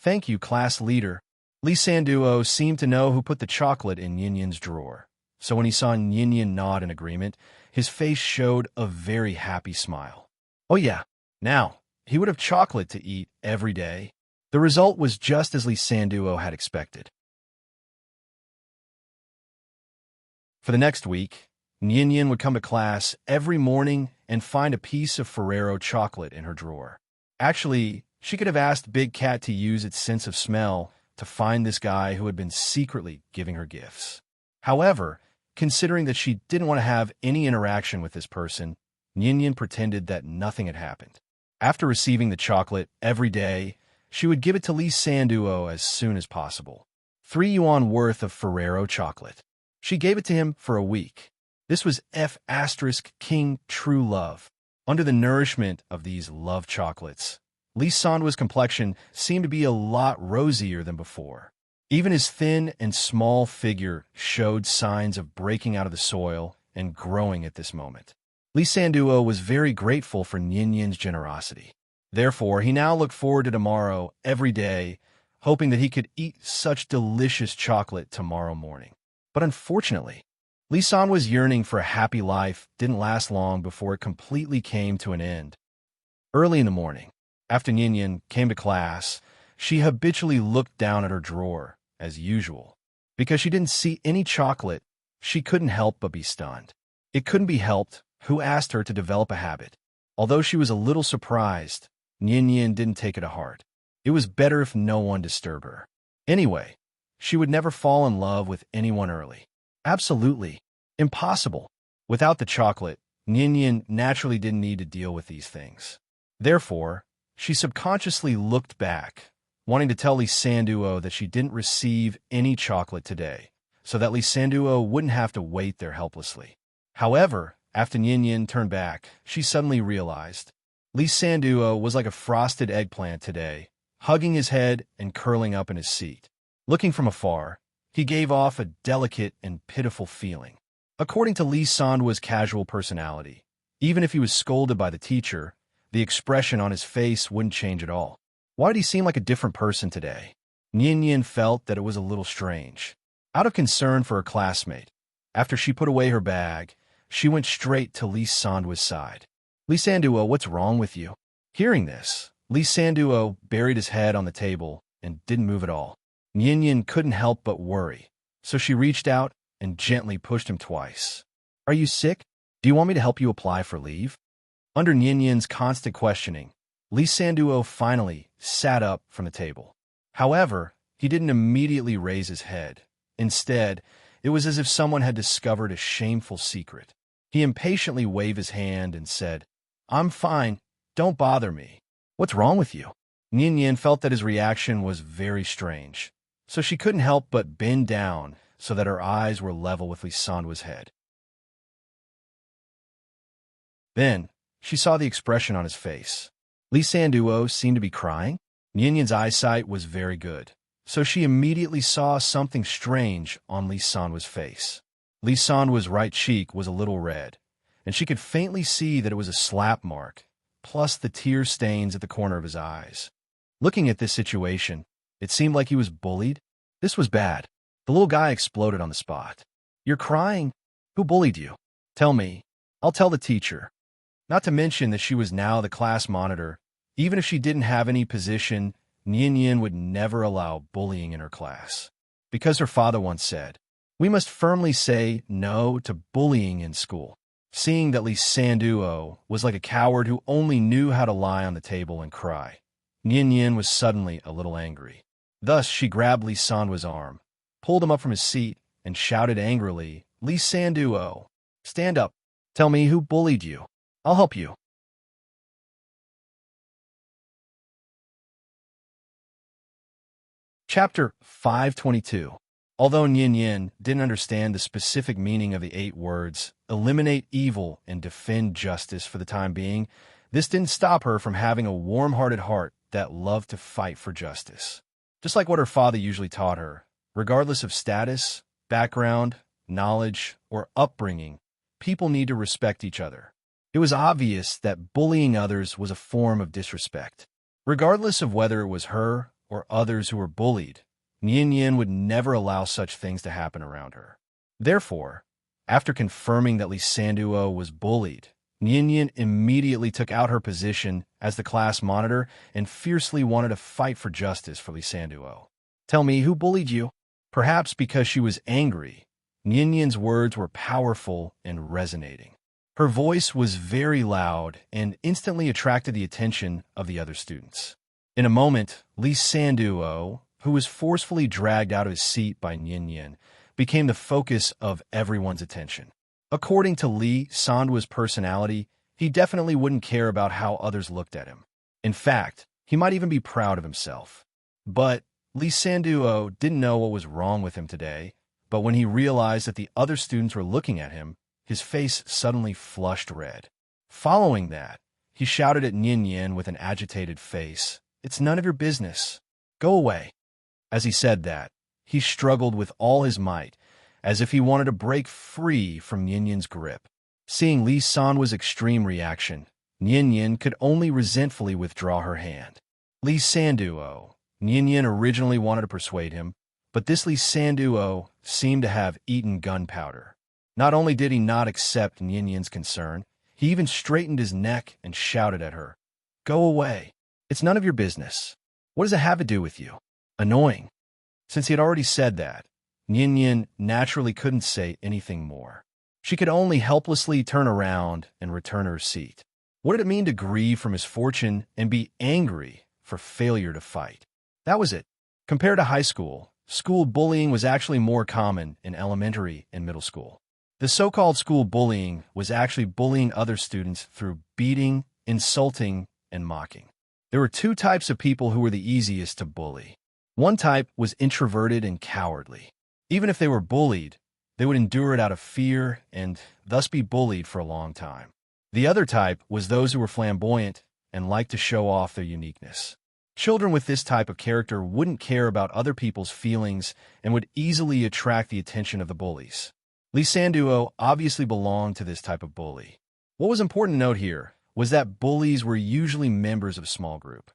A: Thank you, class leader. Lee Sanduo seemed to know who put the chocolate in Ninian's drawer. So when he saw Ninian nod in agreement, his face showed a very happy smile. Oh yeah, now, he would have chocolate to eat every day. The result was just as Lee Sanduo had expected. For the next week, Ninian would come to class every morning and find a piece of Ferrero chocolate in her drawer. Actually, she could have asked Big Cat to use its sense of smell to find this guy who had been secretly giving her gifts. However, considering that she didn't want to have any interaction with this person, Ninian pretended that nothing had happened. After receiving the chocolate every day, she would give it to Lee Sanduo as soon as possible. 3 yuan worth of Ferrero chocolate. She gave it to him for a week. This was King true love. Under the nourishment of these love chocolates, Lee Sanduo's complexion seemed to be a lot rosier than before. Even his thin and small figure showed signs of breaking out of the soil and growing at this moment. Lee Sanduo was very grateful for Ninian's generosity. Therefore, he now looked forward to tomorrow every day, hoping that he could eat such delicious chocolate tomorrow morning. But unfortunately, Lee Sanduo's yearning for a happy life didn't last long before it completely came to an end. Early in the morning, after Ninian came to class, she habitually looked down at her drawer, as usual. Because she didn't see any chocolate, she couldn't help but be stunned. It couldn't be helped who asked her to develop a habit. Although she was a little surprised, Ninian didn't take it to heart. It was better if no one disturbed her. Anyway, she would never fall in love with anyone early. Absolutely impossible. Without the chocolate, Ninian naturally didn't need to deal with these things. Therefore, she subconsciously looked back, wanting to tell Lee Sanduo that she didn't receive any chocolate today, so that Lee Sanduo wouldn't have to wait there helplessly. However, after Ninian turned back, she suddenly realized Lee Sanduo was like a frosted eggplant today, hugging his head and curling up in his seat. Looking from afar, he gave off a delicate and pitiful feeling. According to Lee Sanduo's casual personality, even if he was scolded by the teacher, the expression on his face wouldn't change at all. Why did he seem like a different person today? Ninian felt that it was a little strange. Out of concern for her classmate, after she put away her bag, she went straight to Lee Sanduo's side. Lee Sanduo, what's wrong with you? Hearing this, Lee Sanduo buried his head on the table and didn't move at all. Ninian couldn't help but worry, so she reached out and gently pushed him twice. Are you sick? Do you want me to help you apply for leave? Under Ninian's constant questioning, Lee Sanduo finally sat up from the table. However, he didn't immediately raise his head. Instead, it was as if someone had discovered a shameful secret. He impatiently waved his hand and said, I'm fine. Don't bother me. What's wrong with you? Ninian felt that his reaction was very strange, so she couldn't help but bend down so that her eyes were level with Lee Sanduo's head. Then, she saw the expression on his face. Lee Sanduo seemed to be crying. Ninian's eyesight was very good, so she immediately saw something strange on Lee Sanduo's face. Lee Sanduo's right cheek was a little red, and she could faintly see that it was a slap mark, plus the tear stains at the corner of his eyes. Looking at this situation, it seemed like he was bullied. This was bad. The little guy exploded on the spot. You're crying? Who bullied you? Tell me. I'll tell the teacher. Not to mention that she was now the class monitor. Even if she didn't have any position, Ninian would never allow bullying in her class. Because her father once said, we must firmly say no to bullying in school. Seeing that Lee Sanduo was like a coward who only knew how to lie on the table and cry, Ninian was suddenly a little angry. Thus, she grabbed Lee Sanduo's arm, pulled him up from his seat, and shouted angrily, Lee Sanduo, stand up. Tell me who bullied you. I'll help you. Chapter 522. Although Nian Yin didn't understand the specific meaning of the 8 words, eliminate evil and defend justice for the time being, this didn't stop her from having a warm-hearted heart that loved to fight for justice. Just like what her father usually taught her, regardless of status, background, knowledge, or upbringing, people need to respect each other. It was obvious that bullying others was a form of disrespect. Regardless of whether it was her or others who were bullied, Nian Yin would never allow such things to happen around her. Therefore, after confirming that Li Sanduo was bullied, Nian Yin immediately took out her position as the class monitor and fiercely wanted to fight for justice for Li Sanduo. "Tell me, who bullied you?" Perhaps because she was angry, Nian Yin's words were powerful and resonating. Her voice was very loud and instantly attracted the attention of the other students. In a moment, Li Sanduo, who was forcefully dragged out of his seat by Nian Yin, became the focus of everyone's attention. According to Li Sanduo's personality, he definitely wouldn't care about how others looked at him. In fact, he might even be proud of himself. But Li Sanduo didn't know what was wrong with him today, but when he realized that the other students were looking at him, his face suddenly flushed red. Following that, he shouted at Nian Yin with an agitated face, "It's none of your business. Go away." As he said that, he struggled with all his might, as if he wanted to break free from Nian Yin's grip. Seeing Li Sanduo's extreme reaction, Nian Yin could only resentfully withdraw her hand. Li Sanduo, Nian Yin originally wanted to persuade him, but this Li Sanduo seemed to have eaten gunpowder. Not only did he not accept Nian Yin's concern, he even straightened his neck and shouted at her, "Go away. It's none of your business. What does it have to do with you?" Annoying. Since he had already said that, Nian Yin naturally couldn't say anything more. She could only helplessly turn around and return to her seat. What did it mean to grieve for misfortune and be angry for failure to fight? That was it. Compared to high school, school bullying was actually more common in elementary and middle school. The so-called school bullying was actually bullying other students through beating, insulting, and mocking. There were 2 types of people who were the easiest to bully. One type was introverted and cowardly. Even if they were bullied, they would endure it out of fear and thus be bullied for a long time. The other type was those who were flamboyant and liked to show off their uniqueness. Children with this type of character wouldn't care about other people's feelings and would easily attract the attention of the bullies. Li Sanduo obviously belonged to this type of bully. What was important to note here was that bullies were usually members of a small group.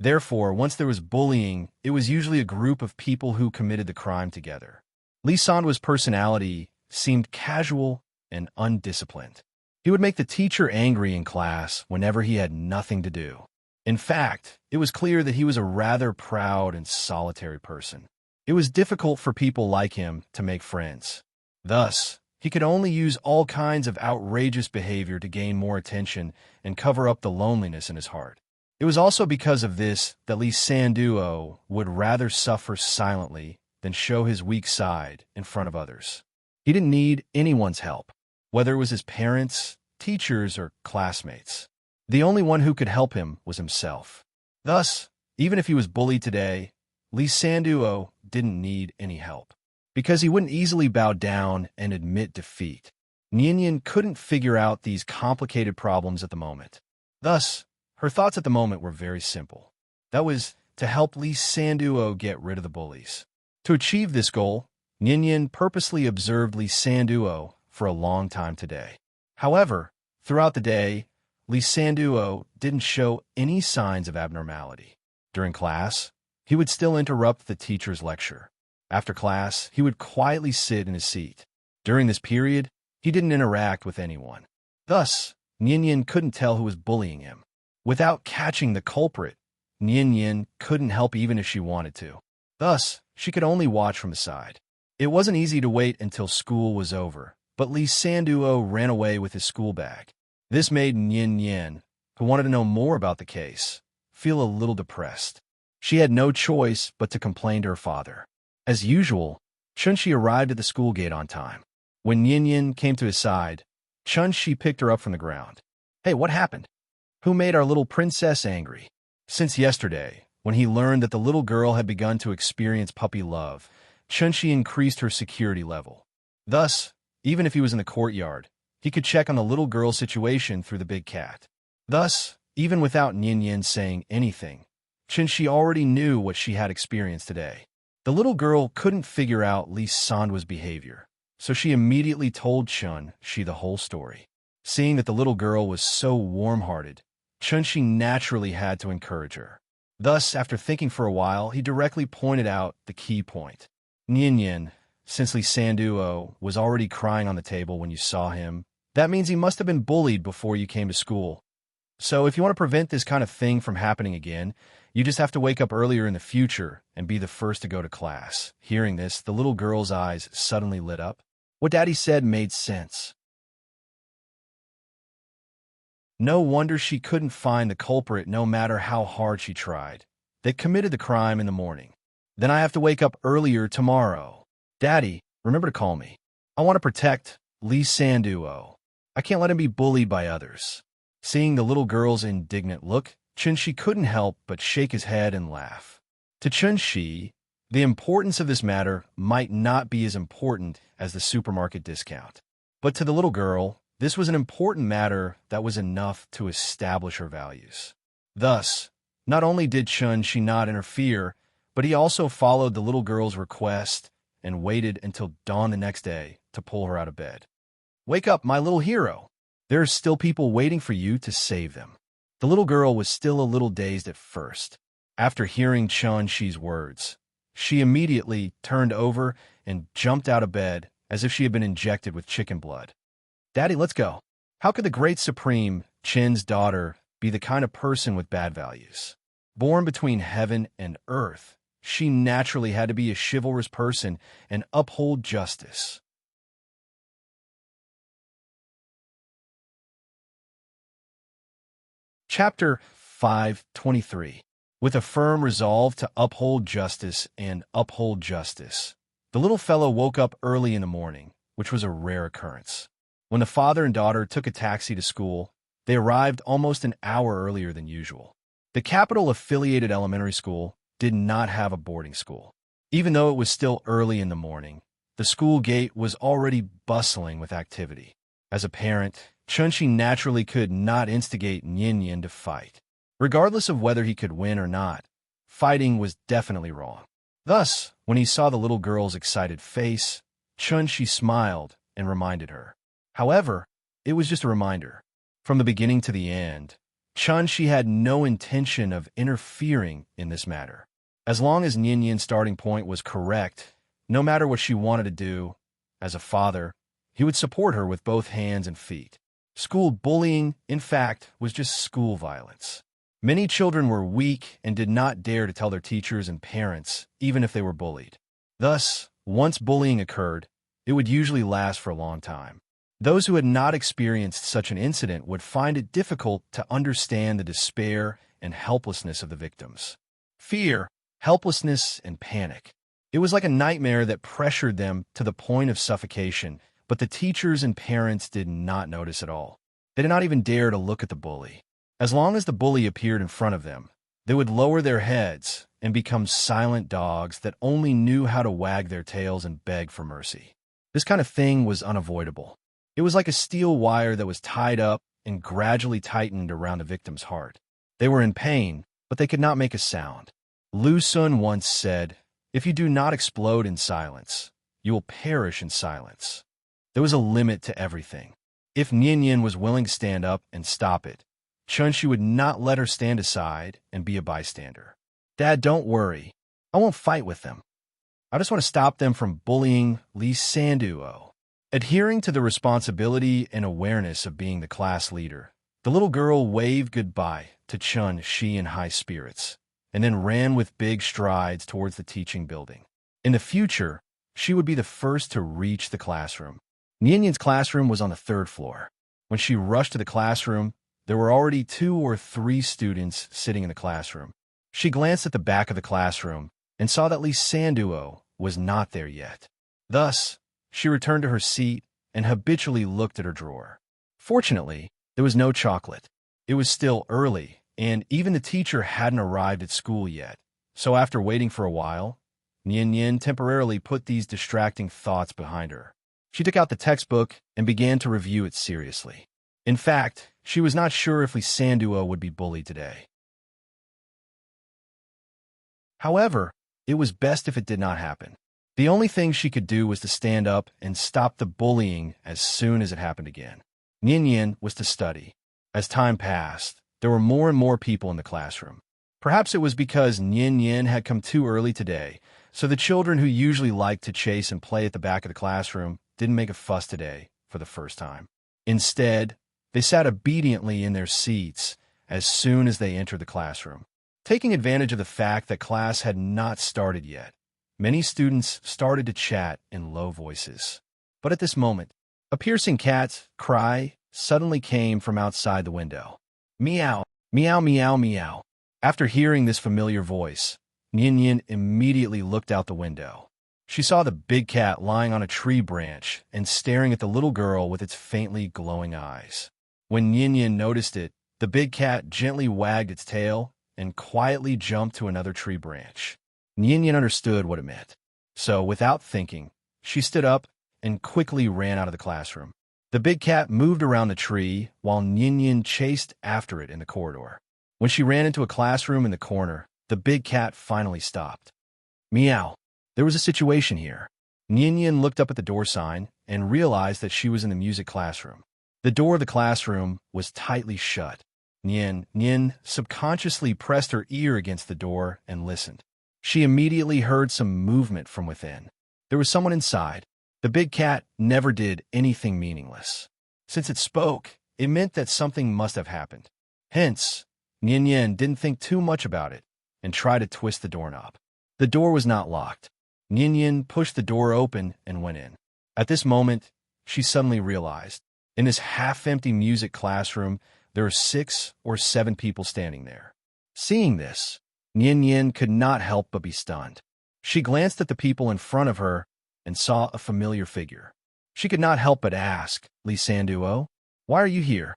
A: Therefore, once there was bullying, it was usually a group of people who committed the crime together. Li Sanduo's personality seemed casual and undisciplined. He would make the teacher angry in class whenever he had nothing to do. In fact, it was clear that he was a rather proud and solitary person. It was difficult for people like him to make friends. Thus, he could only use all kinds of outrageous behavior to gain more attention and cover up the loneliness in his heart. It was also because of this that Li Sanduo would rather suffer silently than show his weak side in front of others. He didn't need anyone's help, whether it was his parents, teachers, or classmates. The only one who could help him was himself. Thus, even if he was bullied today, Li Sanduo didn't need any help. Because he wouldn't easily bow down and admit defeat, Nian Yin couldn't figure out these complicated problems at the moment. Thus, her thoughts at the moment were very simple. That was to help Li Sanduo get rid of the bullies. To achieve this goal, Nian Yin purposely observed Li Sanduo for a long time today. However, throughout the day, Li Sanduo didn't show any signs of abnormality. During class, he would still interrupt the teacher's lecture. After class, he would quietly sit in his seat. During this period, he didn't interact with anyone. Thus, Nian Yin couldn't tell who was bullying him. Without catching the culprit, Nian Yin couldn't help even if she wanted to. Thus, she could only watch from the side. It wasn't easy to wait until school was over, but Li Sanduo ran away with his school bag. This made Nian Yin, who wanted to know more about the case, feel a little depressed. She had no choice but to complain to her father. As usual, Chunshi arrived at the school gate on time. When Nian Yin came to his side, Chunshi picked her up from the ground. "Hey, what happened? Who made our little princess angry?" Since yesterday, When he learned that the little girl had begun to experience puppy love, Chunshi increased her security level. Thus, even if he was in the courtyard, he could check on the little girl's situation through the big cat. Thus, even without Nian saying anything, Chunshi already knew what she had experienced today. The little girl couldn't figure out Li Sandua's behavior, so she immediately told Chunshi the whole story. Seeing that the little girl was so warm-hearted, Chunshi naturally had to encourage her. Thus, after thinking for a while, he directly pointed out the key point. Nian, since Li Sanduo was already crying on the table when you saw him, that means he must have been bullied before you came to school. So if you want to prevent this kind of thing from happening again, you just have to wake up earlier in the future and be the first to go to class. Hearing this, the little girl's eyes suddenly lit up. What Daddy said made sense. No wonder she couldn't find the culprit no matter how hard she tried. They committed the crime in the morning. Then I have to wake up earlier tomorrow. Daddy, remember to call me. I want to protect Li Sanduo. I can't let him be bullied by others. Seeing the little girl's indignant look, Chunshi couldn't help but shake his head and laugh. To Chunshi, the importance of this matter might not be as important as the supermarket discount. But to the little girl, this was an important matter that was enough to establish her values. Thus, not only did Chunshi not interfere, but he also followed the little girl's request and waited until dawn the next day to pull her out of bed. Wake up, my little hero. There are still people waiting for you to save them. The little girl was still a little dazed at first. After hearing Chunshi's words, she immediately turned over and jumped out of bed as if she had been injected with chicken blood. Daddy, let's go. How could the great Supreme, Chin's daughter, be the kind of person with bad values? Born between heaven and earth, she naturally had to be a chivalrous person and uphold justice. Chapter 523. With a firm resolve to uphold justice and uphold justice, the little fellow woke up early in the morning, which was a rare occurrence. When the father and daughter took a taxi to school, they arrived almost an hour earlier than usual. The capital-affiliated elementary school did not have a boarding school. Even though it was still early in the morning, the school gate was already bustling with activity. As a parent, Chunshi naturally could not instigate Nian to fight. Regardless of whether he could win or not, fighting was definitely wrong. Thus, when he saw the little girl's excited face, Chunshi smiled and reminded her. However, it was just a reminder. From the beginning to the end, Chunshi had no intention of interfering in this matter. As long as Nian's starting point was correct, no matter what she wanted to do, as a father, he would support her with both hands and feet. School bullying, in fact, was just school violence. Many children were weak and did not dare to tell their teachers and parents, even if they were bullied. Thus, once bullying occurred, it would usually last for a long time. Those who had not experienced such an incident would find it difficult to understand the despair and helplessness of the victims. Fear, helplessness, and panic. It was like a nightmare that pressured them to the point of suffocation, but the teachers and parents did not notice at all. They did not even dare to look at the bully. As long as the bully appeared in front of them, they would lower their heads and become silent dogs that only knew how to wag their tails and beg for mercy. This kind of thing was unavoidable. It was like a steel wire that was tied up and gradually tightened around the victim's heart. They were in pain, but they could not make a sound. Lu Sun once said, "If you do not explode in silence, you will perish in silence." There was a limit to everything. If Nian was willing to stand up and stop it, Chunshi would not let her stand aside and be a bystander. Dad, don't worry. I won't fight with them. I just want to stop them from bullying Li Sanduo. Adhering to the responsibility and awareness of being the class leader, the little girl waved goodbye to Chunshi in high spirits, and then ran with big strides towards the teaching building. In the future, she would be the first to reach the classroom. Nian's classroom was on the 3rd floor. When she rushed to the classroom, there were already 2 or 3 students sitting in the classroom. She glanced at the back of the classroom and saw that Li Sanduo was not there yet. Thus, she returned to her seat and habitually looked at her drawer. Fortunately, there was no chocolate. It was still early, and even the teacher hadn't arrived at school yet. So after waiting for a while, Nian temporarily put these distracting thoughts behind her. She took out the textbook and began to review it seriously. In fact, she was not sure if Lee Sanduo would be bullied today. However, it was best if it did not happen. The only thing she could do was to stand up and stop the bullying as soon as it happened again. Nian was to study. As time passed, there were more and more people in the classroom. Perhaps it was because Nian had come too early today, so the children who usually liked to chase and play at the back of the classroom didn't make a fuss today for the first time. Instead, they sat obediently in their seats as soon as they entered the classroom. Taking advantage of the fact that class had not started yet, many students started to chat in low voices. But at this moment, a piercing cat's cry suddenly came from outside the window. Meow, meow, meow, meow. After hearing this familiar voice, Nian immediately looked out the window. She saw the big cat lying on a tree branch and staring at the little girl with its faintly glowing eyes. When Nian noticed it, the big cat gently wagged its tail and quietly jumped to another tree branch. Nian understood what it meant. So, without thinking, she stood up and quickly ran out of the classroom. The big cat moved around the tree while Nian chased after it in the corridor. When she ran into a classroom in the corner, the big cat finally stopped. Meow. There was a situation here. Nian looked up at the door sign and realized that she was in the music classroom. The door of the classroom was tightly shut. Nian subconsciously pressed her ear against the door and listened. She immediately heard some movement from within. There was someone inside. The big cat never did anything meaningless. Since it spoke, it meant that something must have happened. Hence, Nian didn't think too much about it and tried to twist the doorknob. The door was not locked. Nian pushed the door open and went in. At this moment, she suddenly realized, in this half-empty music classroom, there are 6 or 7 people standing there. Seeing this, Nian could not help but be stunned. She glanced at the people in front of her and saw a familiar figure. She could not help but ask, Lee Sanduo, why are you here?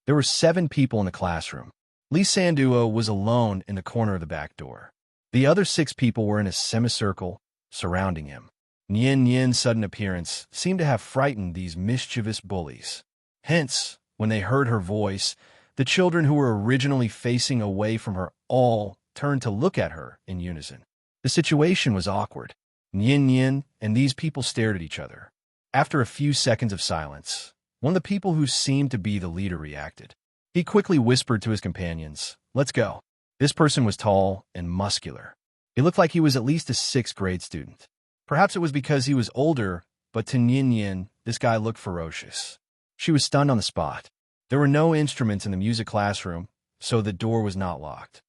A: There were 7 people in the classroom. Lee Sanduo was alone in the corner of the back door. The other 6 people were in a semicircle surrounding him. Nian's sudden appearance seemed to have frightened these mischievous bullies. Hence, when they heard her voice, the children who were originally facing away from her all turned to look at her in unison. The situation was awkward. Nian and these people stared at each other. After a few seconds of silence, one of the people who seemed to be the leader reacted. He quickly whispered to his companions, "Let's go." This person was tall and muscular. He looked like he was at least a 6th grade student. Perhaps it was because he was older, but to Nian, this guy looked ferocious. She was stunned on the spot. There were no instruments in the music classroom, so the door was not locked.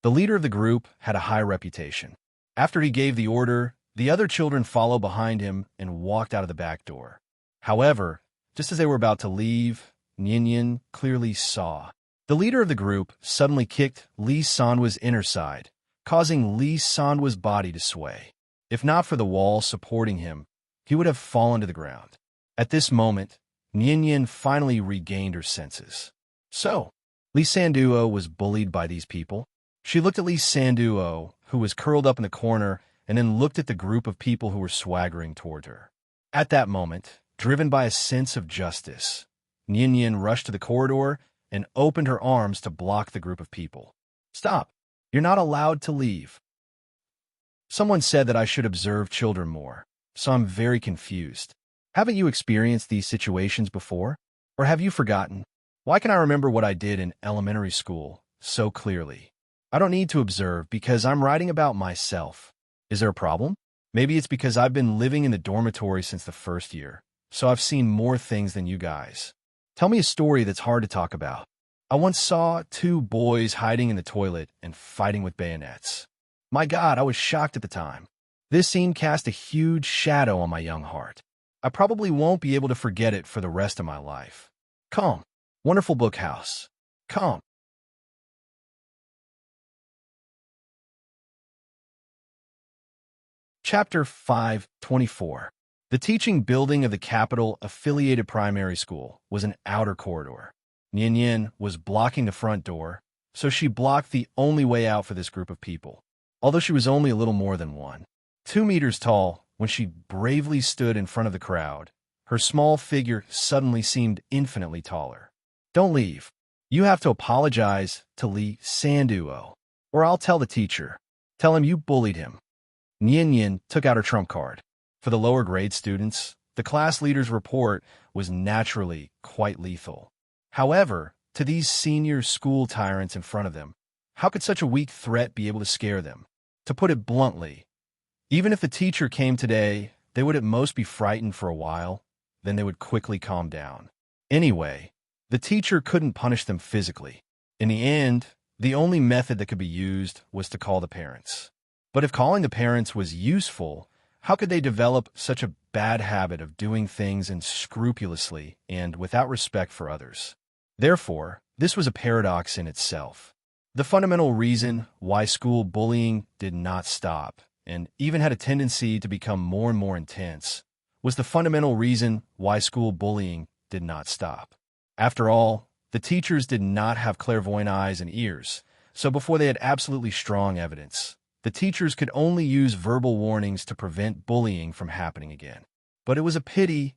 A: The leader of the group had a high reputation. After he gave the order, the other children followed behind him and walked out of the back door. However, just as they were about to leave, Nian clearly saw. The leader of the group suddenly kicked Lee Sanwa's inner side, causing Lee Sanwa's body to sway. If not for the wall supporting him, he would have fallen to the ground. At this moment, Nian finally regained her senses. So, Lee Sanduo was bullied by these people. She looked at Lee Sanduo, who was curled up in the corner, and then looked at the group of people who were swaggering toward her. At that moment, driven by a sense of justice, Nian rushed to the corridor and opened her arms to block the group of people. "Stop! You're not allowed to leave." Someone said that I should observe children more, so I'm very confused. Haven't you experienced these situations before? Or have you forgotten? Why can I remember what I did in elementary school so clearly? I don't need to observe because I'm writing about myself. Is there a problem? Maybe it's because I've been living in the dormitory since the first year, so I've seen more things than you guys. Tell me a story that's hard to talk about. I once saw 2 boys hiding in the toilet and fighting with bayonets. My God, I was shocked at the time. This scene cast a huge shadow on my young heart. I probably won't be able to forget it for the rest of my life. Come, wonderful book house. Come. Chapter 524. The teaching building of the capital affiliated primary school was an outer corridor. Nian Yin was blocking the front door, so she blocked the only way out for this group of people. Although she was only a little more than 2 meters tall, when she bravely stood in front of the crowd, her small figure suddenly seemed infinitely taller. Don't leave. You have to apologize to Li Sanduo, or I'll tell the teacher. Tell him you bullied him. Nian Yin took out her trump card. For the lower grade students, the class leader's report was naturally quite lethal. However, to these senior school tyrants in front of them, how could such a weak threat be able to scare them? To put it bluntly, even if the teacher came today, they would at most be frightened for a while, then they would quickly calm down. Anyway, the teacher couldn't punish them physically. In the end, the only method that could be used was to call the parents. But if calling the parents was useful, how could they develop such a bad habit of doing things unscrupulously and without respect for others? Therefore, this was a paradox in itself. The fundamental reason why school bullying did not stop, and even had a tendency to become more and more intense, was the fundamental reason why school bullying did not stop. After all, the teachers did not have clairvoyant eyes and ears, so before they had absolutely strong evidence, the teachers could only use verbal warnings to prevent bullying from happening again. But it was a pity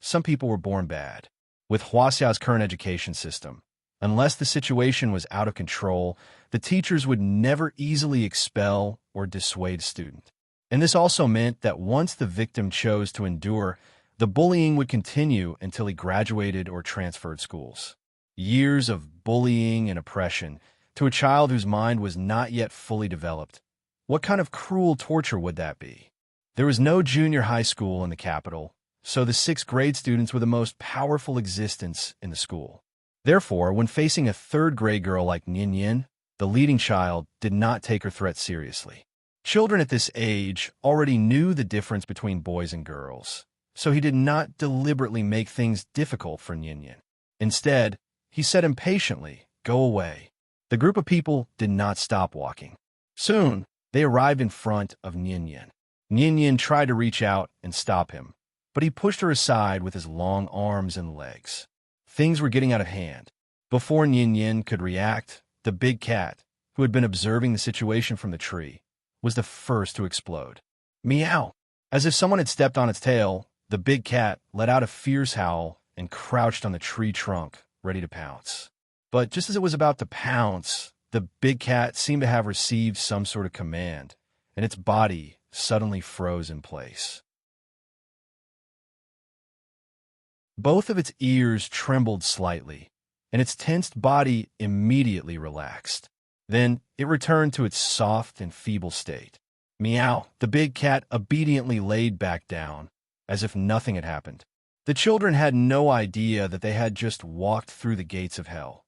A: some people were born bad. With Huaxiao's current education system, unless the situation was out of control, the teachers would never easily expel or dissuade a student. And this also meant that once the victim chose to endure, the bullying would continue until he graduated or transferred schools. Years of bullying and oppression to a child whose mind was not yet fully developed. What kind of cruel torture would that be? There was no junior high school in the capital, so the 6th grade students were the most powerful existence in the school. Therefore, when facing a 3rd grade girl like Nian Yin, the leading child did not take her threat seriously. Children at this age already knew the difference between boys and girls, so he did not deliberately make things difficult for Nian Yin. Instead, he said impatiently, "Go away." The group of people did not stop walking. Soon, they arrived in front of Nian Yin. Nian Yin tried to reach out and stop him, but he pushed her aside with his long arms and legs. Things were getting out of hand. Before Nian Yin could react, the big cat, who had been observing the situation from the tree, was the first to explode. Meow! As if someone had stepped on its tail, the big cat let out a fierce howl and crouched on the tree trunk, ready to pounce. But just as it was about to pounce, the big cat seemed to have received some sort of command, and its body suddenly froze in place. Both of its ears trembled slightly, and its tensed body immediately relaxed. Then it returned to its soft and feeble state. Meow! The big cat obediently laid back down, as if nothing had happened. The children had no idea that they had just walked through the gates of hell.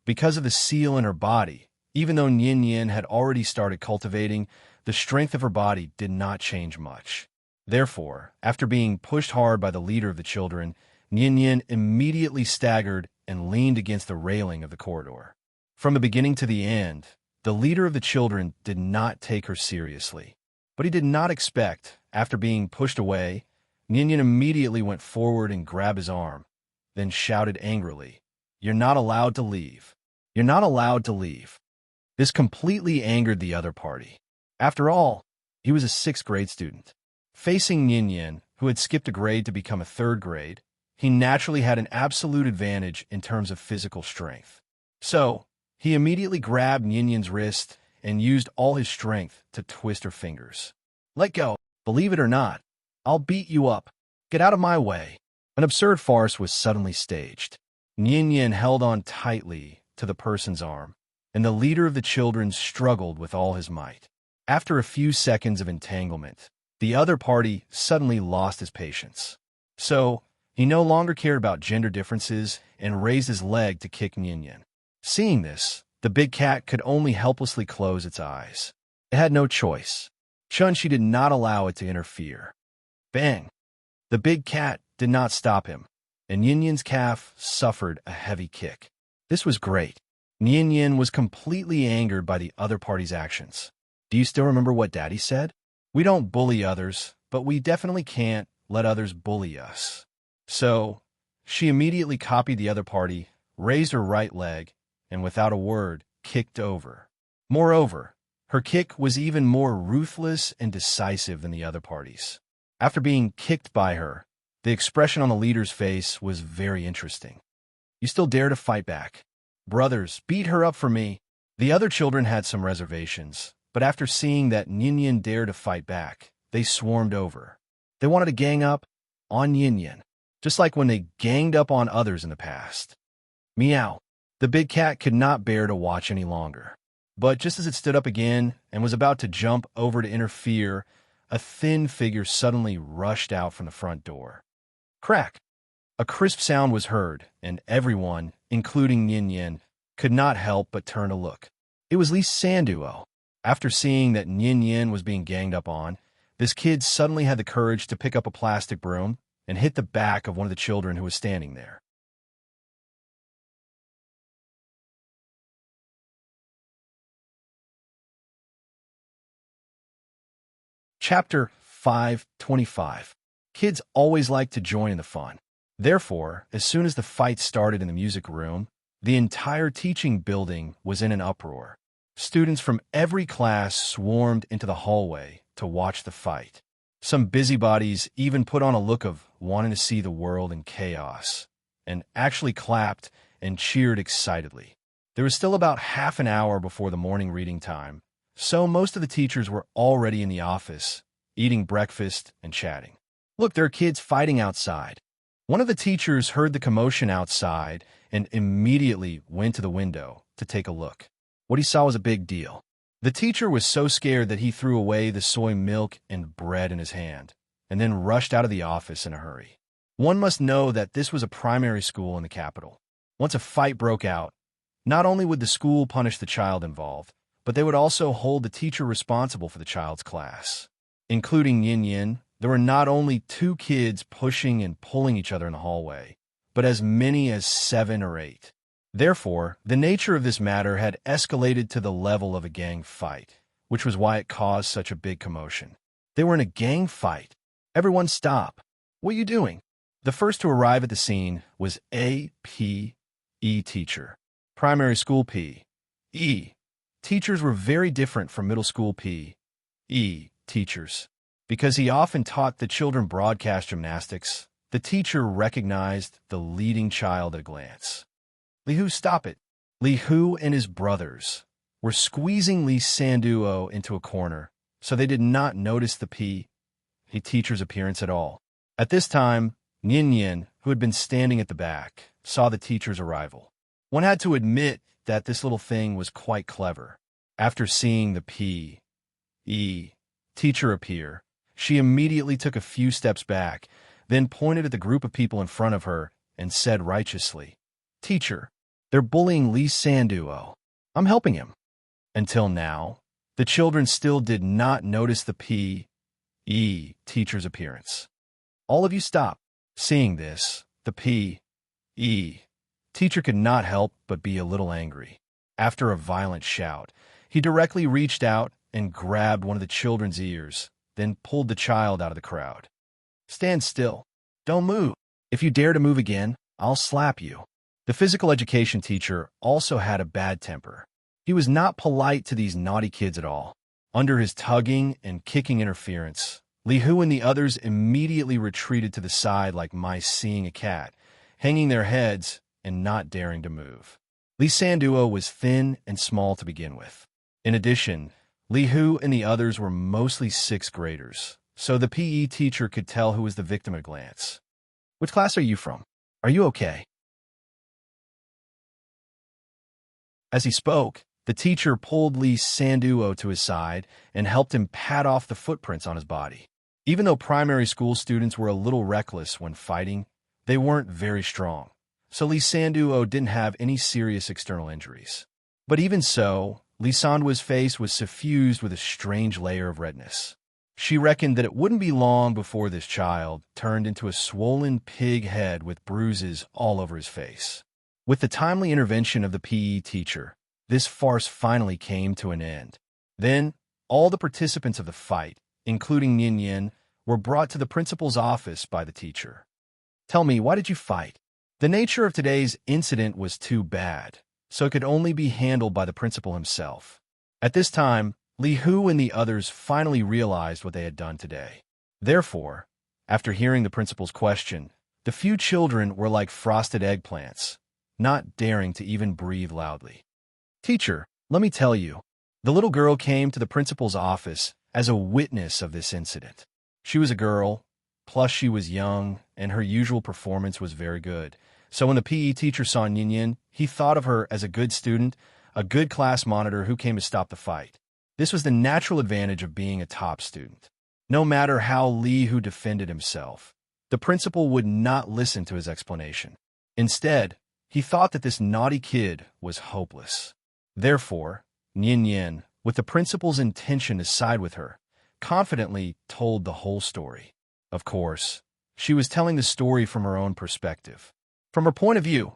A: Because of the seal in her body, even though Nian Yin had already started cultivating, the strength of her body did not change much. Therefore, after being pushed hard by the leader of the children, Nian Yin immediately staggered and leaned against the railing of the corridor. From the beginning to the end, the leader of the children did not take her seriously. But he did not expect, after being pushed away, Nian Yin immediately went forward and grabbed his arm, then shouted angrily, "You're not allowed to leave. You're not allowed to leave." This completely angered the other party. After all, he was a 6th grade student. Facing Nian Yin, who had skipped a grade to become a 3rd grade, he naturally had an absolute advantage in terms of physical strength. So, he immediately grabbed Nian Yin's wrist and used all his strength to twist her fingers. "Let go. Believe it or not, I'll beat you up. Get out of my way." An absurd farce was suddenly staged. Nian Yin held on tightly to the person's arm, and the leader of the children struggled with all his might. After a few seconds of entanglement, the other party suddenly lost his patience. So, he no longer cared about gender differences and raised his leg to kick Nian Yin. Seeing this, the big cat could only helplessly close its eyes. It had no choice. Chun-Shi did not allow it to interfere. Bang! The big cat did not stop him, and Nian Yin's calf suffered a heavy kick. This was great. Nian Yin was completely angered by the other party's actions. Do you still remember what Daddy said? We don't bully others, but we definitely can't let others bully us. So, she immediately copied the other party, raised her right leg, and without a word, kicked over. Moreover, her kick was even more ruthless and decisive than the other parties. After being kicked by her, the expression on the leader's face was very interesting. "You still dare to fight back? Brothers, beat her up for me." The other children had some reservations, but after seeing that Nyin dared to fight back, they swarmed over. They wanted to gang up on Nyin, just like when they ganged up on others in the past. Meow. The big cat could not bear to watch any longer. But just as it stood up again and was about to jump over to interfere, a thin figure suddenly rushed out from the front door. Crack! A crisp sound was heard, and everyone, including Nyin, could not help but turn to look. It was Lee Sanduo. After seeing that Nyin was being ganged up on, this kid suddenly had the courage to pick up a plastic broom and hit the back of one of the children who was standing there. Chapter 525. Kids always like to join in the fun. Therefore, as soon as the fight started in the music room, the entire teaching building was in an uproar. Students from every class swarmed into the hallway to watch the fight. Some busybodies even put on a look of wanting to see the world in chaos, and actually clapped and cheered excitedly. There was still about half an hour before the morning reading time, so most of the teachers were already in the office, eating breakfast and chatting. "Look, there are kids fighting outside." One of the teachers heard the commotion outside and immediately went to the window to take a look. What he saw was a big deal. The teacher was so scared that he threw away the soy milk and bread in his hand, and then rushed out of the office in a hurry. One must know that this was a primary school in the capital. Once a fight broke out, not only would the school punish the child involved, but they would also hold the teacher responsible for the child's class. Including Nyin, there were not only 2 kids pushing and pulling each other in the hallway, but as many as 7 or 8. Therefore, the nature of this matter had escalated to the level of a gang fight, which was why it caused such a big commotion. They were in a gang fight. "Everyone stop. What are you doing?" The first to arrive at the scene was A.P.E. teacher. Primary school P.E. Teachers were very different from middle school P.E. teachers. Because he often taught the children broadcast gymnastics, the teacher recognized the leading child at a glance. "Li Hu, stop it." Li Hu and his brothers were squeezing Lee Sanduo into a corner, so they did not notice the P.E. teacher's appearance at all. At this time, Nyin, who had been standing at the back, saw the teacher's arrival. One had to admit that this little thing was quite clever. After seeing the P.E. teacher appear, she immediately took a few steps back, then pointed at the group of people in front of her and said righteously, "Teacher, they're bullying Lee Sanduo. I'm helping him." Until now, the children still did not notice the P.E. teacher's appearance. "All of you stop." Seeing this, the P.E. teacher could not help but be a little angry. After a violent shout, he directly reached out and grabbed one of the children's ears, then pulled the child out of the crowd. "Stand still. Don't move. If you dare to move again, I'll slap you." The physical education teacher also had a bad temper. He was not polite to these naughty kids at all. Under his tugging and kicking interference, Li Hu and the others immediately retreated to the side like mice seeing a cat, hanging their heads and not daring to move. Lee Sanduo was thin and small to begin with. In addition, Li Hu and the others were mostly 6th graders, so the PE teacher could tell who was the victim at a glance. "Which class are you from? Are you okay?" As he spoke, the teacher pulled Lee Sanduo to his side and helped him pat off the footprints on his body. Even though primary school students were a little reckless when fighting, they weren't very strong, so Lee Sanduo didn't have any serious external injuries. But even so, Lee Sanduo's face was suffused with a strange layer of redness. She reckoned that it wouldn't be long before this child turned into a swollen pig head with bruises all over his face. With the timely intervention of the PE teacher, this farce finally came to an end. Then, all the participants of the fight, including Nyin, were brought to the principal's office by the teacher. "Tell me, why did you fight?" The nature of today's incident was too bad, so it could only be handled by the principal himself. At this time, Li Hu and the others finally realized what they had done today. Therefore, after hearing the principal's question, the few children were like frosted eggplants, not daring to even breathe loudly. "Teacher, let me tell you." The little girl came to the principal's office as a witness of this incident. She was a girl, plus she was young, and her usual performance was very good. So when the PE teacher saw Ninian, he thought of her as a good student, a good class monitor who came to stop the fight. This was the natural advantage of being a top student. No matter how Li Hu defended himself, the principal would not listen to his explanation. Instead, he thought that this naughty kid was hopeless. Therefore, Ninian, with the principal's intention to side with her, confidently told the whole story. Of course, she was telling the story from her own perspective. From her point of view,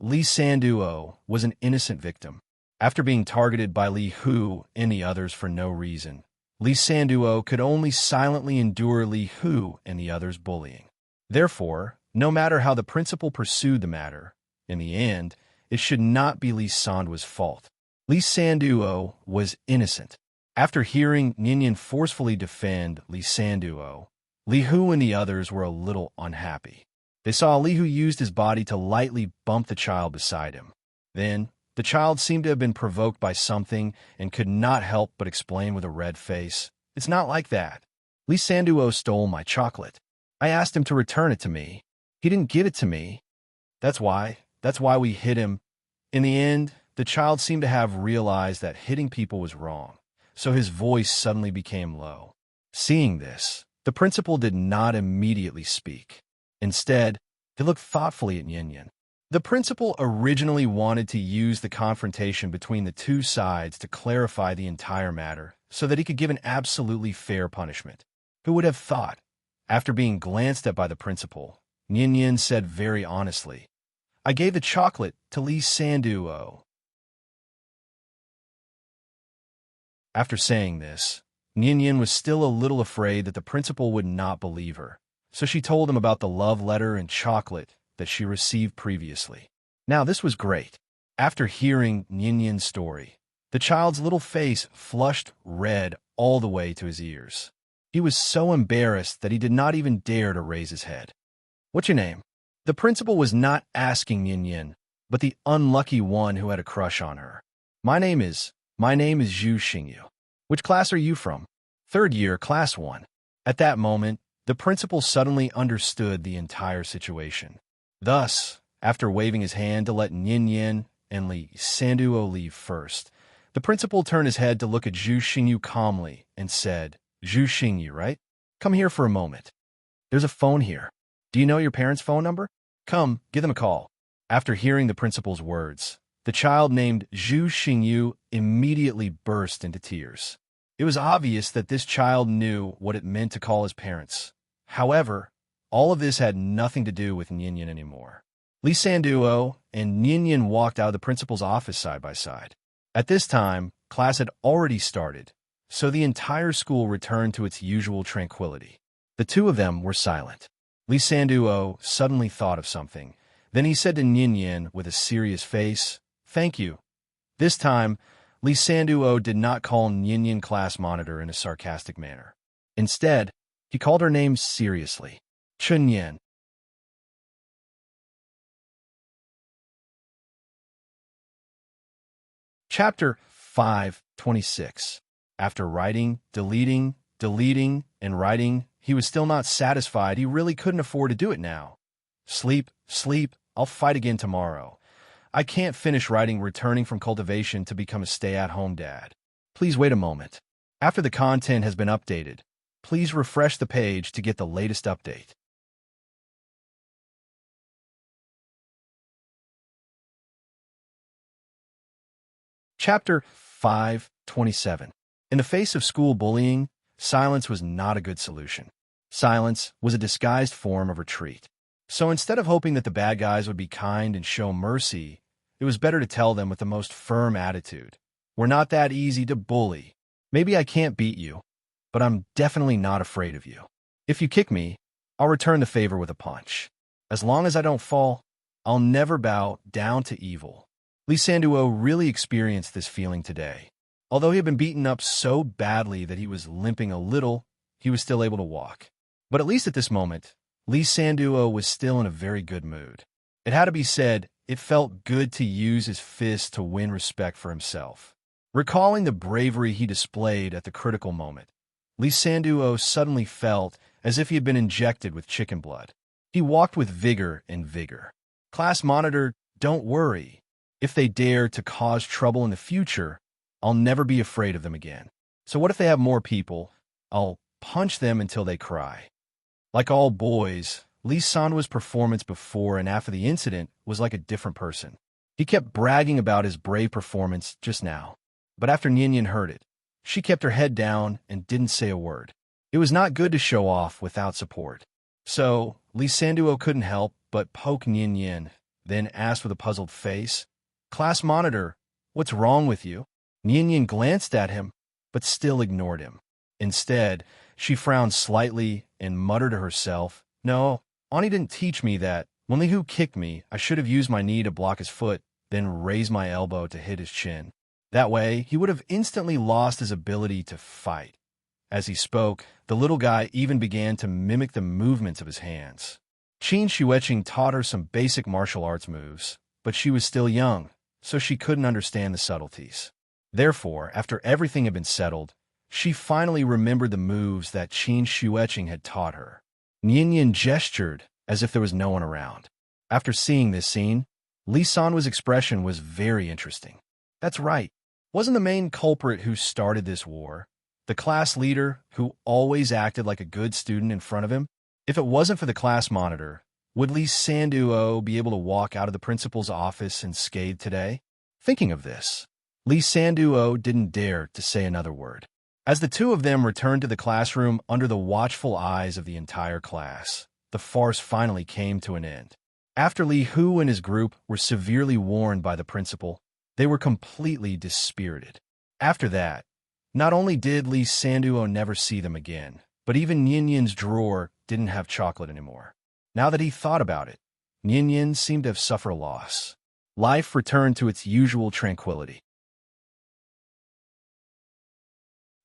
A: Li Sanduo was an innocent victim. After being targeted by Li Hu and the others for no reason, Li Sanduo could only silently endure Li Hu and the others' bullying. Therefore, no matter how the principal pursued the matter, in the end, it should not be Li Sanduo's fault. Li Sanduo was innocent. After hearing Ninian forcefully defend Li Sanduo, Li Hu and the others were a little unhappy. They saw Li Hu used his body to lightly bump the child beside him. Then, the child seemed to have been provoked by something and could not help but explain with a red face, "It's not like that. Li Sanduo stole my chocolate. I asked him to return it to me. He didn't give it to me. That's why we hit him." In the end, the child seemed to have realized that hitting people was wrong, so his voice suddenly became low. Seeing this, the principal did not immediately speak. Instead, he looked thoughtfully at Ninian. The principal originally wanted to use the confrontation between the two sides to clarify the entire matter so that he could give an absolutely fair punishment. Who would have thought? After being glanced at by the principal, Ninian said very honestly, "I gave the chocolate to Li Sanduo." After saying this, Ninian was still a little afraid that the principal would not believe her, so she told him about the love letter and chocolate that she received previously. Now this was great. After hearing Ninian's story, the child's little face flushed red all the way to his ears. He was so embarrassed that he did not even dare to raise his head. "What's your name?" The principal was not asking Ninian, but the unlucky one who had a crush on her. My name is Zhu Xingyu. "Which class are you from?" "Third year, class 1. At that moment, the principal suddenly understood the entire situation. Thus, after waving his hand to let Ninian and Li Sanduo leave first, the principal turned his head to look at Zhu Xingyu calmly and said, "Zhu Xingyu, right? Come here for a moment. There's a phone here. Do you know your parents' phone number? Come, give them a call." After hearing the principal's words, the child named Zhu Xingyu immediately burst into tears. It was obvious that this child knew what it meant to call his parents. However, all of this had nothing to do with Ninian anymore. Li Sanduo and Ninian walked out of the principal's office side by side. At this time, class had already started, so the entire school returned to its usual tranquility. The two of them were silent. Li Sanduo suddenly thought of something. Then he said to Ninian with a serious face, "Thank you." This time, Li Sanduo did not call Ninian class monitor in a sarcastic manner. Instead, he called her name seriously, Chunyan. Chapter 5:26. After writing, deleting, and writing, he was still not satisfied. He really couldn't afford to do it now. Sleep, I'll fight again tomorrow. I can't finish writing returning from cultivation to become a stay-at-home dad. Please wait a moment. After the content has been updated, please refresh the page to get the latest update. Chapter 5:27. In the face of school bullying, silence was not a good solution. Silence was a disguised form of retreat. So instead of hoping that the bad guys would be kind and show mercy, it was better to tell them with the most firm attitude, "We're not that easy to bully. Maybe I can't beat you, but I'm definitely not afraid of you. If you kick me, I'll return the favor with a punch. As long as I don't fall, I'll never bow down to evil. Lee Sanduo really experienced this feeling today. Although he had been beaten up so badly that he was limping a little, he was still able to walk. But at least at this moment, Lee Sanduo was still in a very good mood. It had to be said, it felt good to use his fists to win respect for himself. Recalling the bravery he displayed at the critical moment, Lee Sanduo suddenly felt as if he had been injected with chicken blood. He walked with vigor and vigor. Class monitor, don't worry. If they dare to cause trouble in the future, I'll never be afraid of them again. So what if they have more people? I'll punch them until they cry. Like all boys, Lee Sanduo's performance before and after the incident was like a different person. He kept bragging about his brave performance just now. But after Nian heard it, she kept her head down and didn't say a word. It was not good to show off without support. So, Lee Sanduo couldn't help but poke Nian, then asked with a puzzled face, "Class monitor, what's wrong with you?" Nian glanced at him, but still ignored him. Instead, she frowned slightly and muttered to herself, "No, Ani didn't teach me that. When Li Hu kicked me, I should have used my knee to block his foot, then raised my elbow to hit his chin. That way, he would have instantly lost his ability to fight." As he spoke, the little guy even began to mimic the movements of his hands. Qin Xueqing taught her some basic martial arts moves, but she was still young, so she couldn't understand the subtleties. Therefore, after everything had been settled, she finally remembered the moves that Qin Xueqing had taught her. Nian gestured as if there was no one around. After seeing this scene, Lee Sanduo's expression was very interesting. That's right. Wasn't the main culprit who started this war the class leader who always acted like a good student in front of him? If it wasn't for the class monitor, would Lee Sanduo be able to walk out of the principal's office unscathed today? Thinking of this, Lee Sanduo didn't dare to say another word. As the two of them returned to the classroom under the watchful eyes of the entire class, the farce finally came to an end. After Li Hu and his group were severely warned by the principal, they were completely dispirited. After that, not only did Lee Sanduo never see them again, but even Nian's drawer didn't have chocolate anymore. Now that he thought about it, Nian seemed to have suffered a loss. Life returned to its usual tranquility.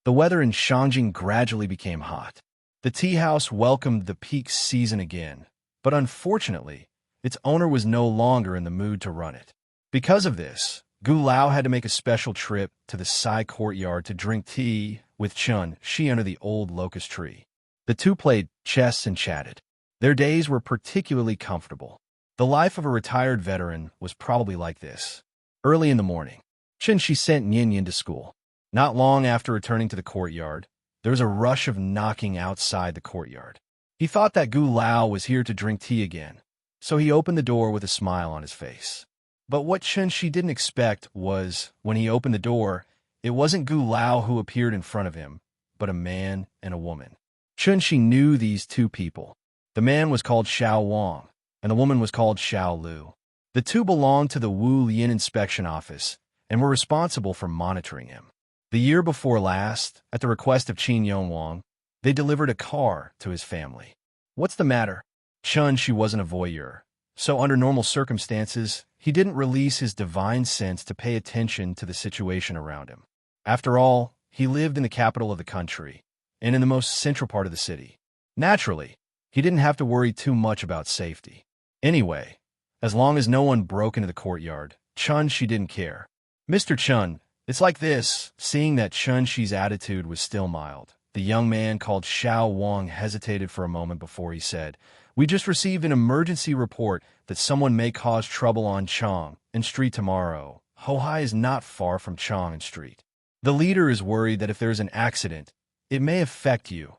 A: The weather in Shangjing gradually became hot. The tea house welcomed the peak season again, but unfortunately, its owner was no longer in the mood to run it. Because of this, Gu Lao had to make a special trip to the side courtyard to drink tea with Chun Shi under the old locust tree. The two played chess and chatted. Their days were particularly comfortable. The life of a retired veteran was probably like this. Early in the morning, Chun Shi sent Nian to school. Not long after returning to the courtyard, there was a rush of knocking outside the courtyard. He thought that Gu Lao was here to drink tea again, so he opened the door with a smile on his face. But what Chun Shi didn't expect was, when he opened the door, it wasn't Gu Lao who appeared in front of him, but a man and a woman. Chun Shi knew these two people. The man was called Xiao Wang, and the woman was called Xiao Lu. The two belonged to the Wu Lian inspection office and were responsible for monitoring him. The year before last, at the request of Qin Yongwang, they delivered a car to his family. What's the matter? Chun Shi wasn't a voyeur, so under normal circumstances, he didn't release his divine sense to pay attention to the situation around him. After all, he lived in the capital of the country, and in the most central part of the city. Naturally, he didn't have to worry too much about safety. Anyway, as long as no one broke into the courtyard, Chun Shi didn't care. "Mr. Chun, it's like this." Seeing that Chun Shi's attitude was still mild, the young man called Xiao Wang hesitated for a moment before he said, "We just received an emergency report that someone may cause trouble on Chang and Street tomorrow. Hohai is not far from Chang and Street. The leader is worried that if there's an accident, it may affect you.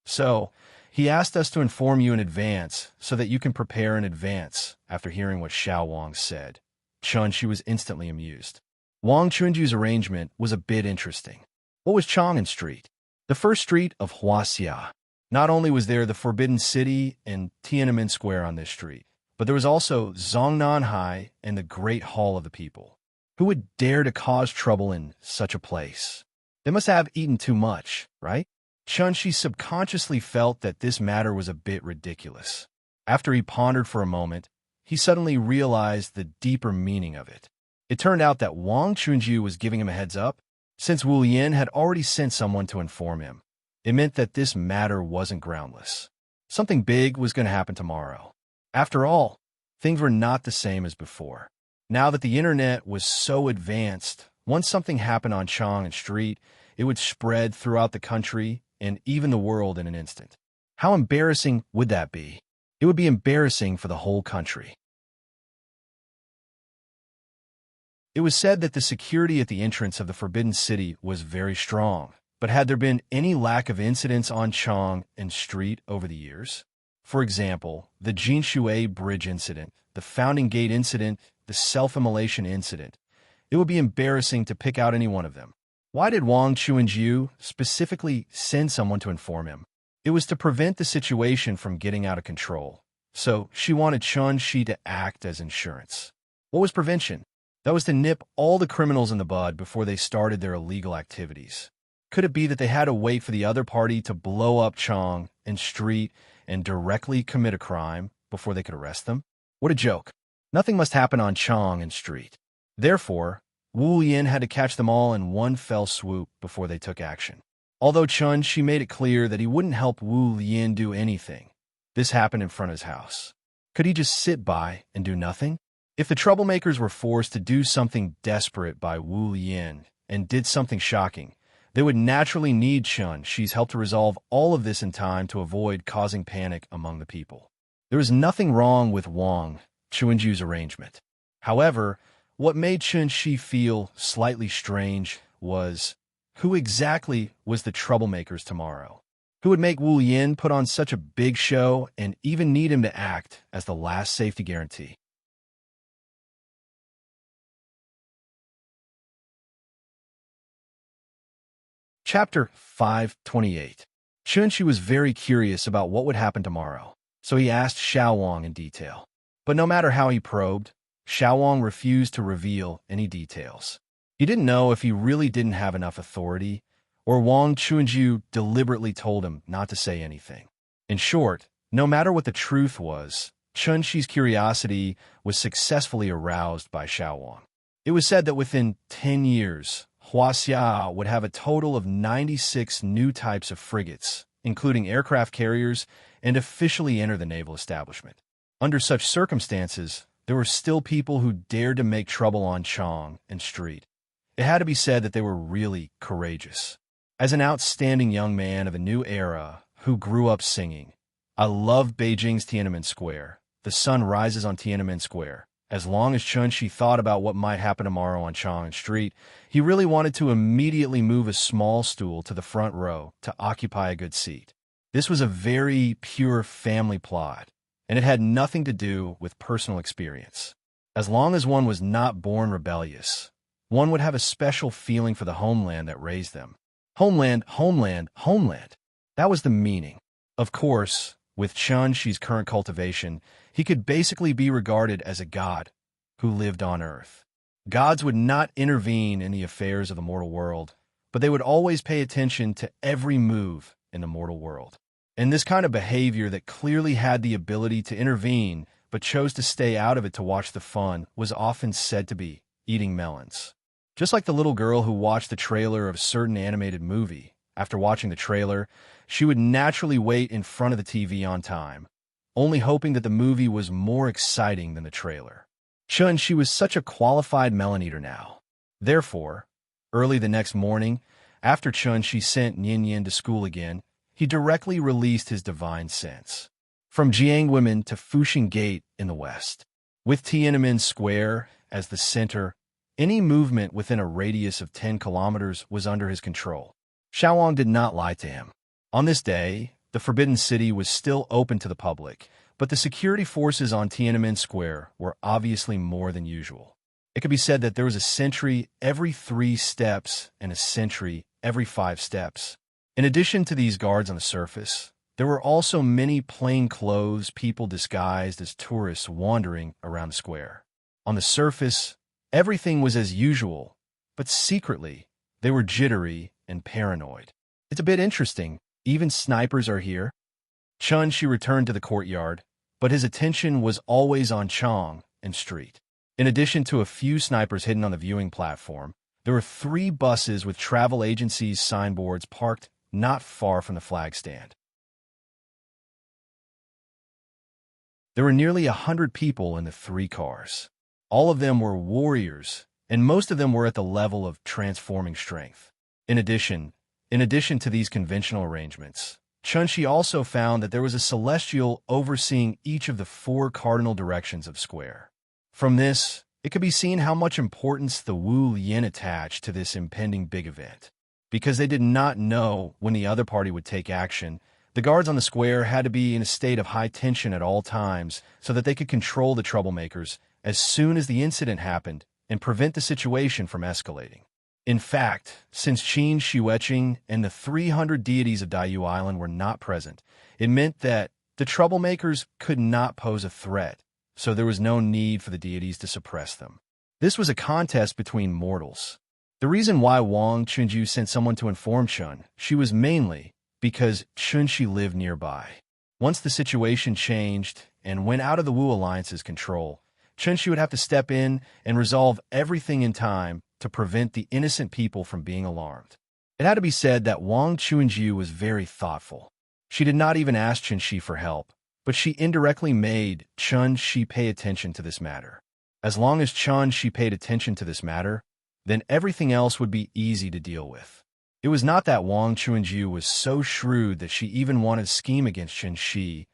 A: So, he asked us to inform you in advance so that you can prepare in advance." After hearing what Xiao Wang said, Chun Shi was instantly amused. Wang Chunju's arrangement was a bit interesting. What was Chang and Street? The first street of Huaxia. Not only was there the Forbidden City and Tiananmen Square on this street, but there was also Zongnanhai and the Great Hall of the People. Who would dare to cause trouble in such a place? They must have eaten too much, right? Chun Shi subconsciously felt that this matter was a bit ridiculous. After he pondered for a moment, he suddenly realized the deeper meaning of it. It turned out that Wang Chunju was giving him a heads up, since Wu Yin had already sent someone to inform him. It meant that this matter wasn't groundless. Something big was going to happen tomorrow. After all, things were not the same as before. Now that the internet was so advanced, once something happened on Chang and Street, it would spread throughout the country and even the world in an instant. How embarrassing would that be? It would be embarrassing for the whole country. It was said that the security at the entrance of the Forbidden City was very strong, but had there been any lack of incidents on Chang and Street over the years? For example, the Jinshui Bridge incident, the Founding Gate incident, the self-immolation incident. It would be embarrassing to pick out any one of them. Why did Wang Chuanjiu specifically send someone to inform him? It was to prevent the situation from getting out of control. So she wanted Chun Shi to act as insurance. What was prevention? That was to nip all the criminals in the bud before they started their illegal activities. Could it be that they had to wait for the other party to blow up Chang and Street and directly commit a crime before they could arrest them? What a joke. Nothing must happen on Chang and Street. Therefore, Wu Yin had to catch them all in one fell swoop before they took action. Although Chun Shi made it clear that he wouldn't help Wu Yin do anything, this happened in front of his house. Could he just sit by and do nothing? If the troublemakers were forced to do something desperate by Wu Yin and did something shocking, they would naturally need Chun Shi's help to resolve all of this in time to avoid causing panic among the people. There was nothing wrong with Wang Chuanju's arrangement. However, what made Chun Shi feel slightly strange was, who exactly was the troublemakers tomorrow? Who would make Wu Yin put on such a big show and even need him to act as the last safety guarantee? Chapter 528. Chun Shi was very curious about what would happen tomorrow, so he asked Xiao Wang in detail. But no matter how he probed, Xiao Wang refused to reveal any details. He didn't know if he really didn't have enough authority, or Wang Chuanju deliberately told him not to say anything. In short, no matter what the truth was, Chun Shi's curiosity was successfully aroused by Xiao Wang. It was said that within 10 years, Huaxia would have a total of 96 new types of frigates, including aircraft carriers, and officially enter the naval establishment. Under such circumstances, there were still people who dared to make trouble on Chang and Street. It had to be said that they were really courageous. As an outstanding young man of a new era who grew up singing, I loved Beijing's Tiananmen Square. The sun rises on Tiananmen Square. As long as Chun Shi thought about what might happen tomorrow on Chang Street, he really wanted to immediately move a small stool to the front row to occupy a good seat. This was a very pure family plot, and it had nothing to do with personal experience. As long as one was not born rebellious, one would have a special feeling for the homeland that raised them. Homeland, homeland, homeland. That was the meaning. Of course, with Chun Shi's current cultivation, he could basically be regarded as a god who lived on Earth. Gods would not intervene in the affairs of the mortal world, but they would always pay attention to every move in the mortal world. And this kind of behavior that clearly had the ability to intervene but chose to stay out of it to watch the fun was often said to be eating melons. Just like the little girl who watched the trailer of a certain animated movie. After watching the trailer, she would naturally wait in front of the TV on time, only hoping that the movie was more exciting than the trailer. Chun Shi was such a qualified melon eater now. Therefore, early the next morning, after Chun Shi sent Nian Yin to school again, he directly released his divine sense. From Jiangwimen to Fuxing Gate in the west, with Tiananmen Square as the center, any movement within a radius of 10 kilometers was under his control. Xiao Wang did not lie to him. On this day, the Forbidden City was still open to the public, but the security forces on Tiananmen Square were obviously more than usual. It could be said that there was a sentry every 3 steps and a sentry every 5 steps. In addition to these guards on the surface, there were also many plainclothes people disguised as tourists wandering around the square. On the surface, everything was as usual, but secretly, they were jittery and paranoid. It's a bit interesting. Even snipers are here. Chun Shi returned to the courtyard, but his attention was always on Chang and Street. In addition to a few snipers hidden on the viewing platform, there were 3 buses with travel agencies' signboards parked not far from the flag stand. There were nearly 100 people in the 3 cars. All of them were warriors, and most of them were at the level of transforming strength. In addition to these conventional arrangements, Chunshi also found that there was a celestial overseeing each of the 4 cardinal directions of square. From this, it could be seen how much importance the Wu Yin attached to this impending big event. Because they did not know when the other party would take action, the guards on the square had to be in a state of high tension at all times so that they could control the troublemakers as soon as the incident happened and prevent the situation from escalating. In fact, since Qin Shiweqing and the 300 deities of Daiyu Island were not present, it meant that the troublemakers could not pose a threat, so there was no need for the deities to suppress them. This was a contest between mortals. The reason why Wang Chunju sent someone to inform Chun Shi was mainly because Chun Shi lived nearby. Once the situation changed and went out of the Wu Alliance's control, Chun Shi would have to step in and resolve everything in time to prevent the innocent people from being alarmed. It had to be said that Wang Chunju was very thoughtful. She did not even ask Chun Shi for help, but she indirectly made Chun Shi pay attention to this matter. As long as Chun Shi paid attention to this matter, then everything else would be easy to deal with. It was not that Wang Chunju was so shrewd that she even wanted to scheme against Chun Shi,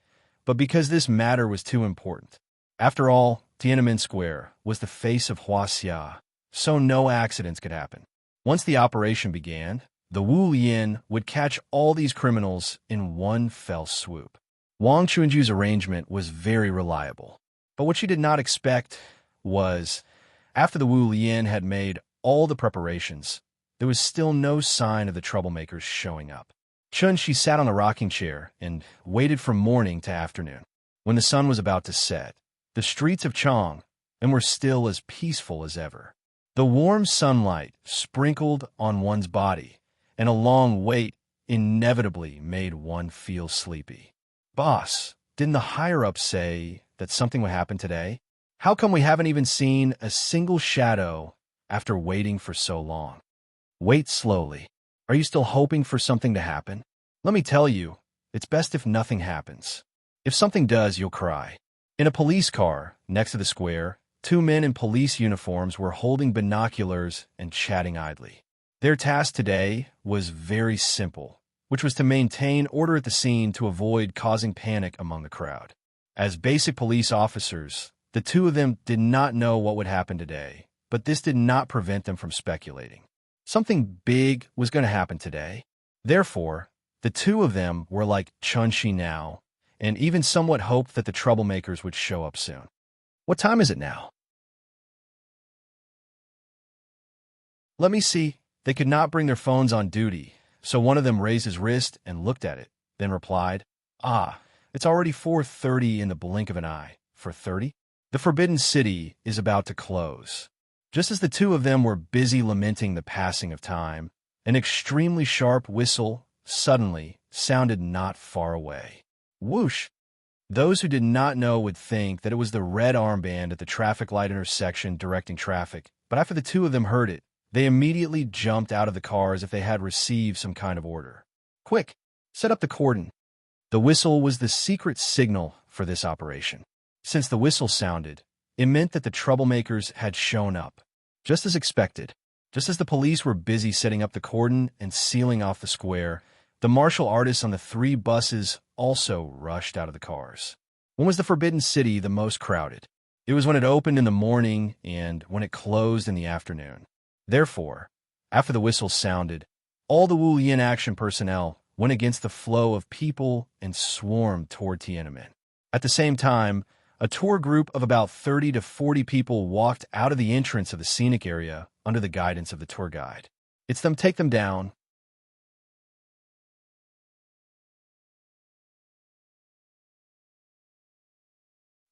A: but because this matter was too important. After all, Tiananmen Square was the face of Huaxia, so no accidents could happen. Once the operation began, the Wu Yin would catch all these criminals in one fell swoop. Wang Chunju's arrangement was very reliable, but what she did not expect was, after the Wu Yin had made all the preparations, there was still no sign of the troublemakers showing up. Chun Shi sat on a rocking chair and waited from morning to afternoon. When the sun was about to set, the streets of Chang were still as peaceful as ever. The warm sunlight sprinkled on one's body, and a long wait inevitably made one feel sleepy. Boss, didn't the higher-ups say that something would happen today? How come we haven't even seen a single shadow after waiting for so long? Wait slowly. Are you still hoping for something to happen? Let me tell you, it's best if nothing happens. If something does, you'll cry. In a police car, next to the square, 2 men in police uniforms were holding binoculars and chatting idly. Their task today was very simple, which was to maintain order at the scene to avoid causing panic among the crowd. As basic police officers, the 2 of them did not know what would happen today, but this did not prevent them from speculating. Something big was going to happen today. Therefore, the 2 of them were like Chun Shi now, and even somewhat hoped that the troublemakers would show up soon. What time is it now? Let me see. They could not bring their phones on duty, so one of them raised his wrist and looked at it, then replied, it's already 4:30 in the blink of an eye. 4:30? The Forbidden City is about to close. Just as the 2 of them were busy lamenting the passing of time, an extremely sharp whistle suddenly sounded not far away. Whoosh! Those who did not know would think that it was the red armband at the traffic light intersection directing traffic, but after the 2 of them heard it, they immediately jumped out of the car as if they had received some kind of order. Quick, set up the cordon. The whistle was the secret signal for this operation. Since the whistle sounded, it meant that the troublemakers had shown up. Just as expected, just as the police were busy setting up the cordon and sealing off the square, the martial artists on the 3 buses also rushed out of the cars. When was the Forbidden City the most crowded? It was when it opened in the morning and when it closed in the afternoon. Therefore, after the whistle sounded, all the Wu Yin action personnel went against the flow of people and swarmed toward Tiananmen. At the same time, a tour group of about 30 to 40 people walked out of the entrance of the scenic area under the guidance of the tour guide. It's them, take them down.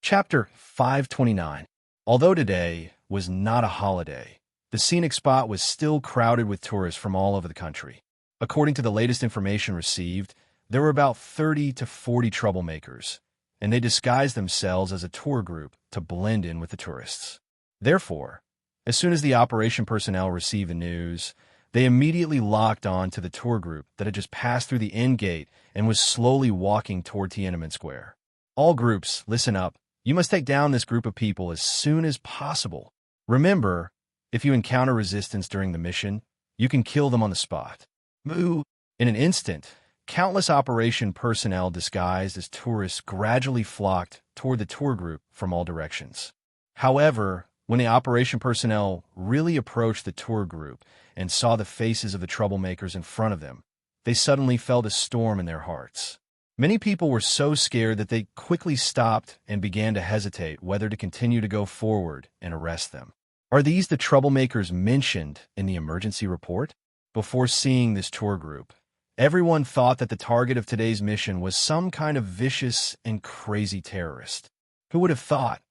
A: Chapter 529. Although today was not a holiday, the scenic spot was still crowded with tourists from all over the country. According to the latest information received, there were about 30 to 40 troublemakers, and they disguised themselves as a tour group to blend in with the tourists. Therefore, as soon as the operation personnel received the news, they immediately locked on to the tour group that had just passed through the end gate and was slowly walking toward Tiananmen Square. All groups, listen up. You must take down this group of people as soon as possible. Remember, if you encounter resistance during the mission, you can kill them on the spot. Moo! In an instant, countless operation personnel disguised as tourists gradually flocked toward the tour group from all directions. However, when the operation personnel really approached the tour group and saw the faces of the troublemakers in front of them, they suddenly felt a storm in their hearts. Many people were so scared that they quickly stopped and began to hesitate whether to continue to go forward and arrest them. Are these the troublemakers mentioned in the emergency report? Before seeing this tour group, everyone thought that the target of today's mission was some kind of vicious and crazy terrorist. Who would have thought?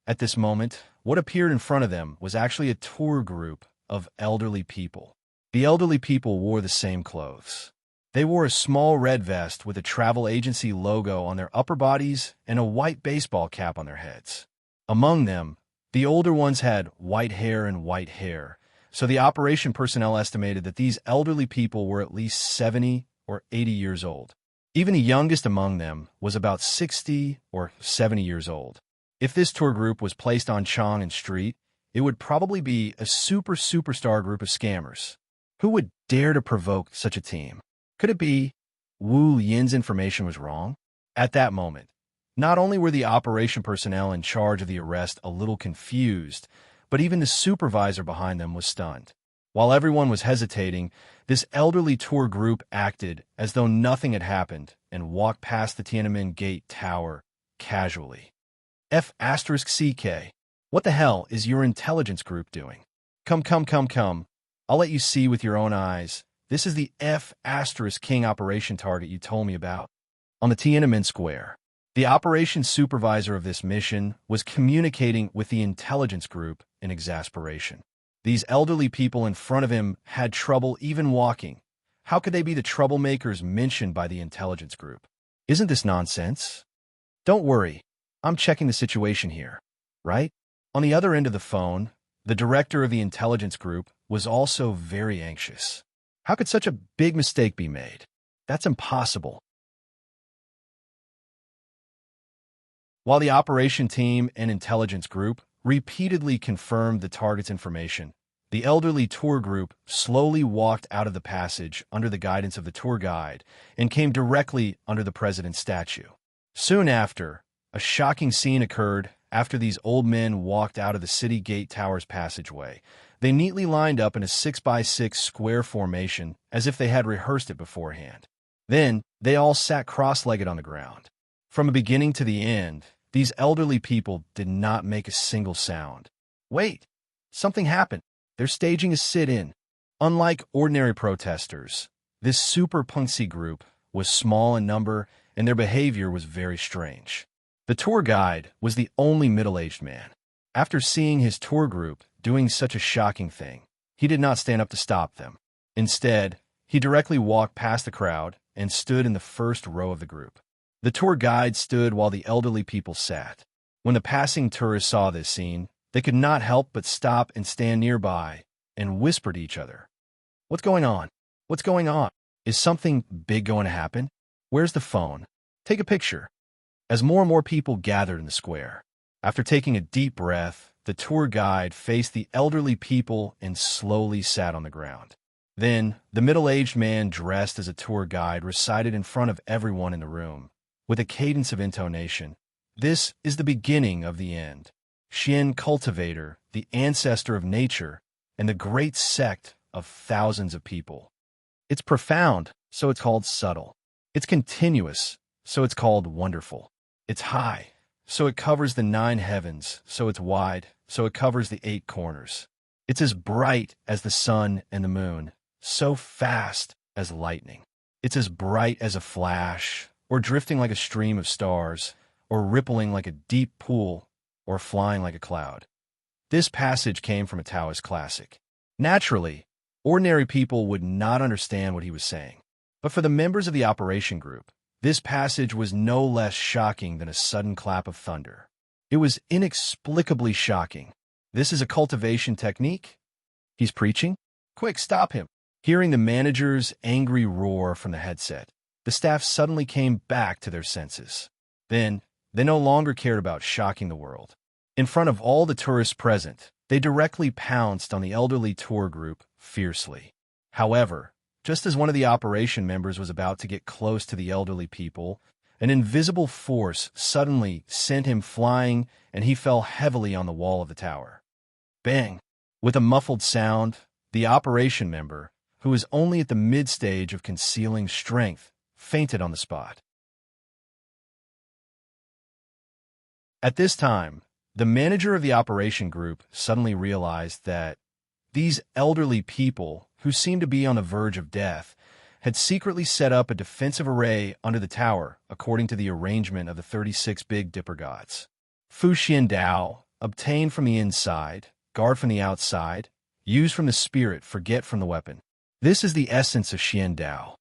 A: At this moment, what appeared in front of them was actually a tour group of elderly people. The elderly people wore the same clothes. They wore a small red vest with a travel agency logo on their upper bodies and a white baseball cap on their heads. Among them, the older ones had white hair, so the operation personnel estimated that these elderly people were at least 70 or 80 years old. Even the youngest among them was about 60 or 70 years old. If this tour group was placed on Chang'an Street, it would probably be a superstar group of scammers. Who would dare to provoke such a team? Could it be Wu Yin's information was wrong? At that moment, not only were the operation personnel in charge of the arrest a little confused, but even the supervisor behind them was stunned. While everyone was hesitating, this elderly tour group acted as though nothing had happened and walked past the Tiananmen Gate Tower casually. F*CK. What the hell is your intelligence group doing? Come. I'll let you see with your own eyes. This is the F*King operation target you told me about. On the Tiananmen Square, the operations supervisor of this mission was communicating with the intelligence group in exasperation. These elderly people in front of him had trouble even walking. How could they be the troublemakers mentioned by the intelligence group? Isn't this nonsense? Don't worry, I'm checking the situation here, right? On the other end of the phone, the director of the intelligence group was also very anxious. How could such a big mistake be made? That's impossible. While the operation team and intelligence group repeatedly confirmed the target's information, the elderly tour group slowly walked out of the passage under the guidance of the tour guide and came directly under the president's statue. Soon after, a shocking scene occurred after these old men walked out of the city gate tower's passageway. They neatly lined up in a 6x6 square formation as if they had rehearsed it beforehand. Then, they all sat cross-legged on the ground. From the beginning to the end, these elderly people did not make a single sound. Wait, something happened. They're staging a sit-in. Unlike ordinary protesters, this super punksy group was small in number and their behavior was very strange. The tour guide was the only middle-aged man. After seeing his tour group doing such a shocking thing, he did not stand up to stop them. Instead, he directly walked past the crowd and stood in the first row of the group. The tour guide stood while the elderly people sat. When the passing tourists saw this scene, they could not help but stop and stand nearby and whisper to each other. What's going on? What's going on? Is something big going to happen? Where's the phone? Take a picture. As more and more people gathered in the square, after taking a deep breath, the tour guide faced the elderly people and slowly sat on the ground. Then, the middle-aged man dressed as a tour guide recited in front of everyone in the room, with a cadence of intonation. This is the beginning of the end. Xian Cultivator, the ancestor of nature, and the great sect of thousands of people. It's profound, so it's called subtle. It's continuous, so it's called wonderful. It's high, so it covers the 9 heavens, so it's wide, so it covers the 8 corners. It's as bright as the sun and the moon, so fast as lightning. It's as bright as a flash, or drifting like a stream of stars, or rippling like a deep pool, or flying like a cloud. This passage came from a Taoist classic. Naturally, ordinary people would not understand what he was saying. But for the members of the operation group, This passage was no less shocking than a sudden clap of thunder. It was inexplicably shocking. This is a cultivation technique? He's preaching? Quick, stop him! Hearing the manager's angry roar from the headset, the staff suddenly came back to their senses. Then, they no longer cared about shocking the world. In front of all the tourists present, they directly pounced on the elderly tour group fiercely. However, just as one of the operation members was about to get close to the elderly people, an invisible force suddenly sent him flying and he fell heavily on the wall of the tower. Bang! With a muffled sound, the operation member, who was only at the mid-stage of concealing strength, fainted on the spot. At this time, the manager of the operation group suddenly realized that these elderly people, who seemed to be on the verge of death, had secretly set up a defensive array under the tower according to the arrangement of the 36 Big Dipper gods. Fu Xian Dao, obtain from the inside, guard from the outside, use from the spirit, forget from the weapon. This is the essence of Xian Dao.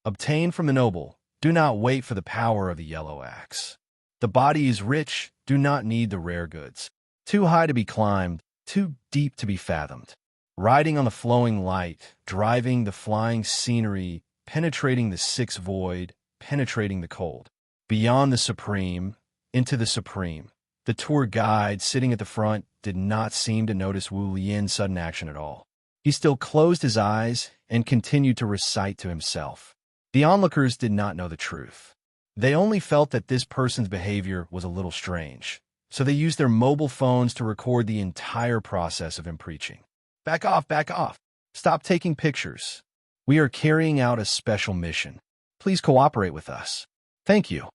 A: Obtain from the noble, do not wait for the power of the yellow axe. The body is rich, do not need the rare goods. Too high to be climbed, too deep to be fathomed. Riding on the flowing light, driving the flying scenery, penetrating the sixth void, penetrating the cold. Beyond the supreme, into the supreme. The tour guide sitting at the front did not seem to notice Wu Lian's sudden action at all. He still closed his eyes and continued to recite to himself. The onlookers did not know the truth. They only felt that this person's behavior was a little strange, so they used their mobile phones to record the entire process of him preaching. Back off, back off. Stop taking pictures. We are carrying out a special mission. Please cooperate with us. Thank you.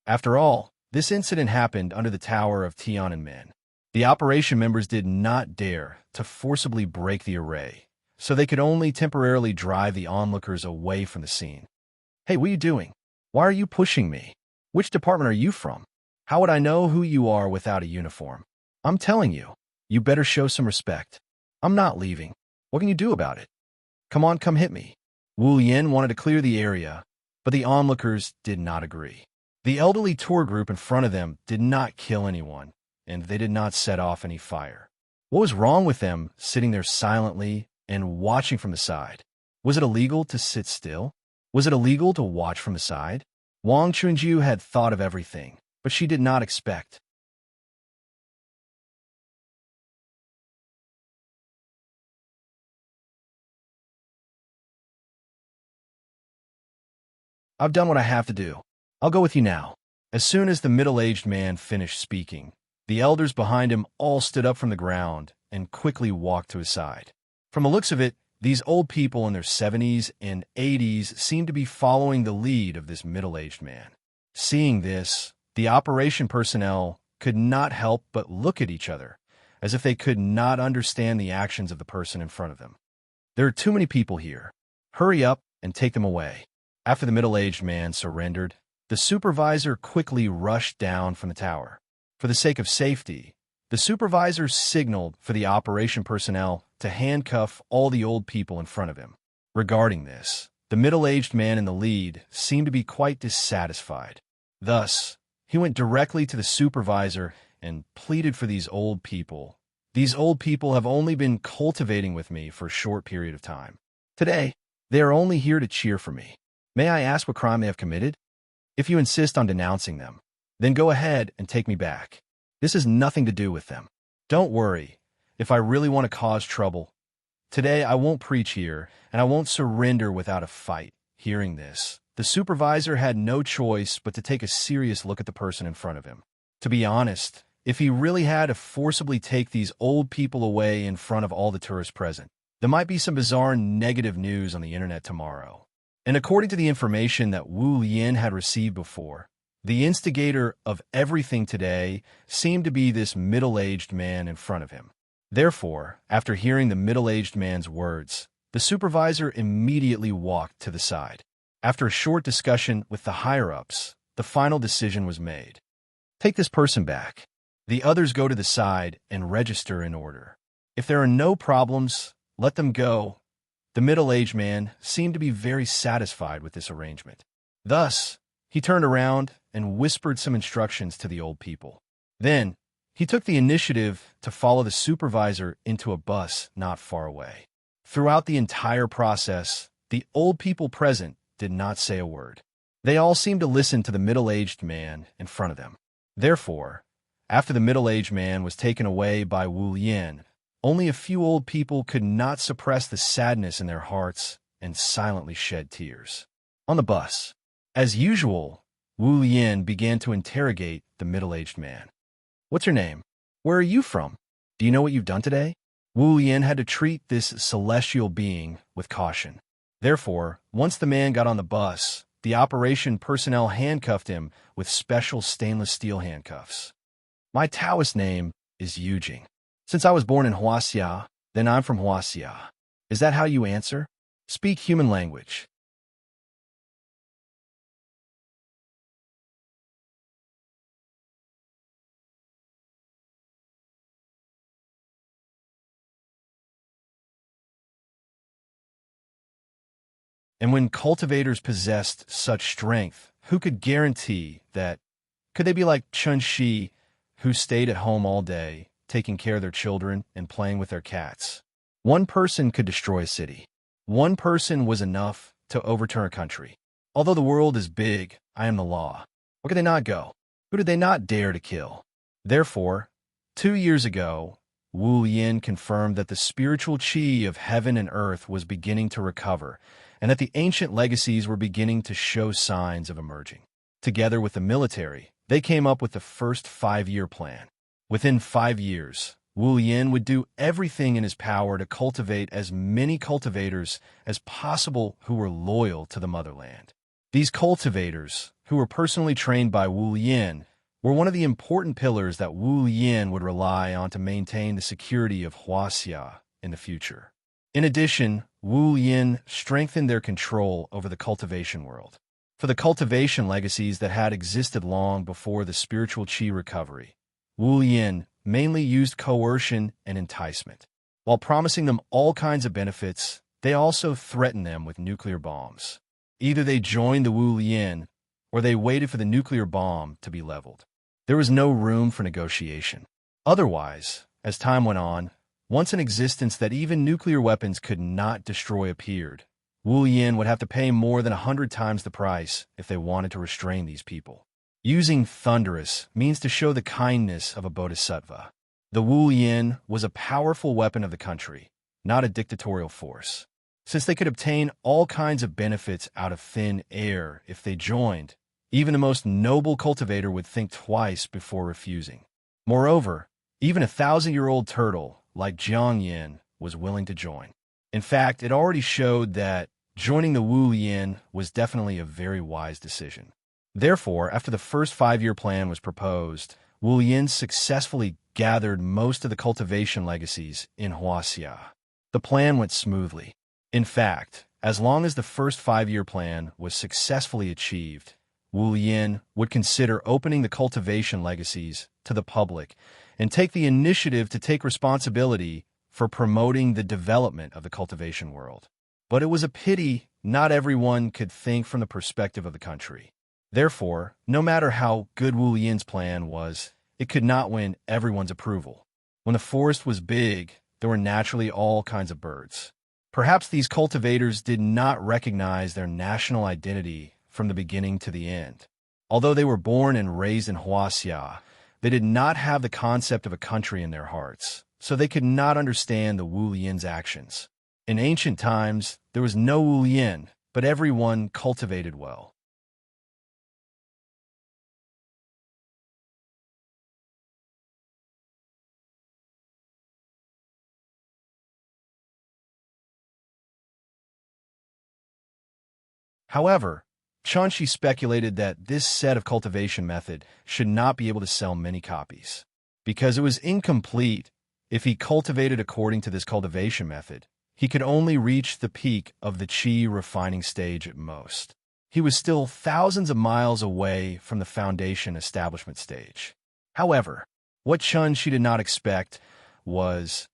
A: After all, this incident happened under the tower of Tiananmen. The operation members did not dare to forcibly break the array, so they could only temporarily drive the onlookers away from the scene. Hey, what are you doing? Why are you pushing me? Which department are you from? How would I know who you are without a uniform? I'm telling you, you better show some respect. I'm not leaving. What can you do about it? Come on, come hit me. Wu Lian wanted to clear the area, but the onlookers did not agree. The elderly tour group in front of them did not kill anyone, and they did not set off any fire. What was wrong with them sitting there silently and watching from the side? Was it illegal to sit still? Was it illegal to watch from the side? Wang Chunjiu had thought of everything, but she did not expect. I've done what I have to do. I'll go with you now. As soon as the middle-aged man finished speaking, the elders behind him all stood up from the ground and quickly walked to his side. From the looks of it, these old people in their 70s and 80s seemed to be following the lead of this middle-aged man. Seeing this, the operation personnel could not help but look at each other, as if they could not understand the actions of the person in front of them. There are too many people here. Hurry up and take them away. After the middle-aged man surrendered, the supervisor quickly rushed down from the tower. For the sake of safety, the supervisor signaled for the operation personnel to handcuff all the old people in front of him. Regarding this, the middle-aged man in the lead seemed to be quite dissatisfied. Thus, he went directly to the supervisor and pleaded for these old people. These old people have only been cultivating with me for a short period of time. Today, they are only here to cheer for me. May I ask what crime they have committed? If you insist on denouncing them, then go ahead and take me back. This has nothing to do with them. Don't worry, if I really want to cause trouble. Today I won't preach here, and I won't surrender without a fight. Hearing this, the supervisor had no choice but to take a serious look at the person in front of him. To be honest, if he really had to forcibly take these old people away in front of all the tourists present, there might be some bizarre negative news on the internet tomorrow. And according to the information that Wu Lian had received before, the instigator of everything today seemed to be this middle-aged man in front of him. Therefore, after hearing the middle-aged man's words, the supervisor immediately walked to the side. After a short discussion with the higher-ups, the final decision was made. Take this person back. The others go to the side and register in order. If there are no problems, let them go. The middle-aged man seemed to be very satisfied with this arrangement. Thus, He turned around and whispered some instructions to the old people. Then, he took the initiative to follow the supervisor into a bus not far away. Throughout the entire process, the old people present did not say a word. They all seemed to listen to the middle-aged man in front of them. Therefore, after the middle-aged man was taken away by Wu Yin, only a few old people could not suppress the sadness in their hearts and silently shed tears. On the bus, as usual, Wu Yin began to interrogate the middle-aged man. "What's your name? Where are you from? Do you know what you've done today?" Wu Yin had to treat this celestial being with caution. Therefore, once the man got on the bus, the operation personnel handcuffed him with special stainless steel handcuffs. "My Taoist name is Yujing. Since I was born in Huaxia, then I'm from Huaxia. Is that how you answer? Speak human language." And when cultivators possessed such strength, who could guarantee that? Could they be like Chun Shi, who stayed at home all day, taking care of their children and playing with their cats? One person could destroy a city. One person was enough to overturn a country. Although the world is big, I am the law. Where could they not go? Who did they not dare to kill? Therefore, 2 years ago, Wu Yin confirmed that the spiritual qi of heaven and earth was beginning to recover, and that the ancient legacies were beginning to show signs of emerging. Together with the military, they came up with the first 5-year plan. Within 5 years, Wu Yin would do everything in his power to cultivate as many cultivators as possible who were loyal to the motherland. These cultivators, who were personally trained by Wu Yin, were one of the important pillars that Wu Yin would rely on to maintain the security of Huaxia in the future. In addition, Wu Yin strengthened their control over the cultivation world. For the cultivation legacies that had existed long before the spiritual qi recovery, Wu Yin mainly used coercion and enticement. While promising them all kinds of benefits, they also threatened them with nuclear bombs. Either they joined the Wu Yin, or they waited for the nuclear bomb to be leveled. There was no room for negotiation. Otherwise, as time went on, once an existence that even nuclear weapons could not destroy appeared, Wu Yin would have to pay more than 100 times the price if they wanted to restrain these people. Using thunderous means to show the kindness of a bodhisattva. The Wu Yin was a powerful weapon of the country, not a dictatorial force. Since they could obtain all kinds of benefits out of thin air if they joined, even the most noble cultivator would think twice before refusing. Moreover, even a 1,000-year-old turtle like Jiang Yin was willing to join. In fact, it already showed that joining the Wu Yin was definitely a very wise decision. Therefore, after the first 5-year plan was proposed, Wu Yin successfully gathered most of the cultivation legacies in Huaxia. The plan went smoothly. In fact, as long as the first 5-year plan was successfully achieved, Wu Yin would consider opening the cultivation legacies to the public and take the initiative to take responsibility for promoting the development of the cultivation world. But it was a pity not everyone could think from the perspective of the country. Therefore, no matter how good Wu Yin's plan was, it could not win everyone's approval. When the forest was big, there were naturally all kinds of birds. Perhaps these cultivators did not recognize their national identity from the beginning to the end. Although they were born and raised in Huaxia, they did not have the concept of a country in their hearts, so they could not understand the Wu Yin's actions. In ancient times, there was no Wu Yin, but everyone cultivated well. However, Chunshi speculated that this set of cultivation method should not be able to sell many copies, because it was incomplete. If he cultivated according to this cultivation method, he could only reach the peak of the qi refining stage at most. He was still thousands of miles away from the foundation establishment stage. However, what Chunshi did not expect was,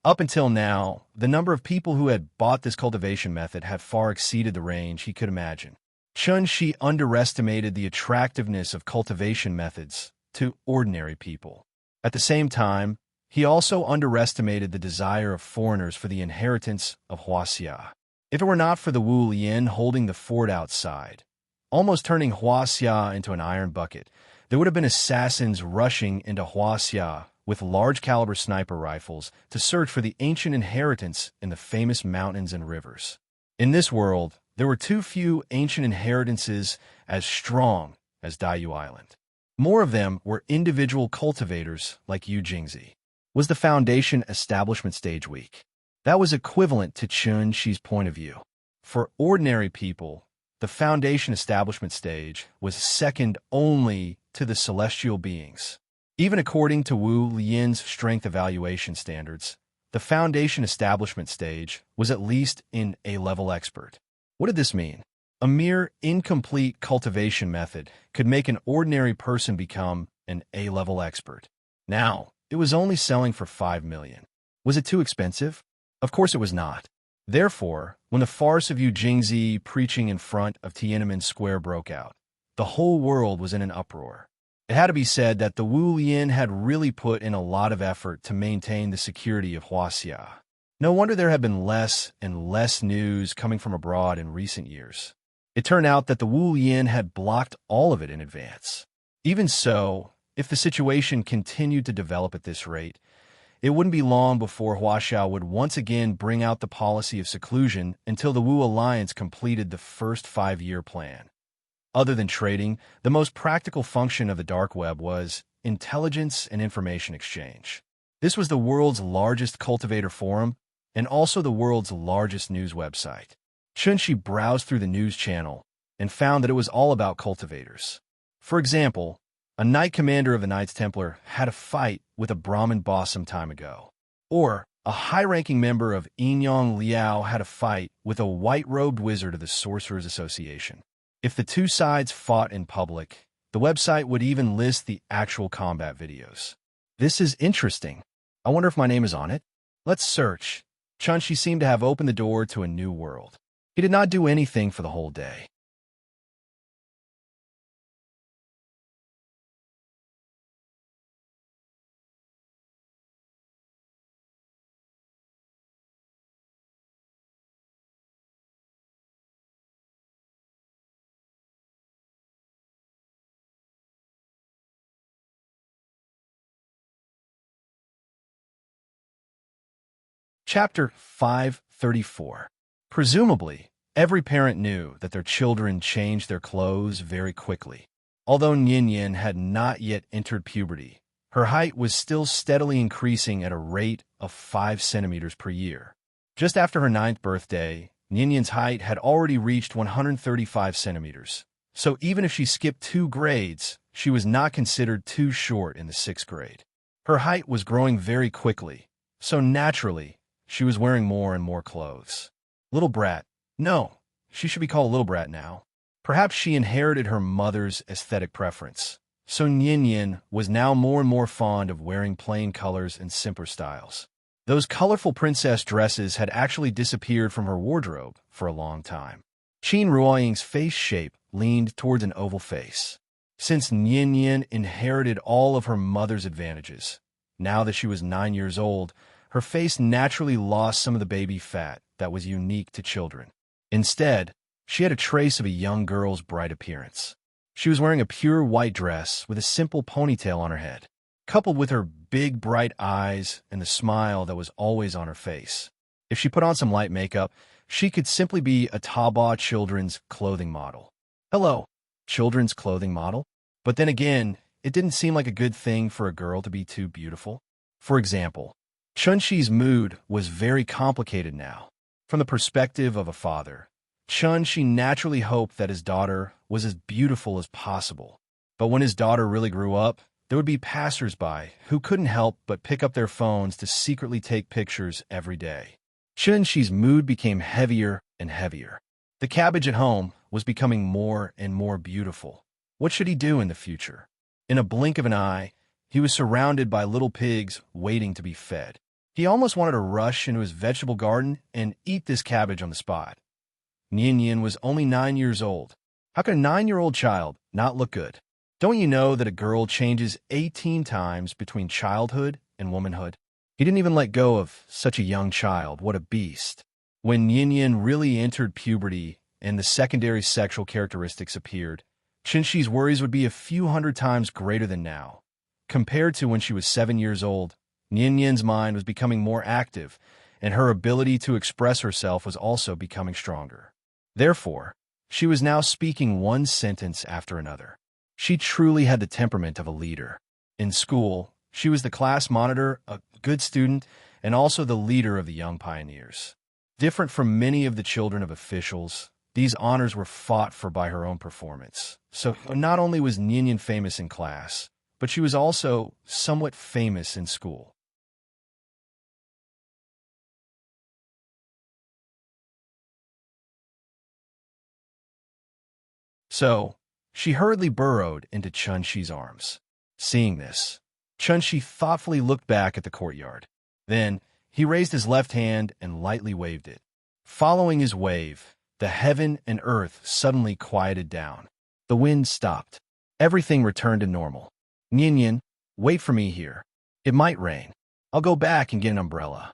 A: up until now, the number of people who had bought this cultivation method had far exceeded the range he could imagine. Chun-Shi underestimated the attractiveness of cultivation methods to ordinary people. At the same time, he also underestimated the desire of foreigners for the inheritance of Huaxia. If it were not for the Wu Lian holding the fort outside, almost turning Huaxia into an iron bucket, there would have been assassins rushing into Huaxia with large-caliber sniper rifles to search for the ancient inheritance in the famous mountains and rivers. In this world, there were too few ancient inheritances as strong as Daiyu Island. More of them were individual cultivators like Yu Jingzi. Was the foundation establishment stage weak? That was equivalent to Chun-Shi's point of view. For ordinary people, the foundation establishment stage was second only to the celestial beings. Even according to Wu Lian's strength evaluation standards, the foundation establishment stage was at least an A-level expert. What did this mean? A mere incomplete cultivation method could make an ordinary person become an A-level expert. Now, it was only selling for 5 million. Was it too expensive? Of course it was not. Therefore, when the farce of Yu Jingzi preaching in front of Tiananmen Square broke out, the whole world was in an uproar. It had to be said that the Wu Lian had really put in a lot of effort to maintain the security of Huaxia. No wonder there had been less and less news coming from abroad in recent years. It turned out that the Wu Lian had blocked all of it in advance. Even so, if the situation continued to develop at this rate, it wouldn't be long before Huaxia would once again bring out the policy of seclusion until the Wu Alliance completed the first 5-year plan. Other than trading, the most practical function of the dark web was intelligence and information exchange. This was the world's largest cultivator forum and also the world's largest news website. Chun-Shi browsed through the news channel and found that it was all about cultivators. For example, a Knight Commander of the Knights Templar had a fight with a Brahmin boss some time ago. Or, a high-ranking member of Yinyang Liao had a fight with a white-robed wizard of the Sorcerers Association. If the two sides fought in public, the website would even list the actual combat videos. This is interesting. I wonder if my name is on it? Let's search. Chun-Shi seemed to have opened the door to a new world. He did not do anything for the whole day. Chapter 534. Presumably, every parent knew that their children changed their clothes very quickly. Although Nian had not yet entered puberty, her height was still steadily increasing at a rate of 5 centimeters per year. Just after her 9th birthday, Nian's height had already reached 135 centimeters. So even if she skipped 2 grades, she was not considered too short in the 6th grade. Her height was growing very quickly, so naturally, she was wearing more and more clothes. Little brat. No, she should be called Little Brat now. Perhaps she inherited her mother's aesthetic preference. So Nian was now more and more fond of wearing plain colors and simpler styles. Those colorful princess dresses had actually disappeared from her wardrobe for a long time. Qin Ruoying's face shape leaned towards an oval face. Since Nian inherited all of her mother's advantages, now that she was 9 years old, her face naturally lost some of the baby fat that was unique to children. Instead, she had a trace of a young girl's bright appearance. She was wearing a pure white dress with a simple ponytail on her head, coupled with her big bright eyes and the smile that was always on her face. If she put on some light makeup, she could simply be a Taobao children's clothing model. Hello, children's clothing model? But then again, it didn't seem like a good thing for a girl to be too beautiful. For example, Chun-Shi's mood was very complicated now. From the perspective of a father, Chun-Shi naturally hoped that his daughter was as beautiful as possible. But when his daughter really grew up, there would be passers-by who couldn't help but pick up their phones to secretly take pictures every day. Chun-Shi's mood became heavier and heavier. The cabbage at home was becoming more and more beautiful. What should he do in the future? In a blink of an eye, he was surrounded by little pigs waiting to be fed. He almost wanted to rush into his vegetable garden and eat this cabbage on the spot. Nian was only 9 years old. How could a 9-year-old child not look good? Don't you know that a girl changes 18 times between childhood and womanhood? He didn't even let go of such a young child. What a beast. When Yin really entered puberty and the secondary sexual characteristics appeared, Qinshi's worries would be a few hundred times greater than now. Compared to when she was 7 years old, Yin's mind was becoming more active, and her ability to express herself was also becoming stronger. Therefore, she was now speaking one sentence after another. She truly had the temperament of a leader. In school, she was the class monitor, a good student, and also the leader of the young pioneers. Different from many of the children of officials, these honors were fought for by her own performance. So not only was Yin famous in class, but she was also somewhat famous in school. So, she hurriedly burrowed into Chun-Chi's arms. Seeing this, Chun-Chi thoughtfully looked back at the courtyard. Then, he raised his left hand and lightly waved it. Following his wave, the heaven and earth suddenly quieted down. The wind stopped. Everything returned to normal. Yin, wait for me here. It might rain. I'll go back and get an umbrella.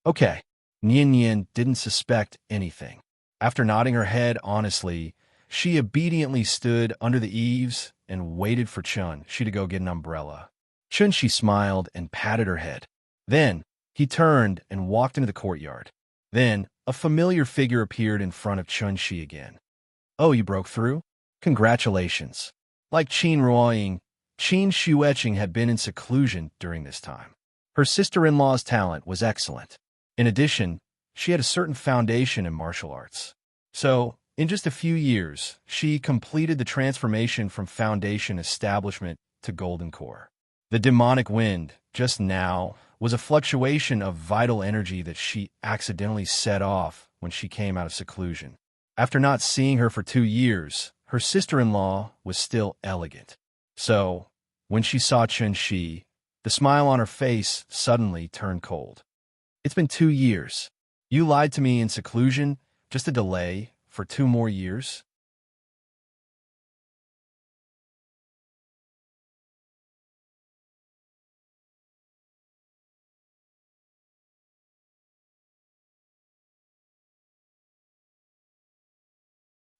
A: Okay. Yin didn't suspect anything. After nodding her head honestly, she obediently stood under the eaves and waited for Chun-Chi to go get an umbrella. Chun-Chi smiled and patted her head. Then, he turned and walked into the courtyard. Then, a familiar figure appeared in front of Chun-Chi again. Oh, you broke through? Congratulations. Like Qin Ruoying, Qin Shueqing had been in seclusion during this time. Her sister-in-law's talent was excellent. In addition, she had a certain foundation in martial arts. So, in just a few years, she completed the transformation from foundation establishment to golden core. The demonic wind, just now, was a fluctuation of vital energy that she accidentally set off when she came out of seclusion. After not seeing her for 2 years, her sister-in-law was still elegant. So, when she saw Chun-Chi, the smile on her face suddenly turned cold. It's been 2 years. You lied to me in seclusion, just a delay for 2 more years?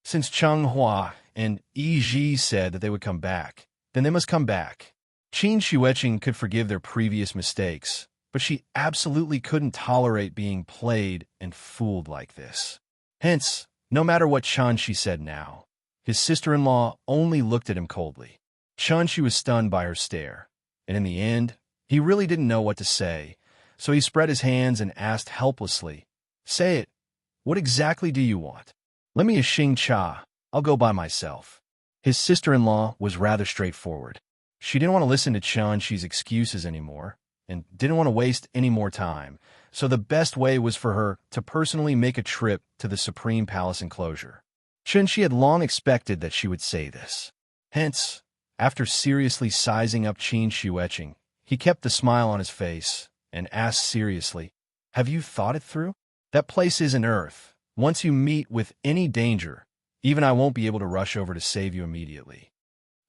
A: Since Cheng Hua and Yi Ji said that they would come back, then they must come back. Qin Shueqing could forgive their previous mistakes, but she absolutely couldn't tolerate being played and fooled like this. Hence, no matter what Chun-Chi said now, his sister-in-law only looked at him coldly. Chun-Chi was stunned by her stare, and in the end, he really didn't know what to say, so he spread his hands and asked helplessly, "Say it. What exactly do you want? Let me a Xing Cha. I'll go by myself." His sister-in-law was rather straightforward. She didn't want to listen to Chun-Chi's excuses anymore, and didn't want to waste any more time, so the best way was for her to personally make a trip to the Supreme Palace enclosure. Chun-Chi had long expected that she would say this. Hence, after seriously sizing up Qin Shueqing, he kept the smile on his face and asked seriously, "Have you thought it through? That place isn't Earth. Once you meet with any danger, even I won't be able to rush over to save you immediately."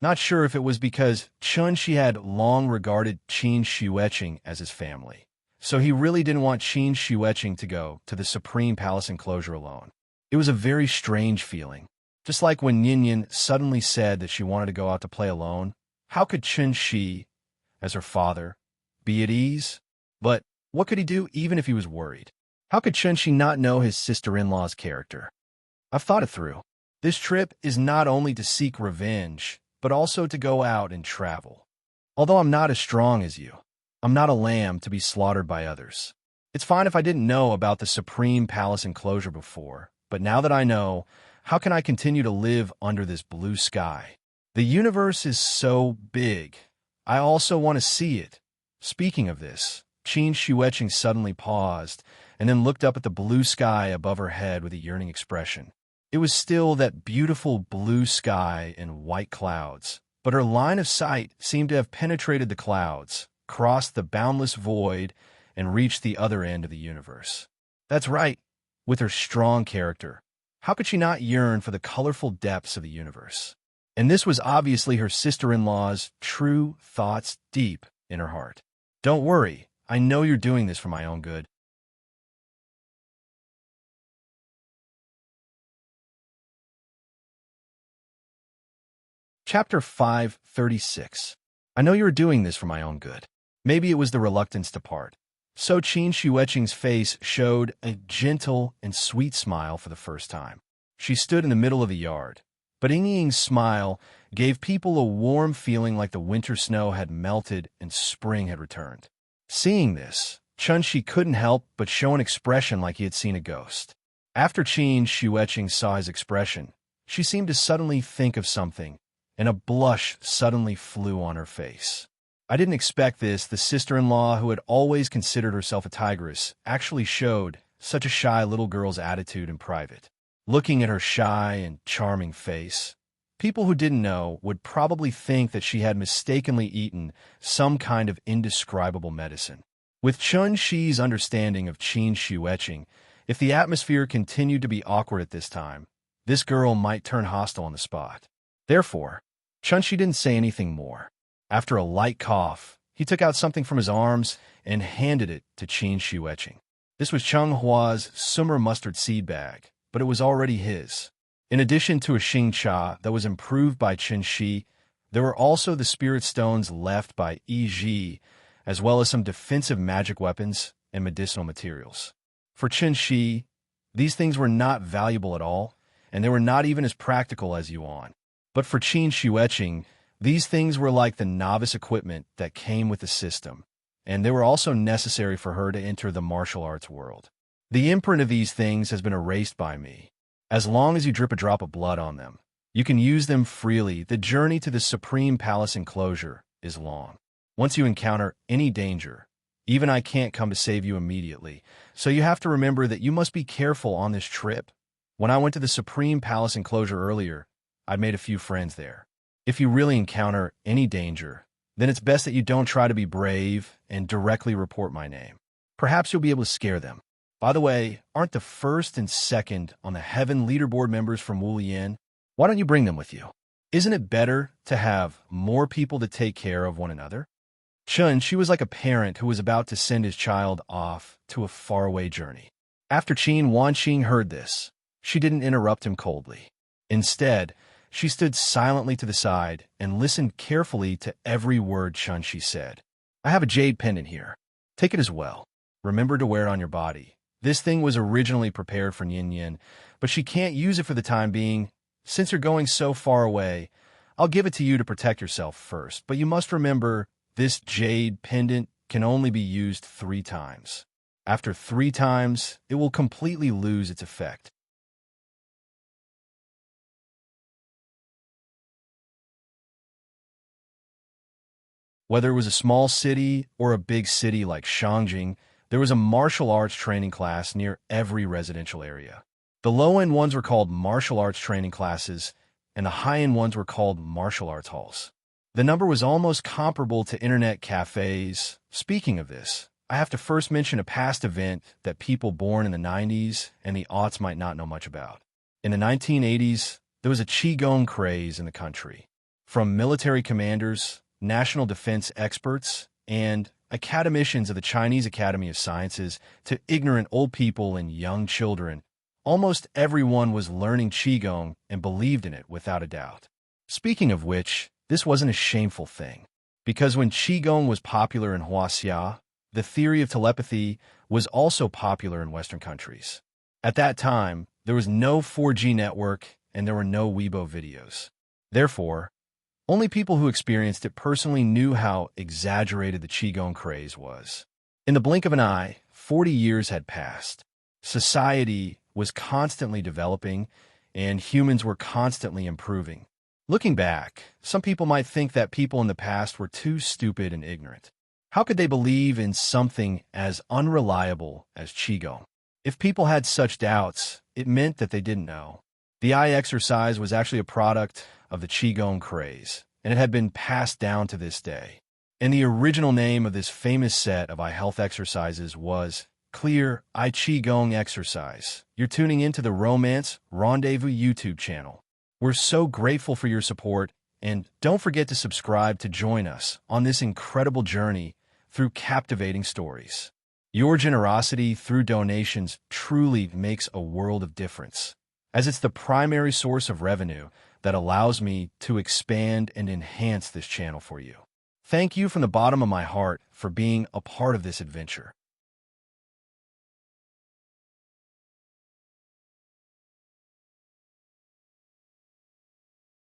A: Not sure if it was because Chun-Chi had long regarded Qin Shueqing as his family, so he really didn't want Qin Shueqing to go to the Supreme Palace enclosure alone. It was a very strange feeling. Just like when Yin suddenly said that she wanted to go out to play alone, how could Chun-Chi, as her father, be at ease? But what could he do even if he was worried? How could Chun-Chi not know his sister-in-law's character? I've thought it through. This trip is not only to seek revenge, but also to go out and travel. Although I'm not as strong as you, I'm not a lamb to be slaughtered by others. It's fine if I didn't know about the Supreme Palace enclosure before, but now that I know, how can I continue to live under this blue sky? The universe is so big. I also want to see it. Speaking of this, Qin Shueqing suddenly paused and then looked up at the blue sky above her head with a yearning expression. It was still that beautiful blue sky and white clouds, but her line of sight seemed to have penetrated the clouds, crossed the boundless void, and reached the other end of the universe. That's right. With her strong character, How could she not yearn for the colorful depths of the universe? And this was obviously her sister-in-law's true thoughts deep in her heart. Don't worry, I know you're doing this for my own good. Chapter 536. I know you are doing this for my own good. Maybe it was the reluctance to part. So Qin Shueqing's face showed a gentle and sweet smile for the first time. She stood in the middle of the yard, but Ying's smile gave people a warm feeling like the winter snow had melted and spring had returned. Seeing this, Chunshi couldn't help but show an expression like he had seen a ghost. After Qin Shueqing saw his expression, she seemed to suddenly think of something, and a blush suddenly flew on her face. I didn't expect this. The sister-in-law, who had always considered herself a tigress, actually showed such a shy little girl's attitude in private. Looking at her shy and charming face, people who didn't know would probably think that she had mistakenly eaten some kind of indescribable medicine. With Chun Shi's understanding of Qin Shueqing, if the atmosphere continued to be awkward at this time, this girl might turn hostile on the spot. Therefore, Chun Shi didn't say anything more. After a light cough, he took out something from his arms and handed it to Qin Shueqing. This was Cheng Hua's summer mustard seed bag, but it was already his. In addition to a Xing Cha that was improved by Qin Shi, there were also the spirit stones left by Yi Ji, as well as some defensive magic weapons and medicinal materials. For Qin Shi, these things were not valuable at all, and they were not even as practical as Yuan. But for Qin Shueqing, these things were like the novice equipment that came with the system, and they were also necessary for her to enter the martial arts world. The imprint of these things has been erased by me. As long as you drip a drop of blood on them, you can use them freely. The journey to the Supreme Palace enclosure is long. Once you encounter any danger, even I can't come to save you immediately, so you have to remember that you must be careful on this trip. When I went to the Supreme Palace enclosure earlier, I'd made a few friends there. If you really encounter any danger, then it's best that you don't try to be brave and directly report my name. Perhaps you'll be able to scare them. By the way, aren't the first and second on the Heaven leaderboard members from Wulian? Why don't you bring them with you? Isn't it better to have more people to take care of one another? Chun, she was like a parent who was about to send his child off to a faraway journey. After Qin Wanqing heard this, she didn't interrupt him coldly. Instead, she stood silently to the side and listened carefully to every word Chun Shi said. I have a jade pendant here. Take it as well. Remember to wear it on your body. This thing was originally prepared for Yin Yin, but she can't use it for the time being. Since you're going so far away, I'll give it to you to protect yourself first. But you must remember, this jade pendant can only be used 3 times. After 3 times, it will completely lose its effect. Whether it was a small city or a big city like Shangjing, there was a martial arts training class near every residential area. The low-end ones were called martial arts training classes, and the high-end ones were called martial arts halls. The number was almost comparable to internet cafes. Speaking of this, I have to first mention a past event that people born in the 90s and the aughts might not know much about. In the 1980s, there was a Qigong craze in the country. From military commanders, national defense experts, and academicians of the Chinese Academy of Sciences to ignorant old people and young children, almost everyone was learning Qigong and believed in it without a doubt. Speaking of which, this wasn't a shameful thing, because when Qigong was popular in Huaxia, the theory of telepathy was also popular in Western countries. At that time, there was no 4G network and there were no Weibo videos. Therefore, only people who experienced it personally knew how exaggerated the Qigong craze was. In the blink of an eye, 40 years had passed. Society was constantly developing, and humans were constantly improving. Looking back, some people might think that people in the past were too stupid and ignorant. How could they believe in something as unreliable as Qigong? If people had such doubts, it meant that they didn't know. The eye exercise was actually a product of the Qigong craze, and it had been passed down to this day. And the original name of this famous set of eye health exercises was clear eye Qigong exercise. You're tuning into the Romance Rendezvous YouTube channel. We're so grateful for your support, and don't forget to subscribe to join us on this incredible journey through captivating stories. Your generosity through donations truly makes a world of difference, as it's the primary source of revenue that allows me to expand and enhance this channel for you. Thank you from the bottom of my heart for being a part of this adventure.